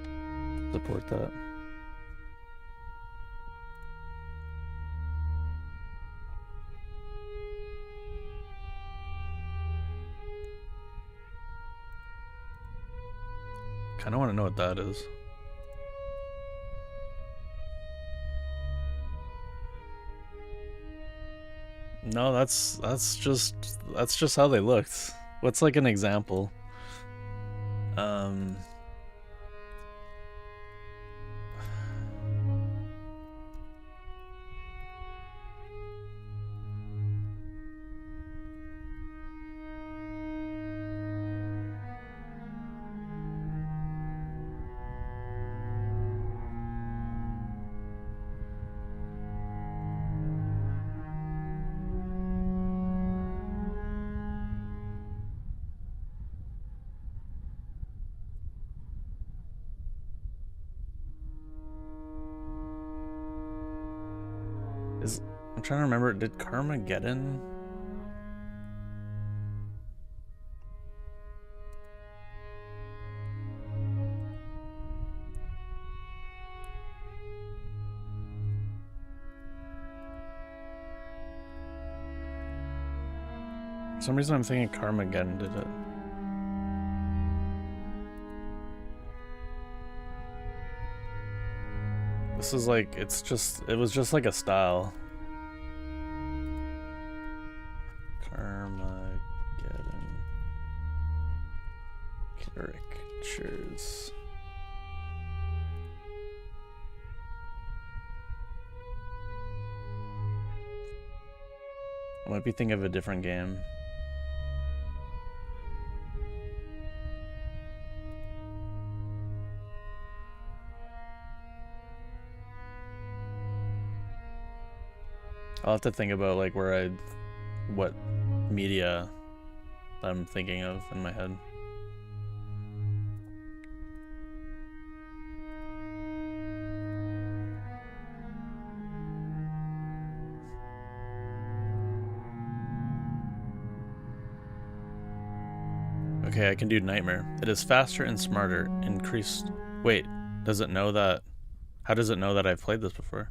to support that. Kind of want to know what that is. No, that's just how they looked. What's like an example? Um I'm trying to remember, did Carmageddon? For some reason I'm thinking Carmageddon did it. This is like, it was just like a style. Carmageddon. Caricatures. I might be thinking of a different game. I'll have to think about like what media I'm thinking of in my head. Okay, I can do Nightmare. It is faster and smarter. Increased... Wait, does it know that... How does it know that I've played this before?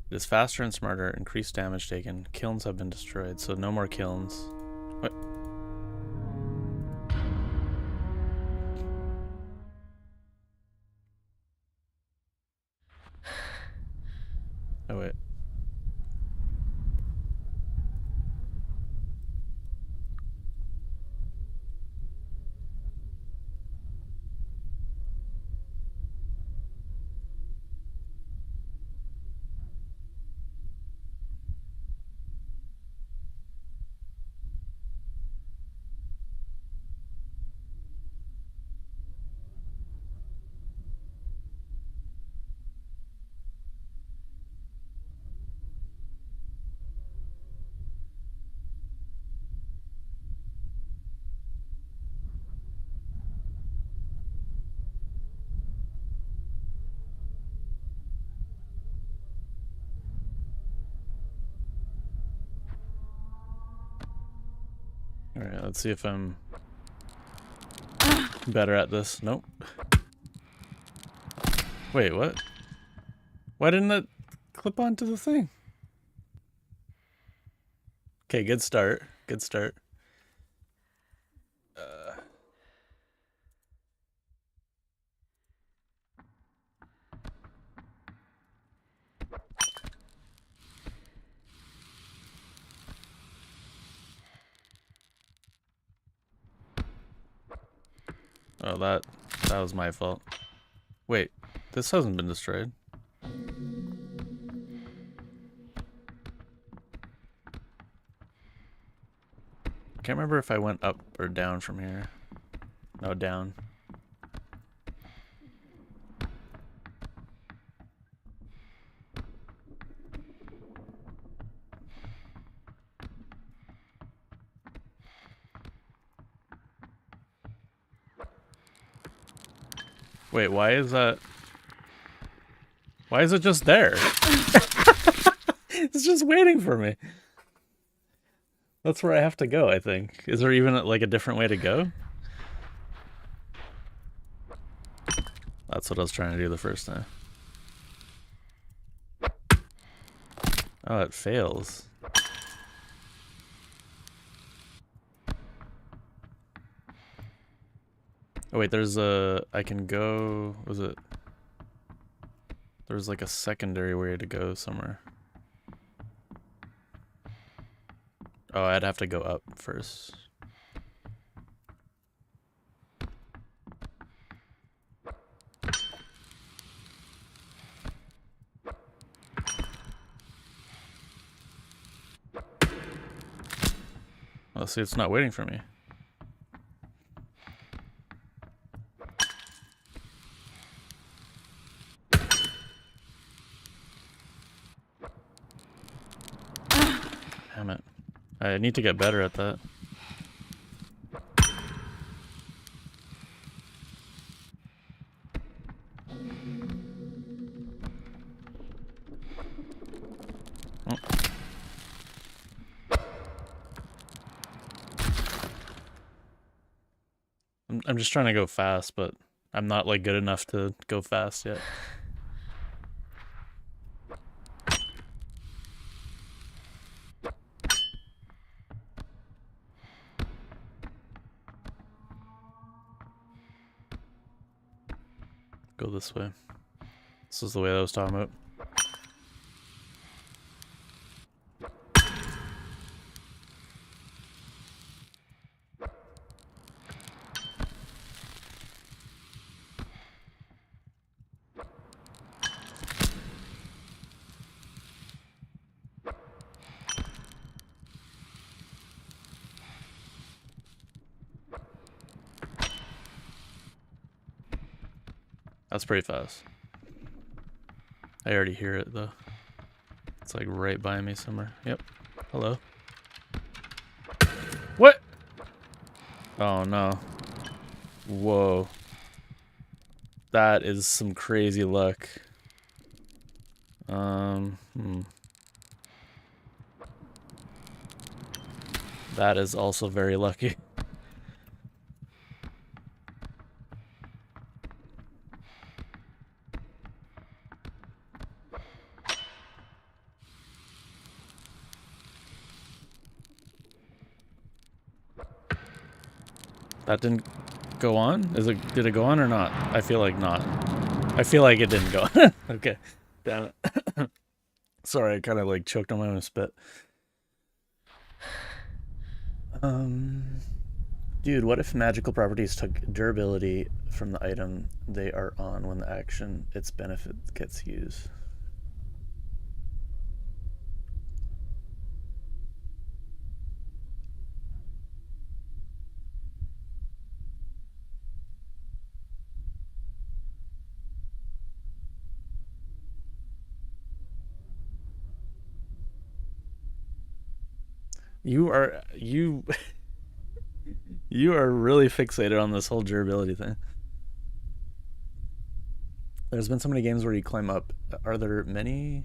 It is faster and smarter. Increased damage taken. Kilns have been destroyed, so no more kilns. What? Oh, wait. Alright, let's see if I'm better at this. Nope. Wait, what? Why didn't it clip onto the thing? Okay, good start. Good start. Oh, that was my fault. Wait, this hasn't been destroyed. Can't remember if I went up or down from here. No, down. Wait, why is that? Why is it just there? It's just waiting for me. That's where I have to go, I think. Is there even like a different way to go? That's what I was trying to do the first time. Oh, it fails. Oh wait, there's a... I can go... Was it... There's like a secondary way to go somewhere. Oh, I'd have to go up first. Oh, see, it's not waiting for me. Damn it. I need to get better at that. Oh. I'm just trying to go fast, but I'm not like good enough to go fast yet. Go this way. This is the way I was talking about. That's pretty fast. I already hear it though. It's like right by me somewhere. Yep. Hello. What? Oh no. Whoa. That is some crazy luck. That is also very lucky. That didn't go on? Did it go on or not? I feel like not. I feel like it didn't go on. Okay. Damn it. Sorry, I kind of like choked on my own spit. Dude, what if magical properties took durability from the item they are on when the action its benefit gets used? You are you you are really fixated on this whole durability thing. There's been so many games where you climb up. Are there any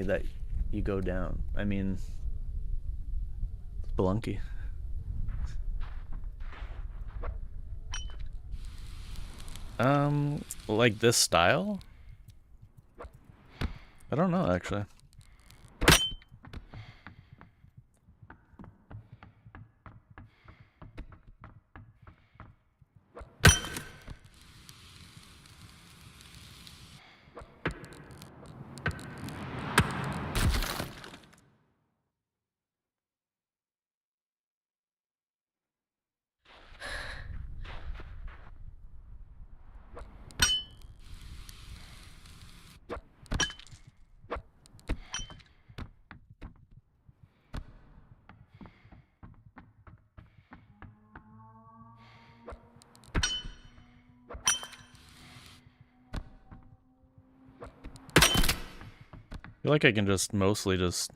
that you go down? I mean, Spelunky. Like this style? I don't know actually. I feel like I can just mostly just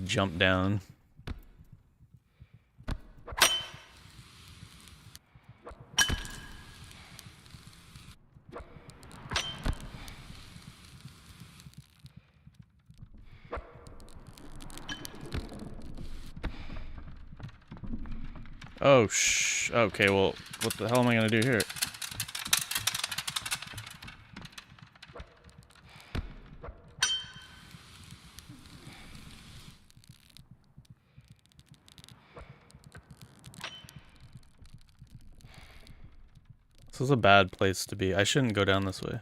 jump down. Oh, okay, well, what the hell am I gonna do here? This is a bad place to be. I shouldn't go down this way.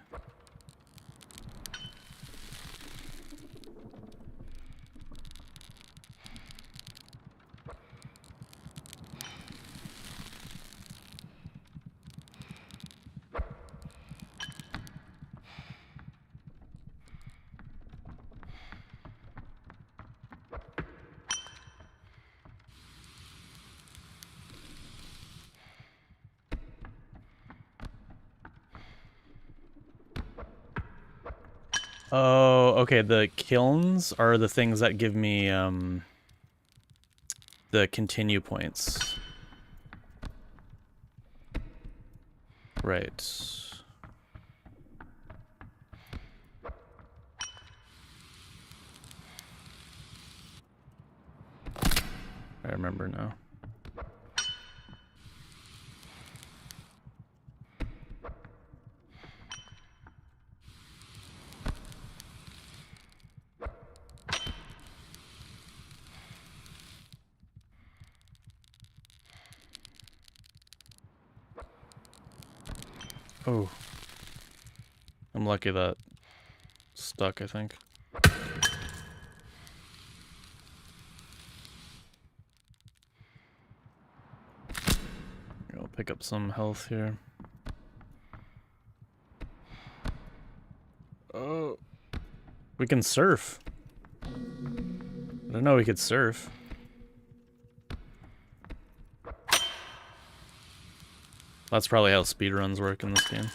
Oh, okay, the kilns are the things that give me, the continue points. Right. I remember now. Oh. I'm lucky that stuck, I think. I'll pick up some health here. Oh. We can surf. I didn't know we could surf. That's probably how speedruns work in this game.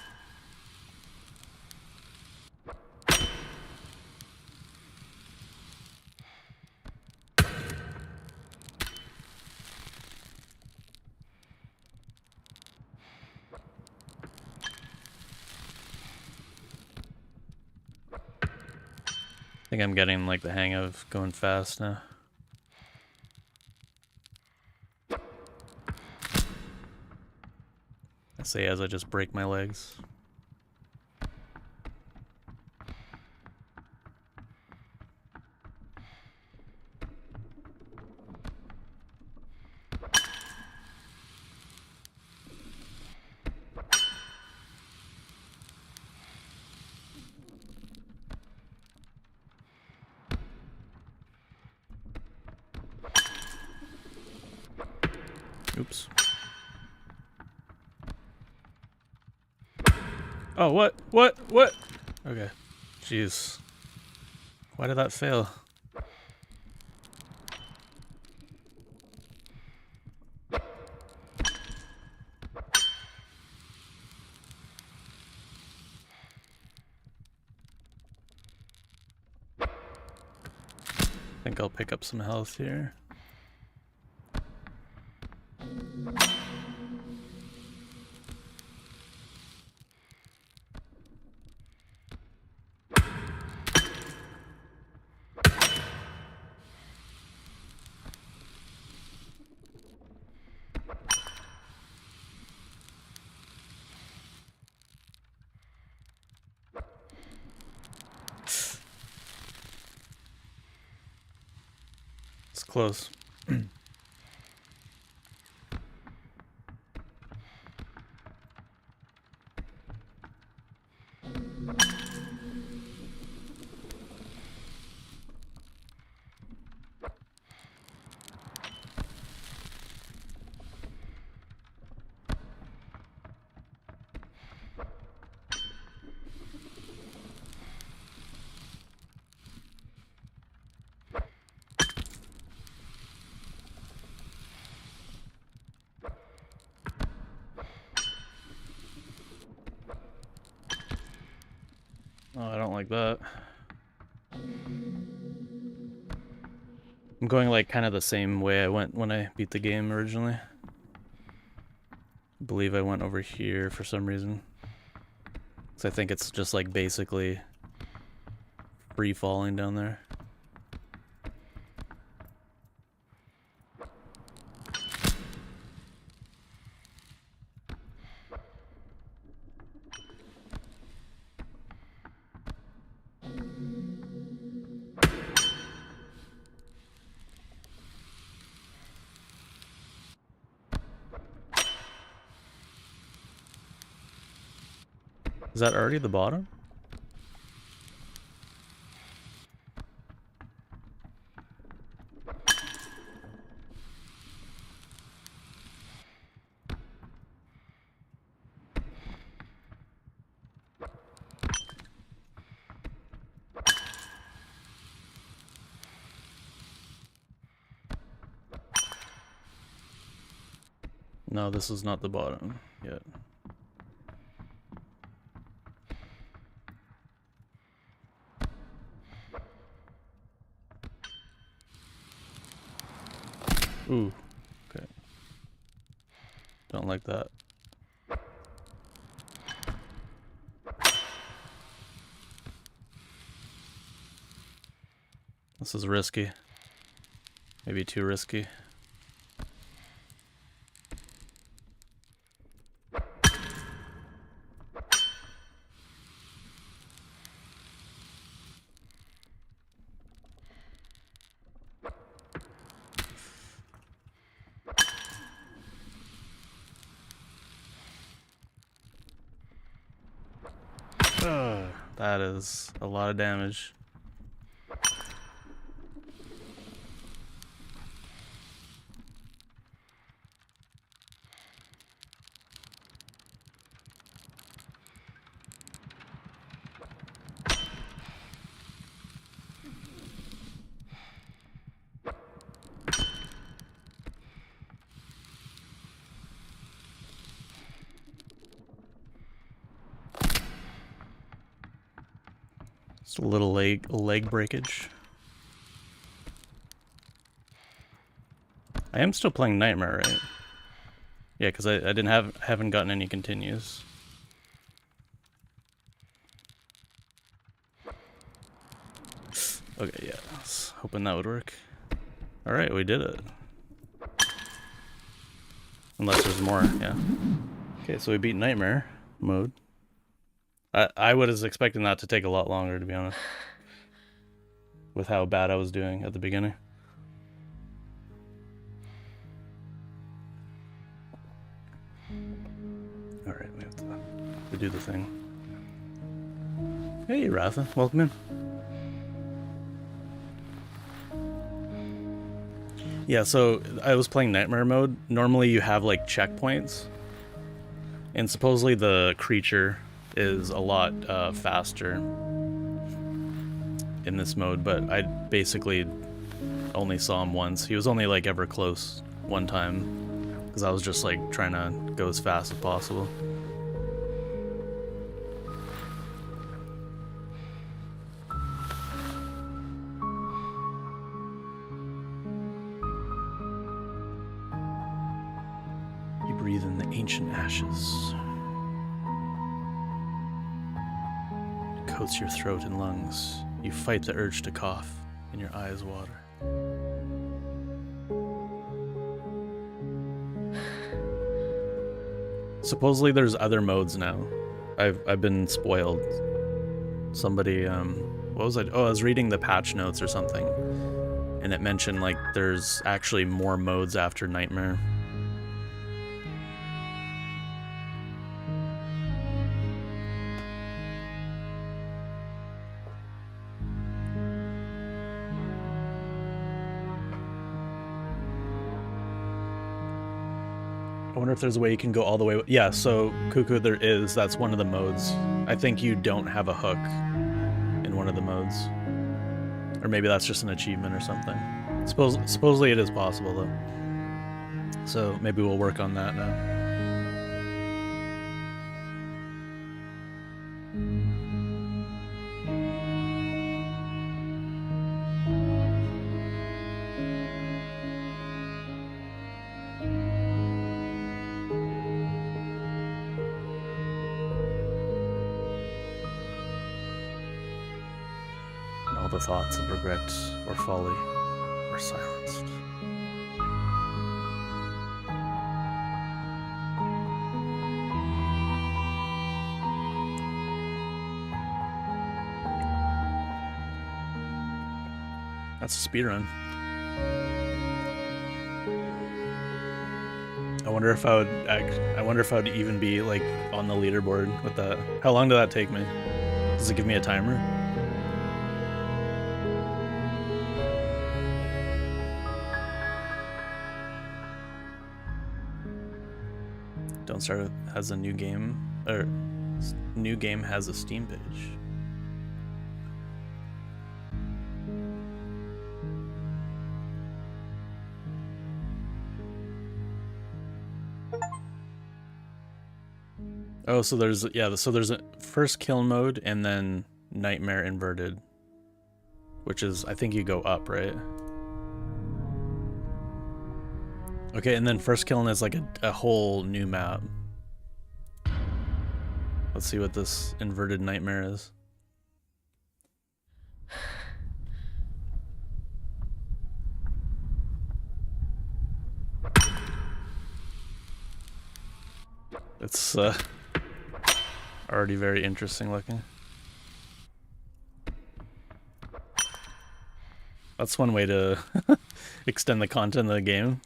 I think I'm getting like the hang of going fast now. I say as I just break my legs. Oops. Oh, what? What? What? Okay. Jeez. Why did that fail? I think I'll pick up some health here. It's close. Oh, I don't like that. I'm going like kind of the same way I went when I beat the game originally. I believe I went over here for some reason. So I think it's just like basically free falling down there. Is that already the bottom? No, this is not the bottom yet. Ooh, okay. Don't like that. This is risky. Maybe too risky. That is a lot of damage. Just a little leg breakage. I am still playing Nightmare, right? Yeah, because I haven't gotten any continues. Okay, yeah, I was hoping that would work. Alright, we did it. Unless there's more, yeah. Okay, so we beat Nightmare mode. I was expecting that to take a lot longer, to be honest. With how bad I was doing at the beginning. Alright, we have to do the thing. Hey, Ratha, welcome in. Yeah, so I was playing Nightmare mode. Normally you have like checkpoints, and supposedly the creature is a lot faster in this mode, but I basically only saw him once. He was only like ever close one time, because I was just like trying to go as fast as possible. You breathe in the ancient ashes. It coats your throat and lungs. You fight the urge to cough, and your eyes water. Supposedly there's other modes now. I've been spoiled. Somebody what was I? Oh, I was reading the patch notes or something, and it mentioned like there's actually more modes after Nightmare. I wonder if there's a way you can go all the way. Yeah, so Cuckoo, there is. That's one of the modes. I think you don't have a hook in one of the modes. Or maybe that's just an achievement or something. Supposedly it is possible, though. So maybe we'll work on that now. All the thoughts of regret or folly are silenced. That's a speedrun. I wonder if I would even be like on the leaderboard with that. How long did that take me? Does it give me a timer? Don't Start has a new game, or new game has a Steam page. Oh, so there's, yeah, so there's a first kill mode and then Nightmare inverted, which is, I think you go up, right? Okay, and then first killing is like a whole new map. Let's see what this inverted Nightmare is. It's already very interesting looking. That's one way to extend the content of the game.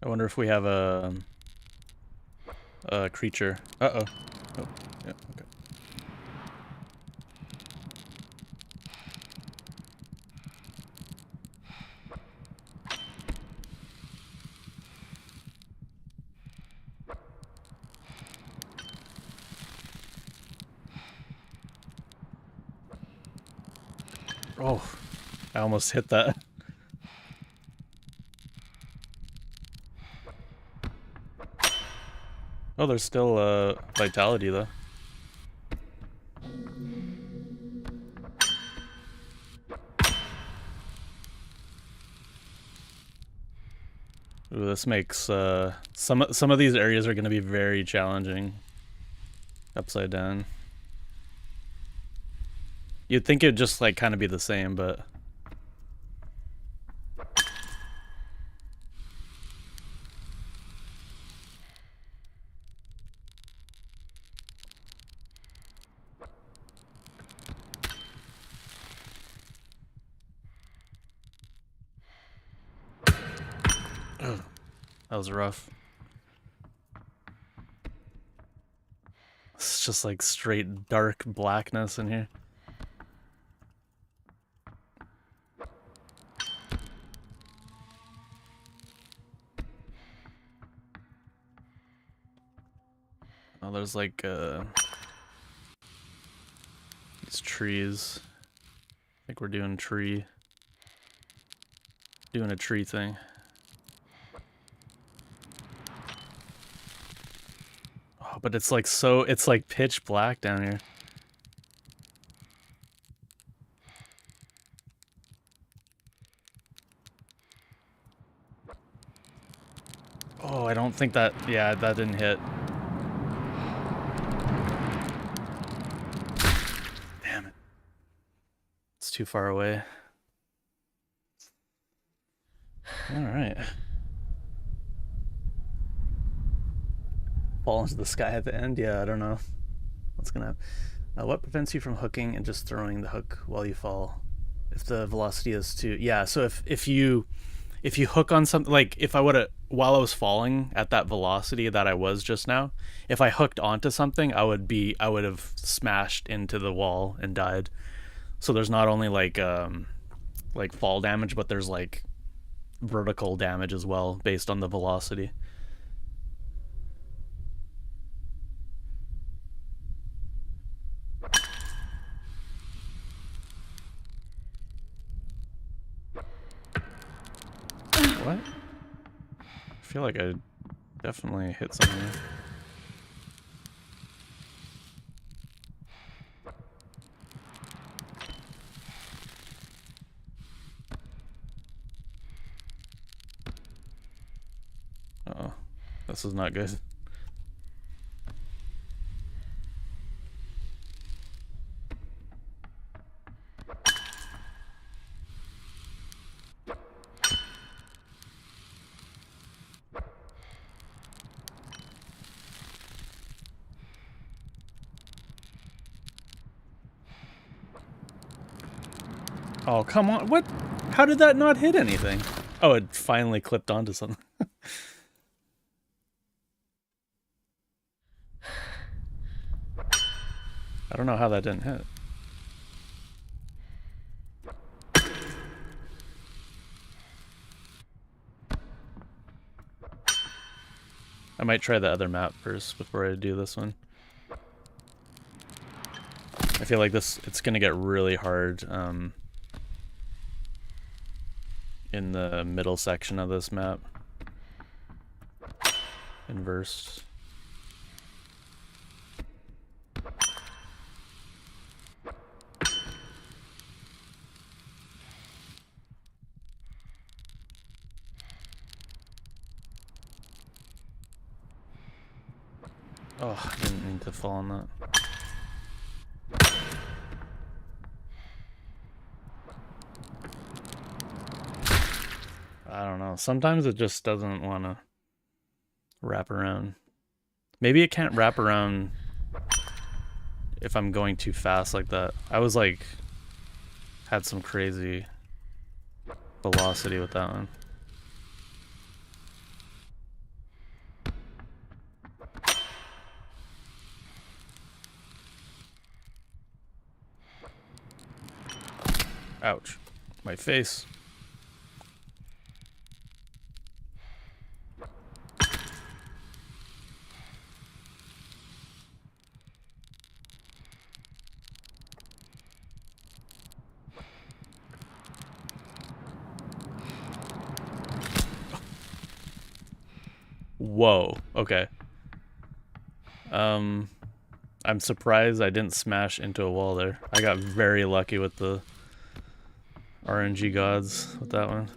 I wonder if we have a creature. Uh-oh. Oh, yeah, okay. Oh, I almost hit that. Oh, there's still vitality though. Ooh, this makes some of these areas are going to be very challenging. Upside down. You'd think it'd just like kind of be the same, but That was rough. It's just like straight dark blackness in here. Oh, there's like these trees. I think we're doing a tree thing. Oh, but it's like it's like pitch black down here. Oh, I don't think that, yeah, that didn't hit. Damn it. It's too far away. All right. Fall into the sky at the end? Yeah, I don't know what's gonna happen. What prevents you from hooking and just throwing the hook while you fall? If the velocity is too... Yeah, so if you hook on something, like if I would have, while I was falling at that velocity that I was just now, if I hooked onto something, I would have smashed into the wall and died. So there's not only like fall damage, but there's like vertical damage as well based on the velocity. What? I feel like I definitely hit something. Uh-oh. This is not good. Oh, come on. What? How did that not hit anything? Oh, it finally clipped onto something. I don't know how that didn't hit. I might try the other map first before I do this one. I feel like it's gonna get really hard in the middle section of this map. Inverse. Oh, I didn't mean to fall on that. I don't know. Sometimes it just doesn't want to wrap around. Maybe it can't wrap around if I'm going too fast like that. I was like, had some crazy velocity with that one. Ouch. My face. Whoa. Okay. I'm surprised I didn't smash into a wall there. I got very lucky with the RNG gods with that one.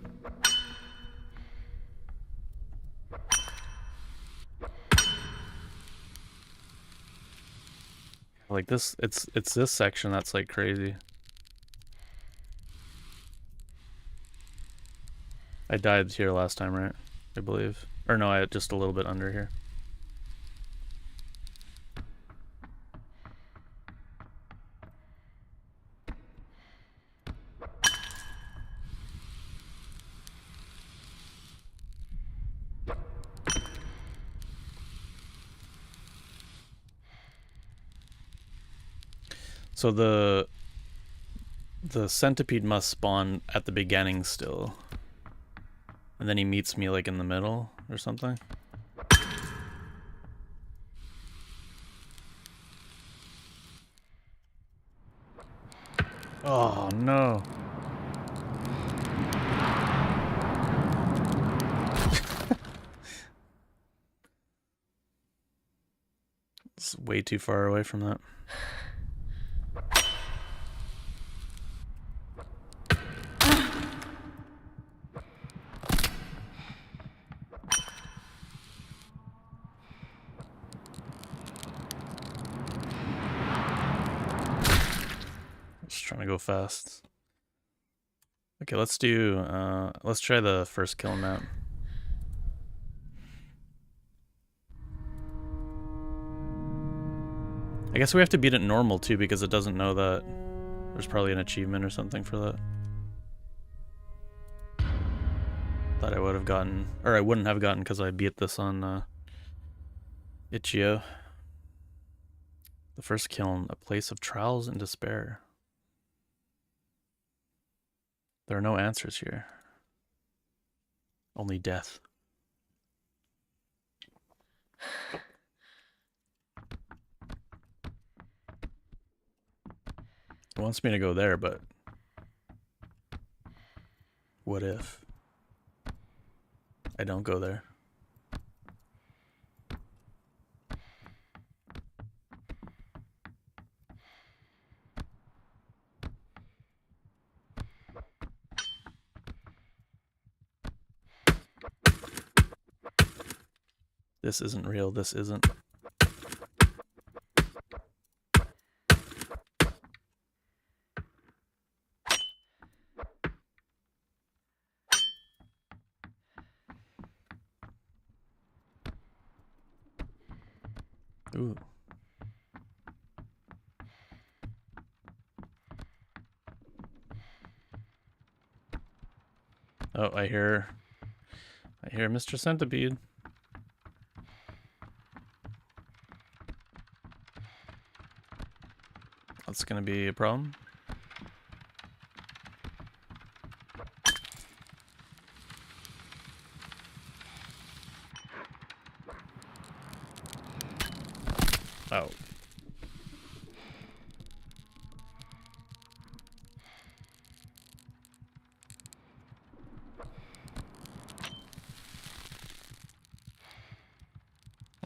Like this, it's this section that's like crazy. I died here last time, right? I believe. Or no, I had just a little bit under here. So the centipede must spawn at the beginning still. And then he meets me like in the middle or something. Oh no. It's way too far away from that. Just trying to go fast. Okay, let's try the first kill map. I guess we have to beat it normal too because it doesn't know that there's probably an achievement or something for that. That I would have gotten, or I wouldn't have gotten because I beat this on Itch.io. The first kiln, a place of trials and despair. There are no answers here. Only death. It wants me to go there, but what if I don't go there? This isn't real, this isn't. Ooh. Oh, I hear Mr. Centipede. That's gonna be a problem. Oh.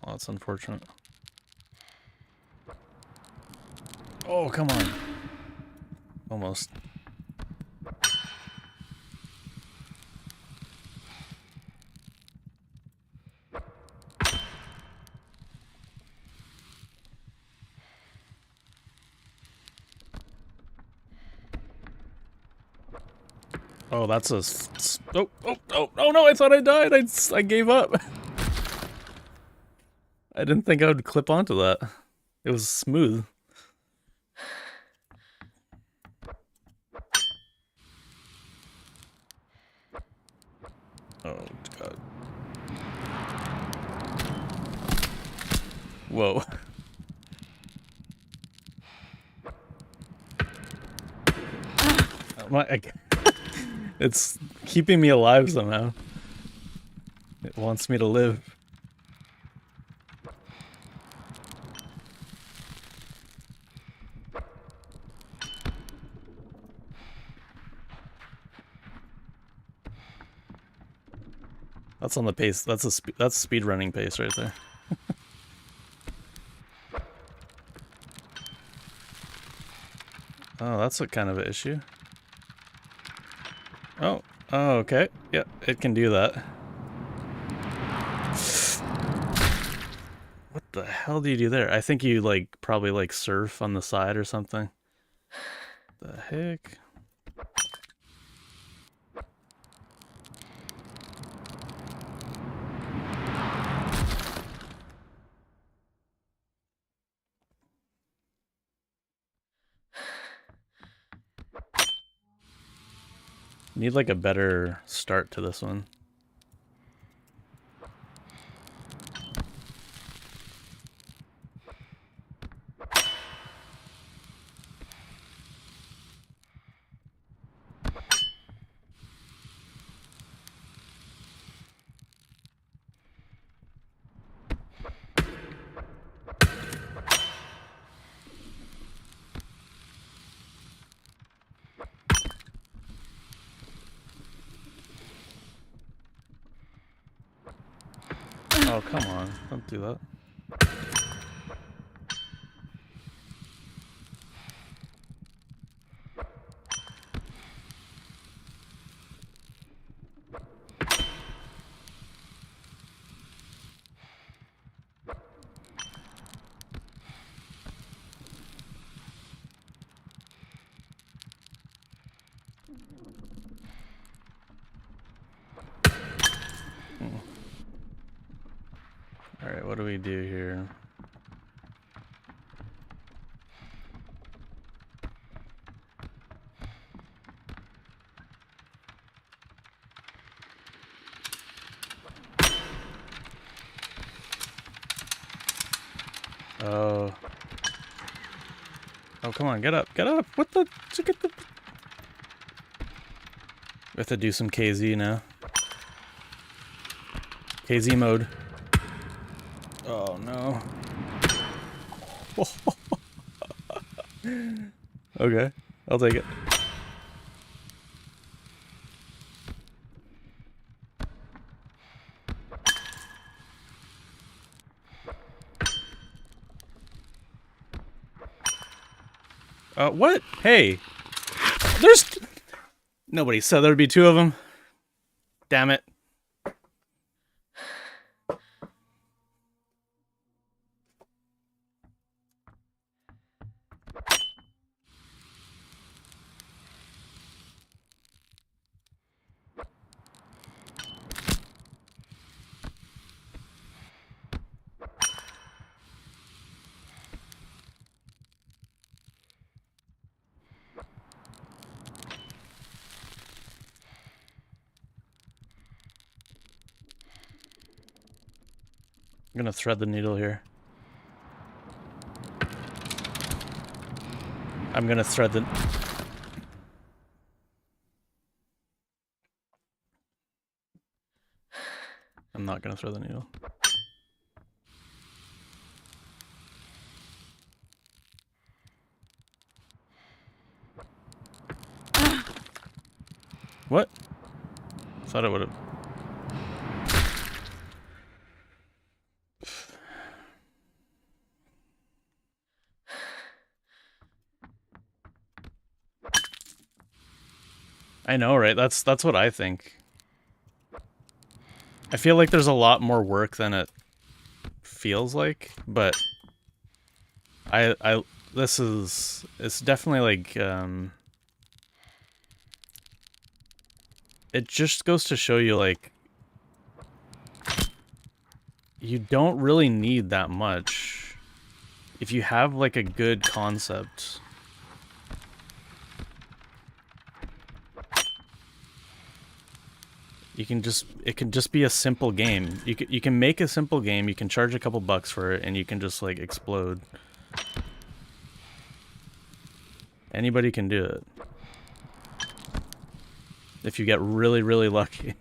Well, that's unfortunate. Oh, come on. Almost. Oh, that's a... Oh, no, I thought I died. I gave up. I didn't think I would clip onto that. It was smooth. Oh, God. Whoa. It's keeping me alive somehow. It wants me to live. That's on the pace. That's speed running pace right there. Oh, that's a kind of an issue. Oh, okay. Yeah, it can do that. What the hell do you do there? I think you probably surf on the side or something. The heck? Need like a better start to this one. Oh, come on. Don't do that. Alright, what do we do here? Oh. Oh, come on, get up, get up! What the? Get the... We have to do some KZ now. KZ mode. Oh no. Okay, I'll take it. What? Hey! There's... Nobody said there'd be two of them. Damn it. I'm gonna thread the needle here. I'm gonna thread the... I'm not gonna thread the needle. What? Thought it would have... I know, right? That's what I think. I feel like there's a lot more work than it feels like, but this is... It's definitely like, it just goes to show you, like, you don't really need that much if you have, like, a good concept. You can just... It can just be a simple game. You can make a simple game, you can charge a couple bucks for it, and you can just, like, explode. Anybody can do it. If you get really, really lucky.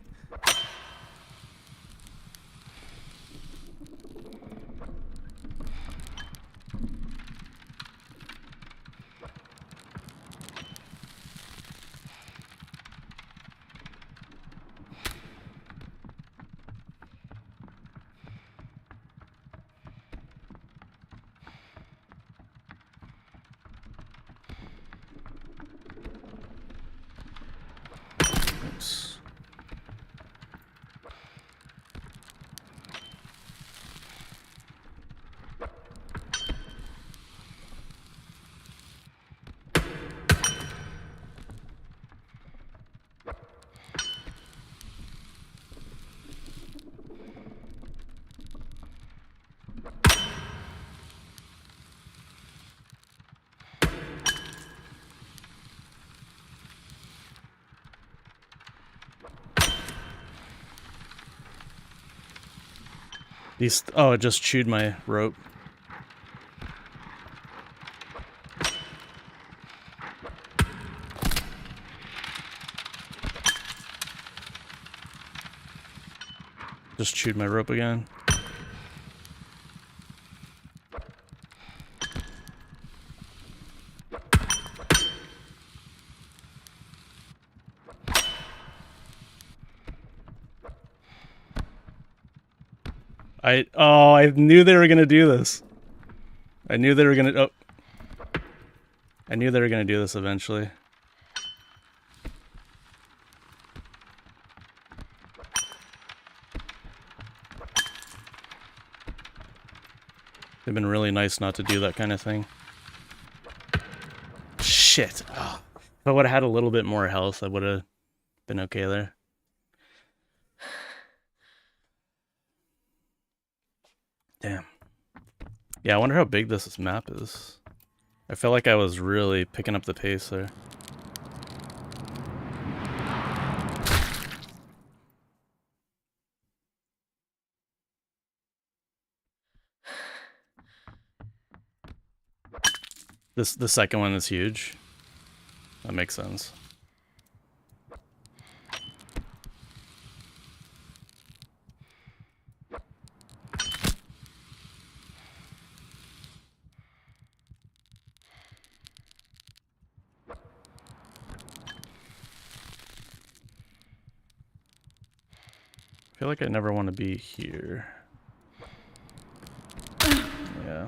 Oops. These... Oh, it just chewed my rope. Just chewed my rope again. I knew they were gonna do this. I knew they were gonna do this eventually. They've been really nice not to do that kind of thing. Shit. Oh. If I would have had a little bit more health, I would have been okay there. Damn. Yeah, I wonder how big this map is. I felt like I was really picking up the pace there. The second one is huge. That makes sense. I feel like I never want to be here. Yeah.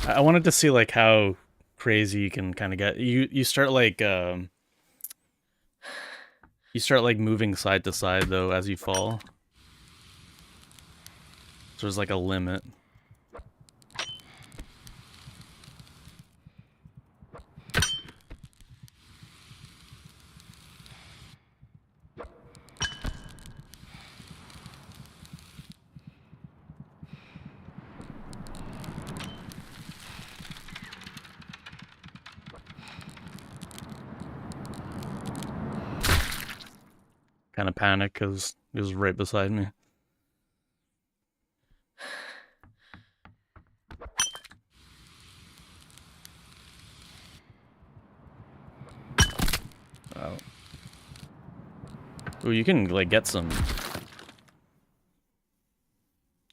I wanted to see like how crazy you can kind of get. You start like moving side to side though as you fall. So there's like a limit. Kind of panic because it was right beside me. Oh. Ooh, you can like get some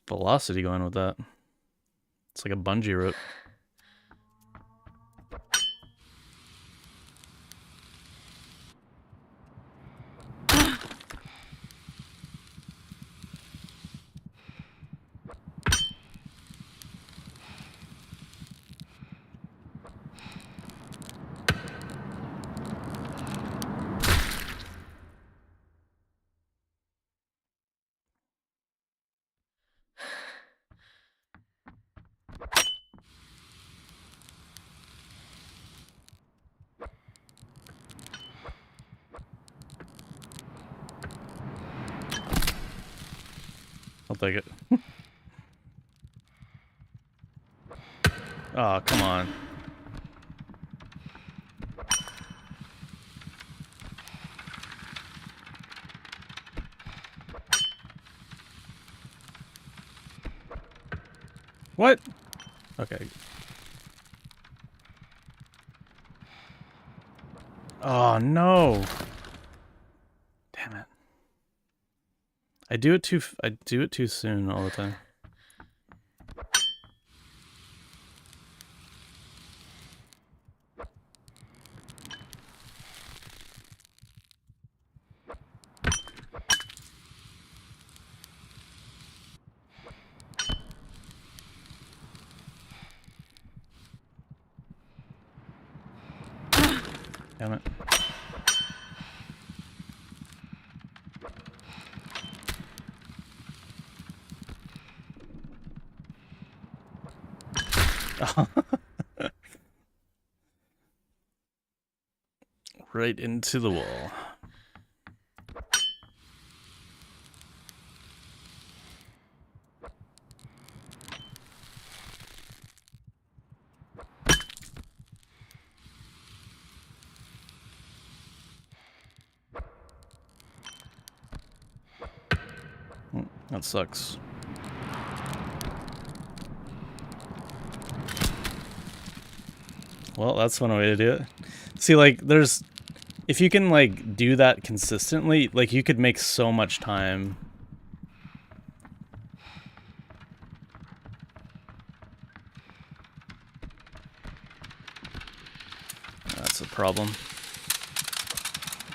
velocity going with that. It's like a bungee rope. I'll take it. Oh, come on. What? Okay. Oh, no. Damn it. I do it too soon all the time. Damn it. Right into the wall. That sucks. Well, that's one way to do it. See, like, if you can, like, do that consistently, like, you could make so much time problem.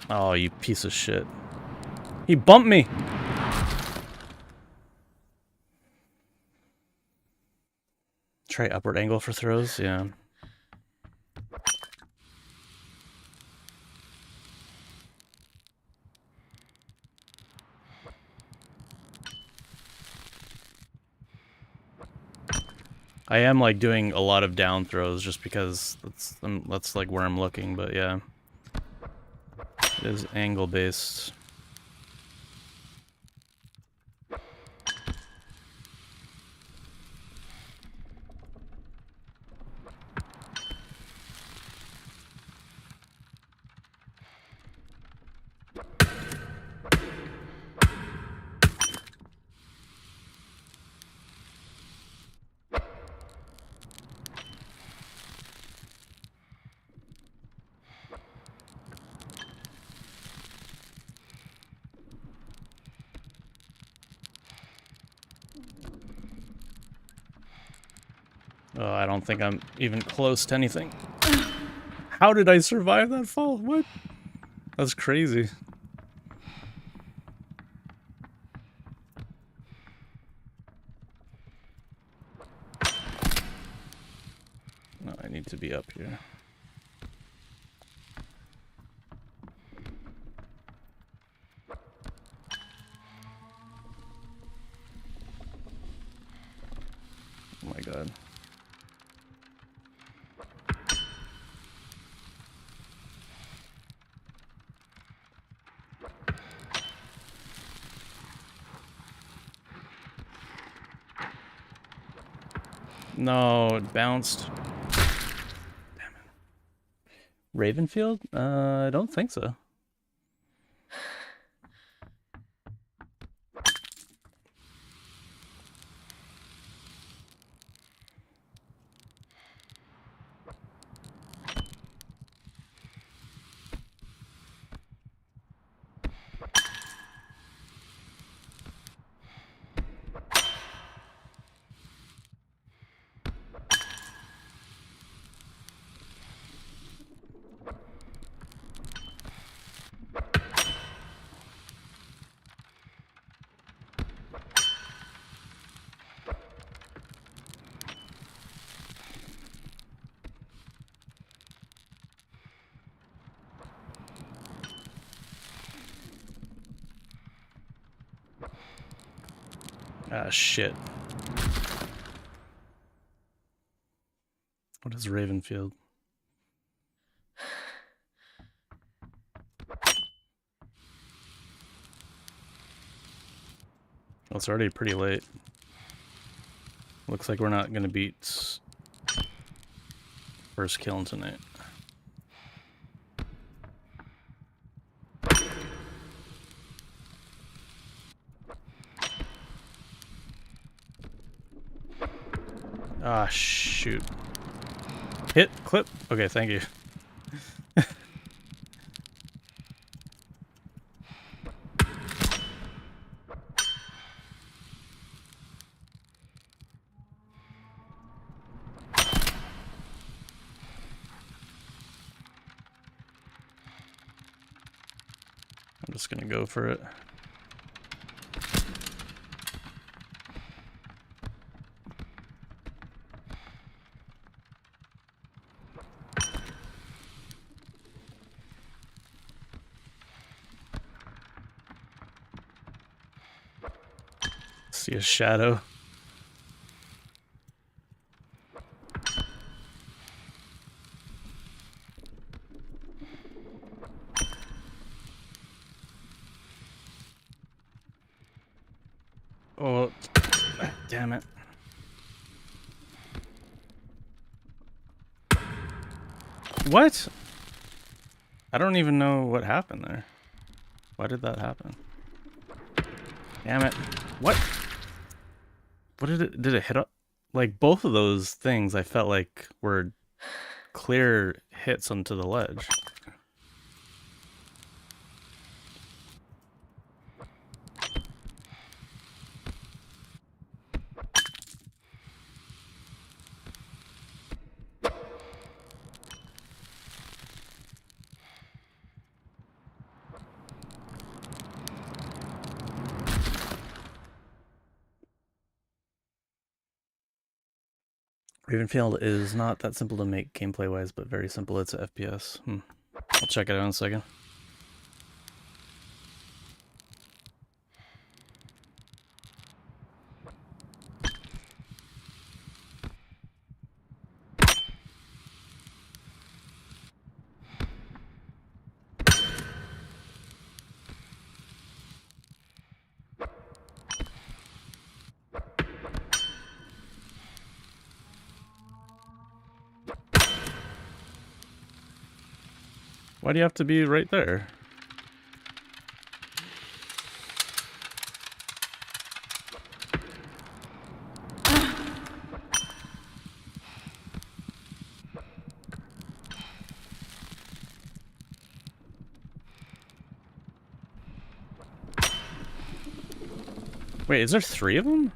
Oh, you piece of shit. He bumped me! Try upward angle for throws, yeah. I am like doing a lot of down throws just because that's like where I'm looking, but yeah. It is angle based. Oh, I don't think I'm even close to anything. How did I survive that fall? What? That's crazy. No, I need to be up here. Oh my god. No, it bounced. Damn it. Ravenfield? I don't think so. Ah, shit. What is Ravenfield? Well, it's already pretty late. Looks like we're not gonna beat first kill tonight. Ah, shoot. Hit, clip. Okay, thank you. I'm just gonna go for it. See a shadow. Oh, damn it. What? I don't even know what happened there. Why did that happen? Damn it. What? What did it hit up? Like, both of those things I felt like were clear hits onto the ledge. Ravenfield is not that simple to make gameplay-wise, but very simple. It's a FPS. I'll check it out in a second. Why do you have to be right there? Wait, is there 3 of them?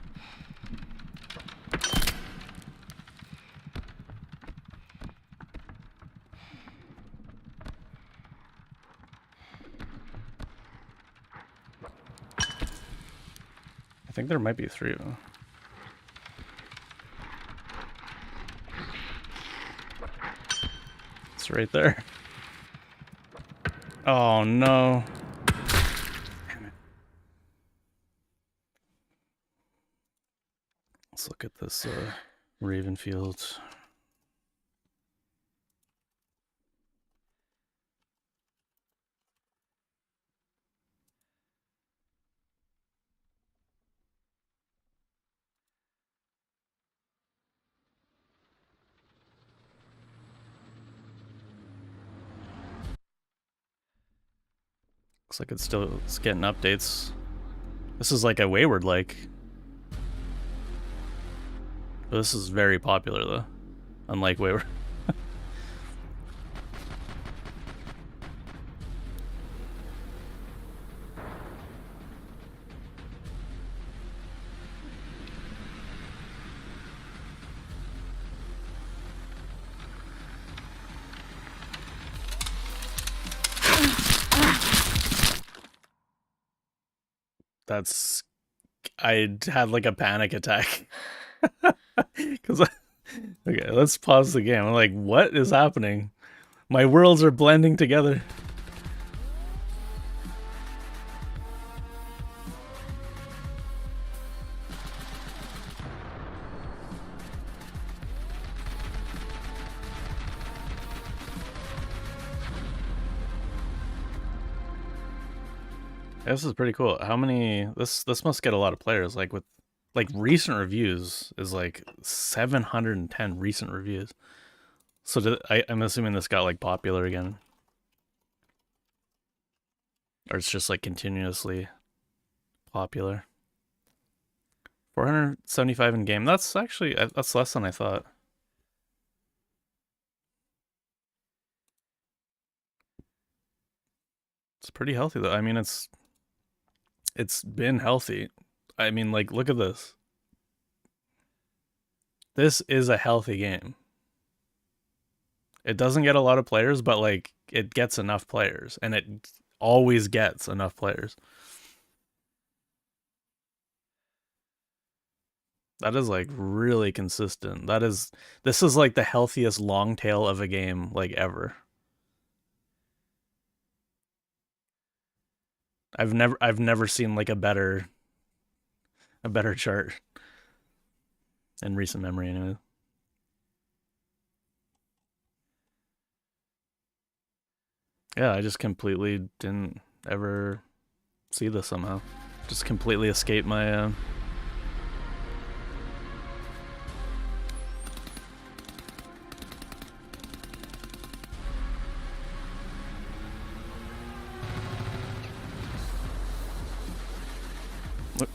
I think there might be 3 of them. It's right there. Oh no. Damn it. Let's look at this Ravenfield. Looks like it's getting updates. This is like a Wayward like. This is very popular though, unlike Wayward. That's... I had like a panic attack. Because okay, let's pause the game. I'm like, what is happening? My worlds are blending together. This is pretty cool. How many... This must get a lot of players. Like with... Like recent reviews is like 710 recent reviews. So I'm assuming this got like popular again. Or it's just like continuously popular. 475 in game. That's actually... That's less than I thought. It's pretty healthy though. I mean, it's been healthy. I mean, like, look at this. This is a healthy game. It doesn't get a lot of players, but like it gets enough players, and it always gets enough players. That is like really consistent. This is like the healthiest long tail of a game like ever. I've never seen like a better chart in recent memory anyway. Yeah, I just completely didn't ever see this somehow. Just completely escaped my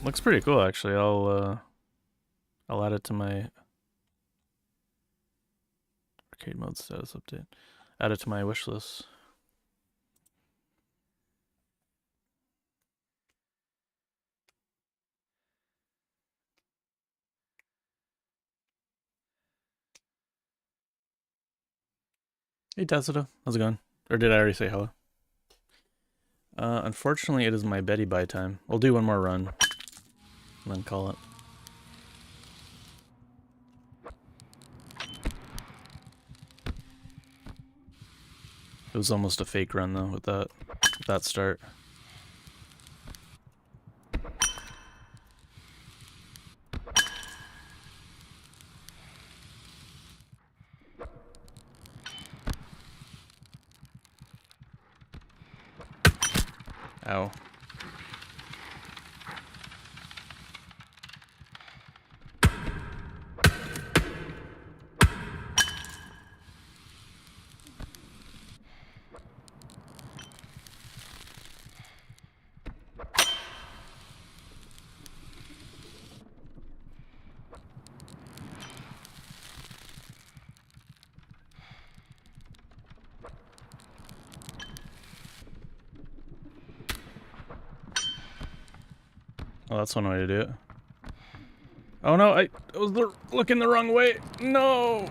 looks pretty cool actually. I'll add it to my arcade mode status update. Add it to my wish list. Hey Tacita, how's it going? Or did I already say hello? Unfortunately, it is my Betty Bye time. We'll do one more run, and then call it. was almost a fake run though with that start. Ow. Oh, that's one way to do it. Oh no, I was looking the wrong way. No!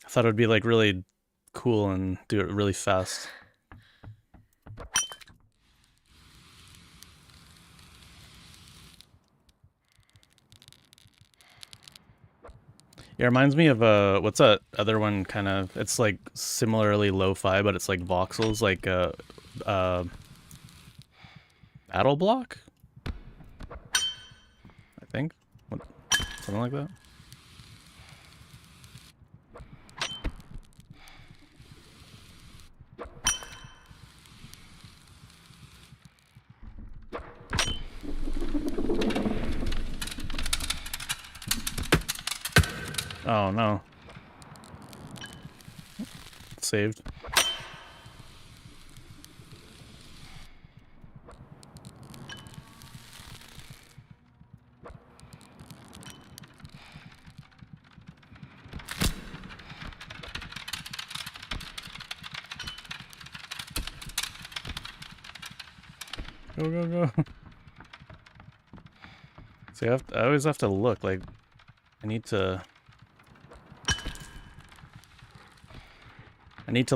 I thought it would be like really cool and do it really fast. Yeah, it reminds me of what's that other one kind of? It's like similarly lo-fi, but it's like voxels, like Battle Block, I think. What, something like that. Oh no. Saved. Go, go, go. See, I always have to look, like, I need to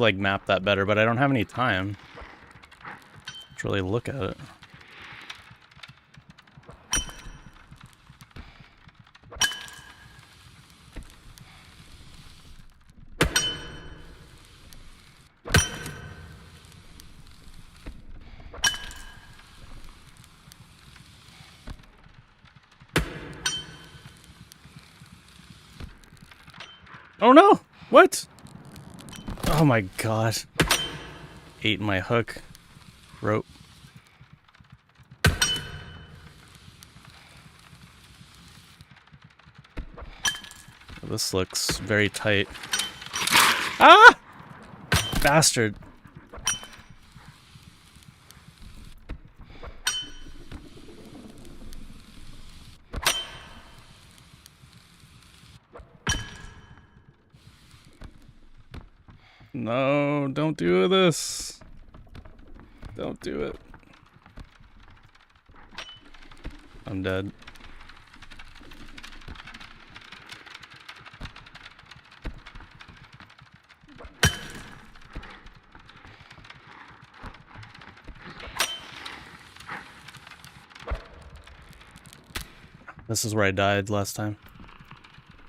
like map that better, but I don't have any time to really look at it. Oh no! What? Oh my god. Ate my hook. Rope. This looks very tight. Ah! Bastard. No, don't do this. Don't do it. I'm dead. This is where I died last time.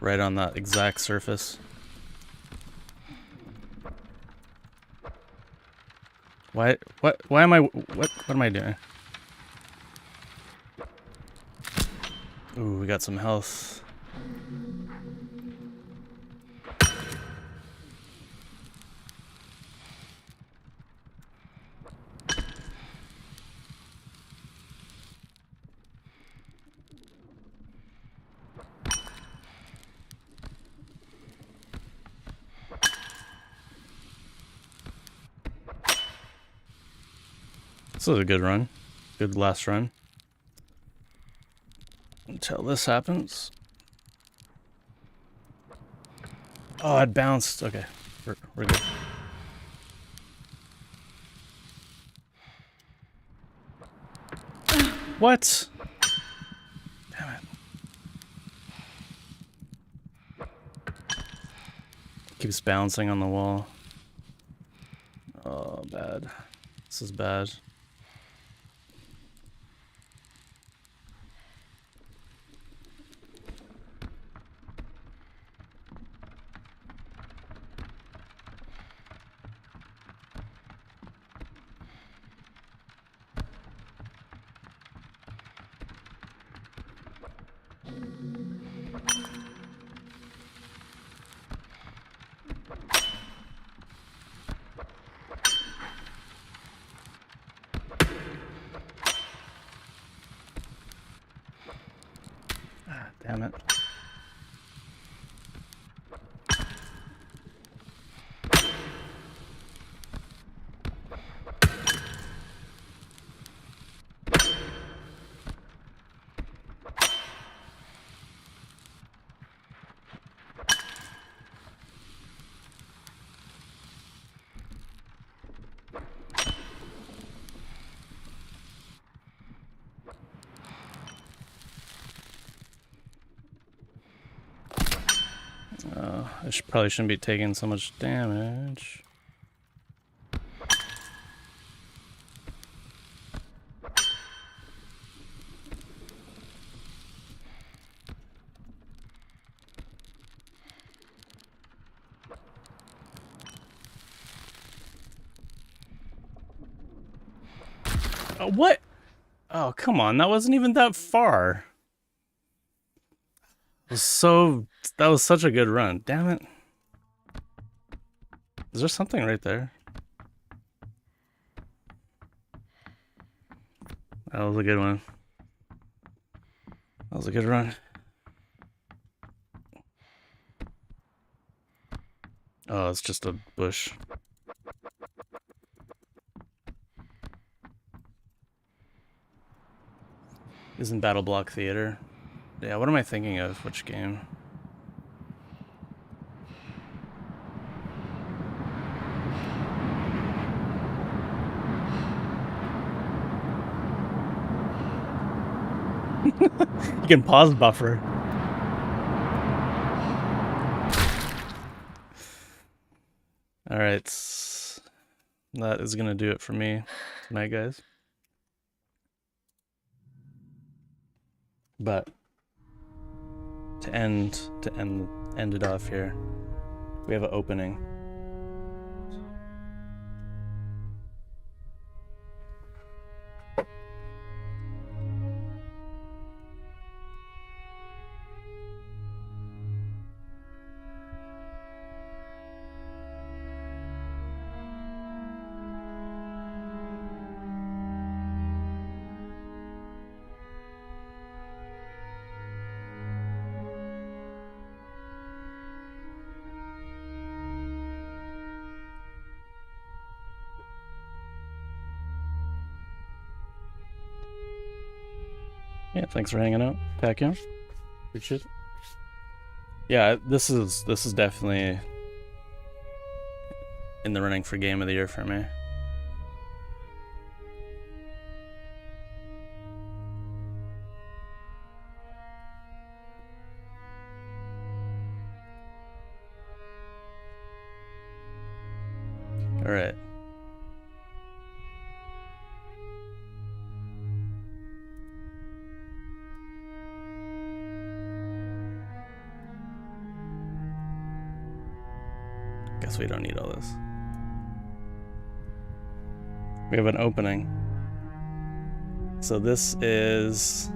Right on that exact surface. Why am I, what am I doing? Ooh, we got some health. This was a good run. Good last run. Until this happens. Oh, it bounced. Okay, we're good. What? Damn it. Keeps bouncing on the wall. Oh, bad. This is bad. Ah, damn it. Probably shouldn't be taking so much damage. What? Oh, come on. That wasn't even that far. That was such a good run. Damn it. Is there something right there? That was a good one. That was a good run. Oh, it's just a bush. Isn't Battle Block Theater? Yeah, what am I thinking of? Which game? You can pause buffer. Alright. That is gonna do it for me tonight, guys. But to end it off here, we have an opening. Yeah, thanks for hanging out, Pacquiao. Appreciate it. Yeah, this is definitely in the running for game of the year for me. All right. Guess we don't need all this. We have an opening. So this is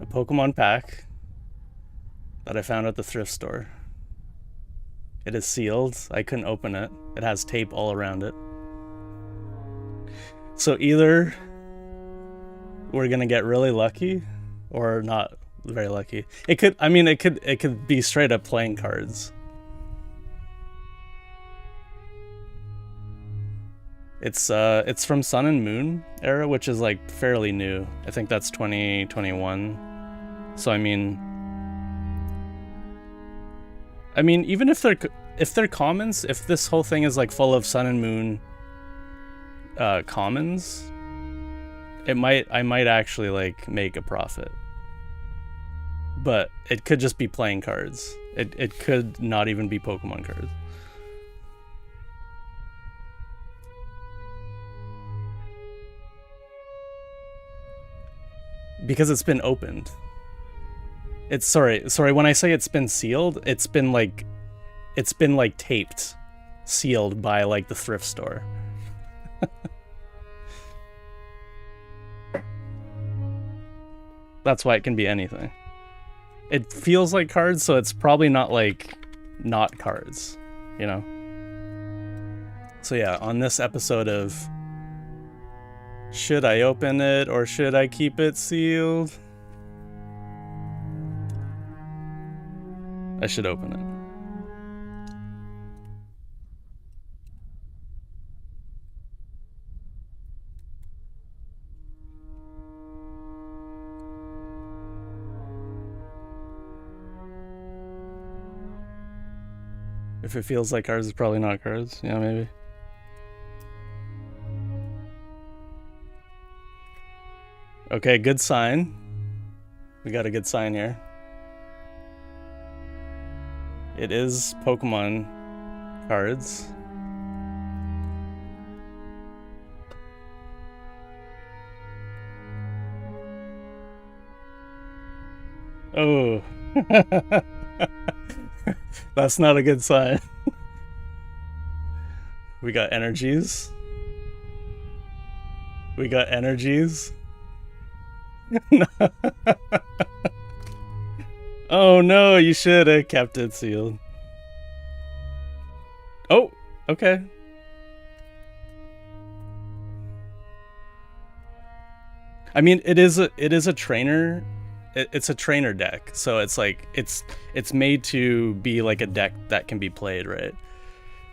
a Pokemon pack that I found at the thrift store. It is sealed. I couldn't open it. It has tape all around it. So either we're gonna get really lucky or not very lucky. It could be straight up playing cards. It's from Sun and Moon era, which is like fairly new. I think that's 2021. So I mean even if they're commons, if this whole thing is like full of Sun and Moon commons, I might actually like make a profit. But it could just be playing cards. It could not even be Pokemon cards. Because it's been opened. It's sorry, when I say it's been sealed, it's been like taped, sealed by like the thrift store. That's why it can be anything. It feels like cards, so it's probably not like not cards. you know. So yeah, on this episode of should I open it or should I keep it sealed? I should open it. If it feels like cards, it's probably not cards. Yeah, maybe. Okay, good sign. We got a good sign here. It is Pokemon cards. Oh. That's not a good sign. We got energies. We got energies. Oh no, you should have kept it sealed. Oh, okay. I mean, it is a trainer. It's a trainer deck, so it's like it's made to be like a deck that can be played, right?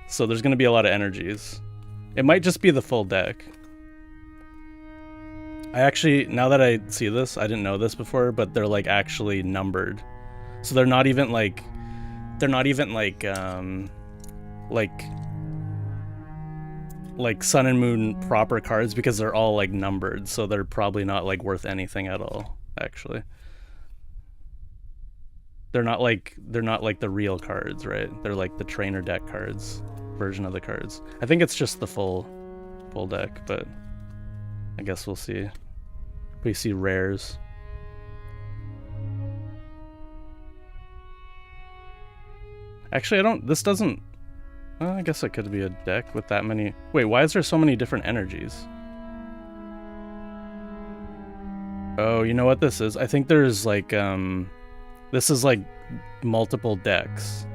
So there's gonna be a lot of energies. It might just be the full deck. I actually, now that I see this, I didn't know this before, but they're like actually numbered. So they're not even like like Sun and Moon proper cards, because they're all like numbered, so they're probably not like worth anything at all, actually. They're not like the real cards, right? They're like the trainer deck cards version of the cards. I think it's just the full deck, but I guess we'll see. We see rares. Actually, this doesn't... Well, I guess it could be a deck with that many... Wait, why is there so many different energies? Oh, you know what this is? I think there's like, this is like multiple decks.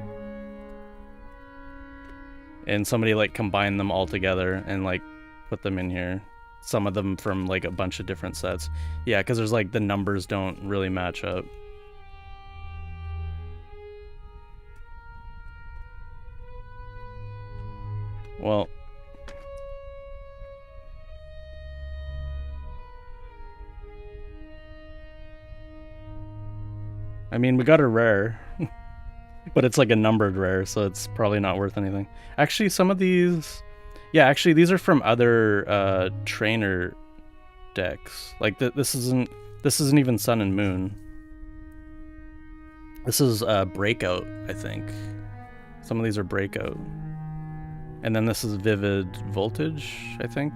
And somebody like combined them all together and like put them in here. Some of them from like a bunch of different sets. Yeah, because there's like the numbers don't really match up. Well, I mean, we got a rare, but it's like a numbered rare, so it's probably not worth anything. Actually, some of these, yeah, actually these are from other trainer decks. Like this isn't even Sun and Moon. This is Breakout, I think. Some of these are Breakout. And then this is Vivid Voltage, I think.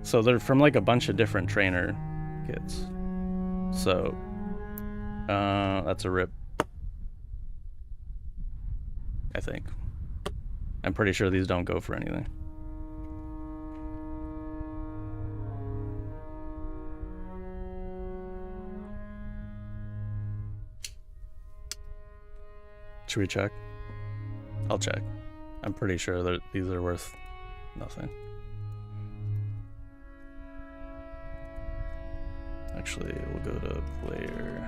So they're from like a bunch of different trainer kits. So that's a rip, I think. I'm pretty sure these don't go for anything. Should we check? I'll check. I'm pretty sure that these are worth nothing. Actually, we'll go to player,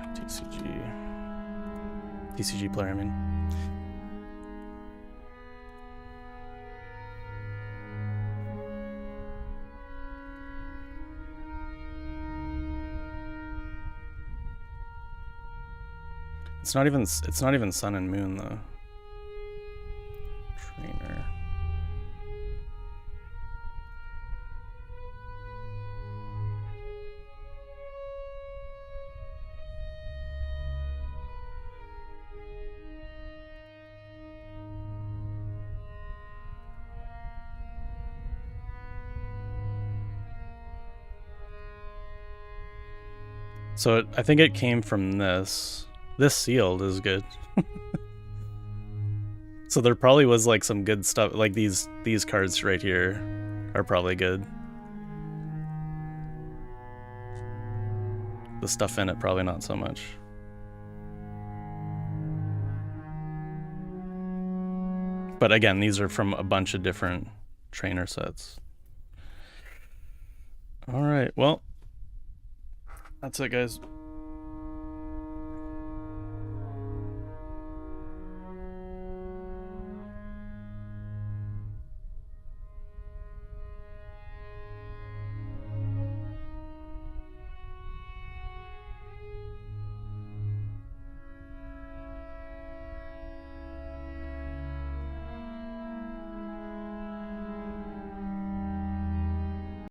TCG player, I mean. It's not even Sun and Moon though. Trainer. So I think it came from this. This sealed is good. So there probably was like some good stuff, like these cards right here are probably good. The stuff in it probably not so much. But again, these are from a bunch of different trainer sets. All right, well, that's it, guys.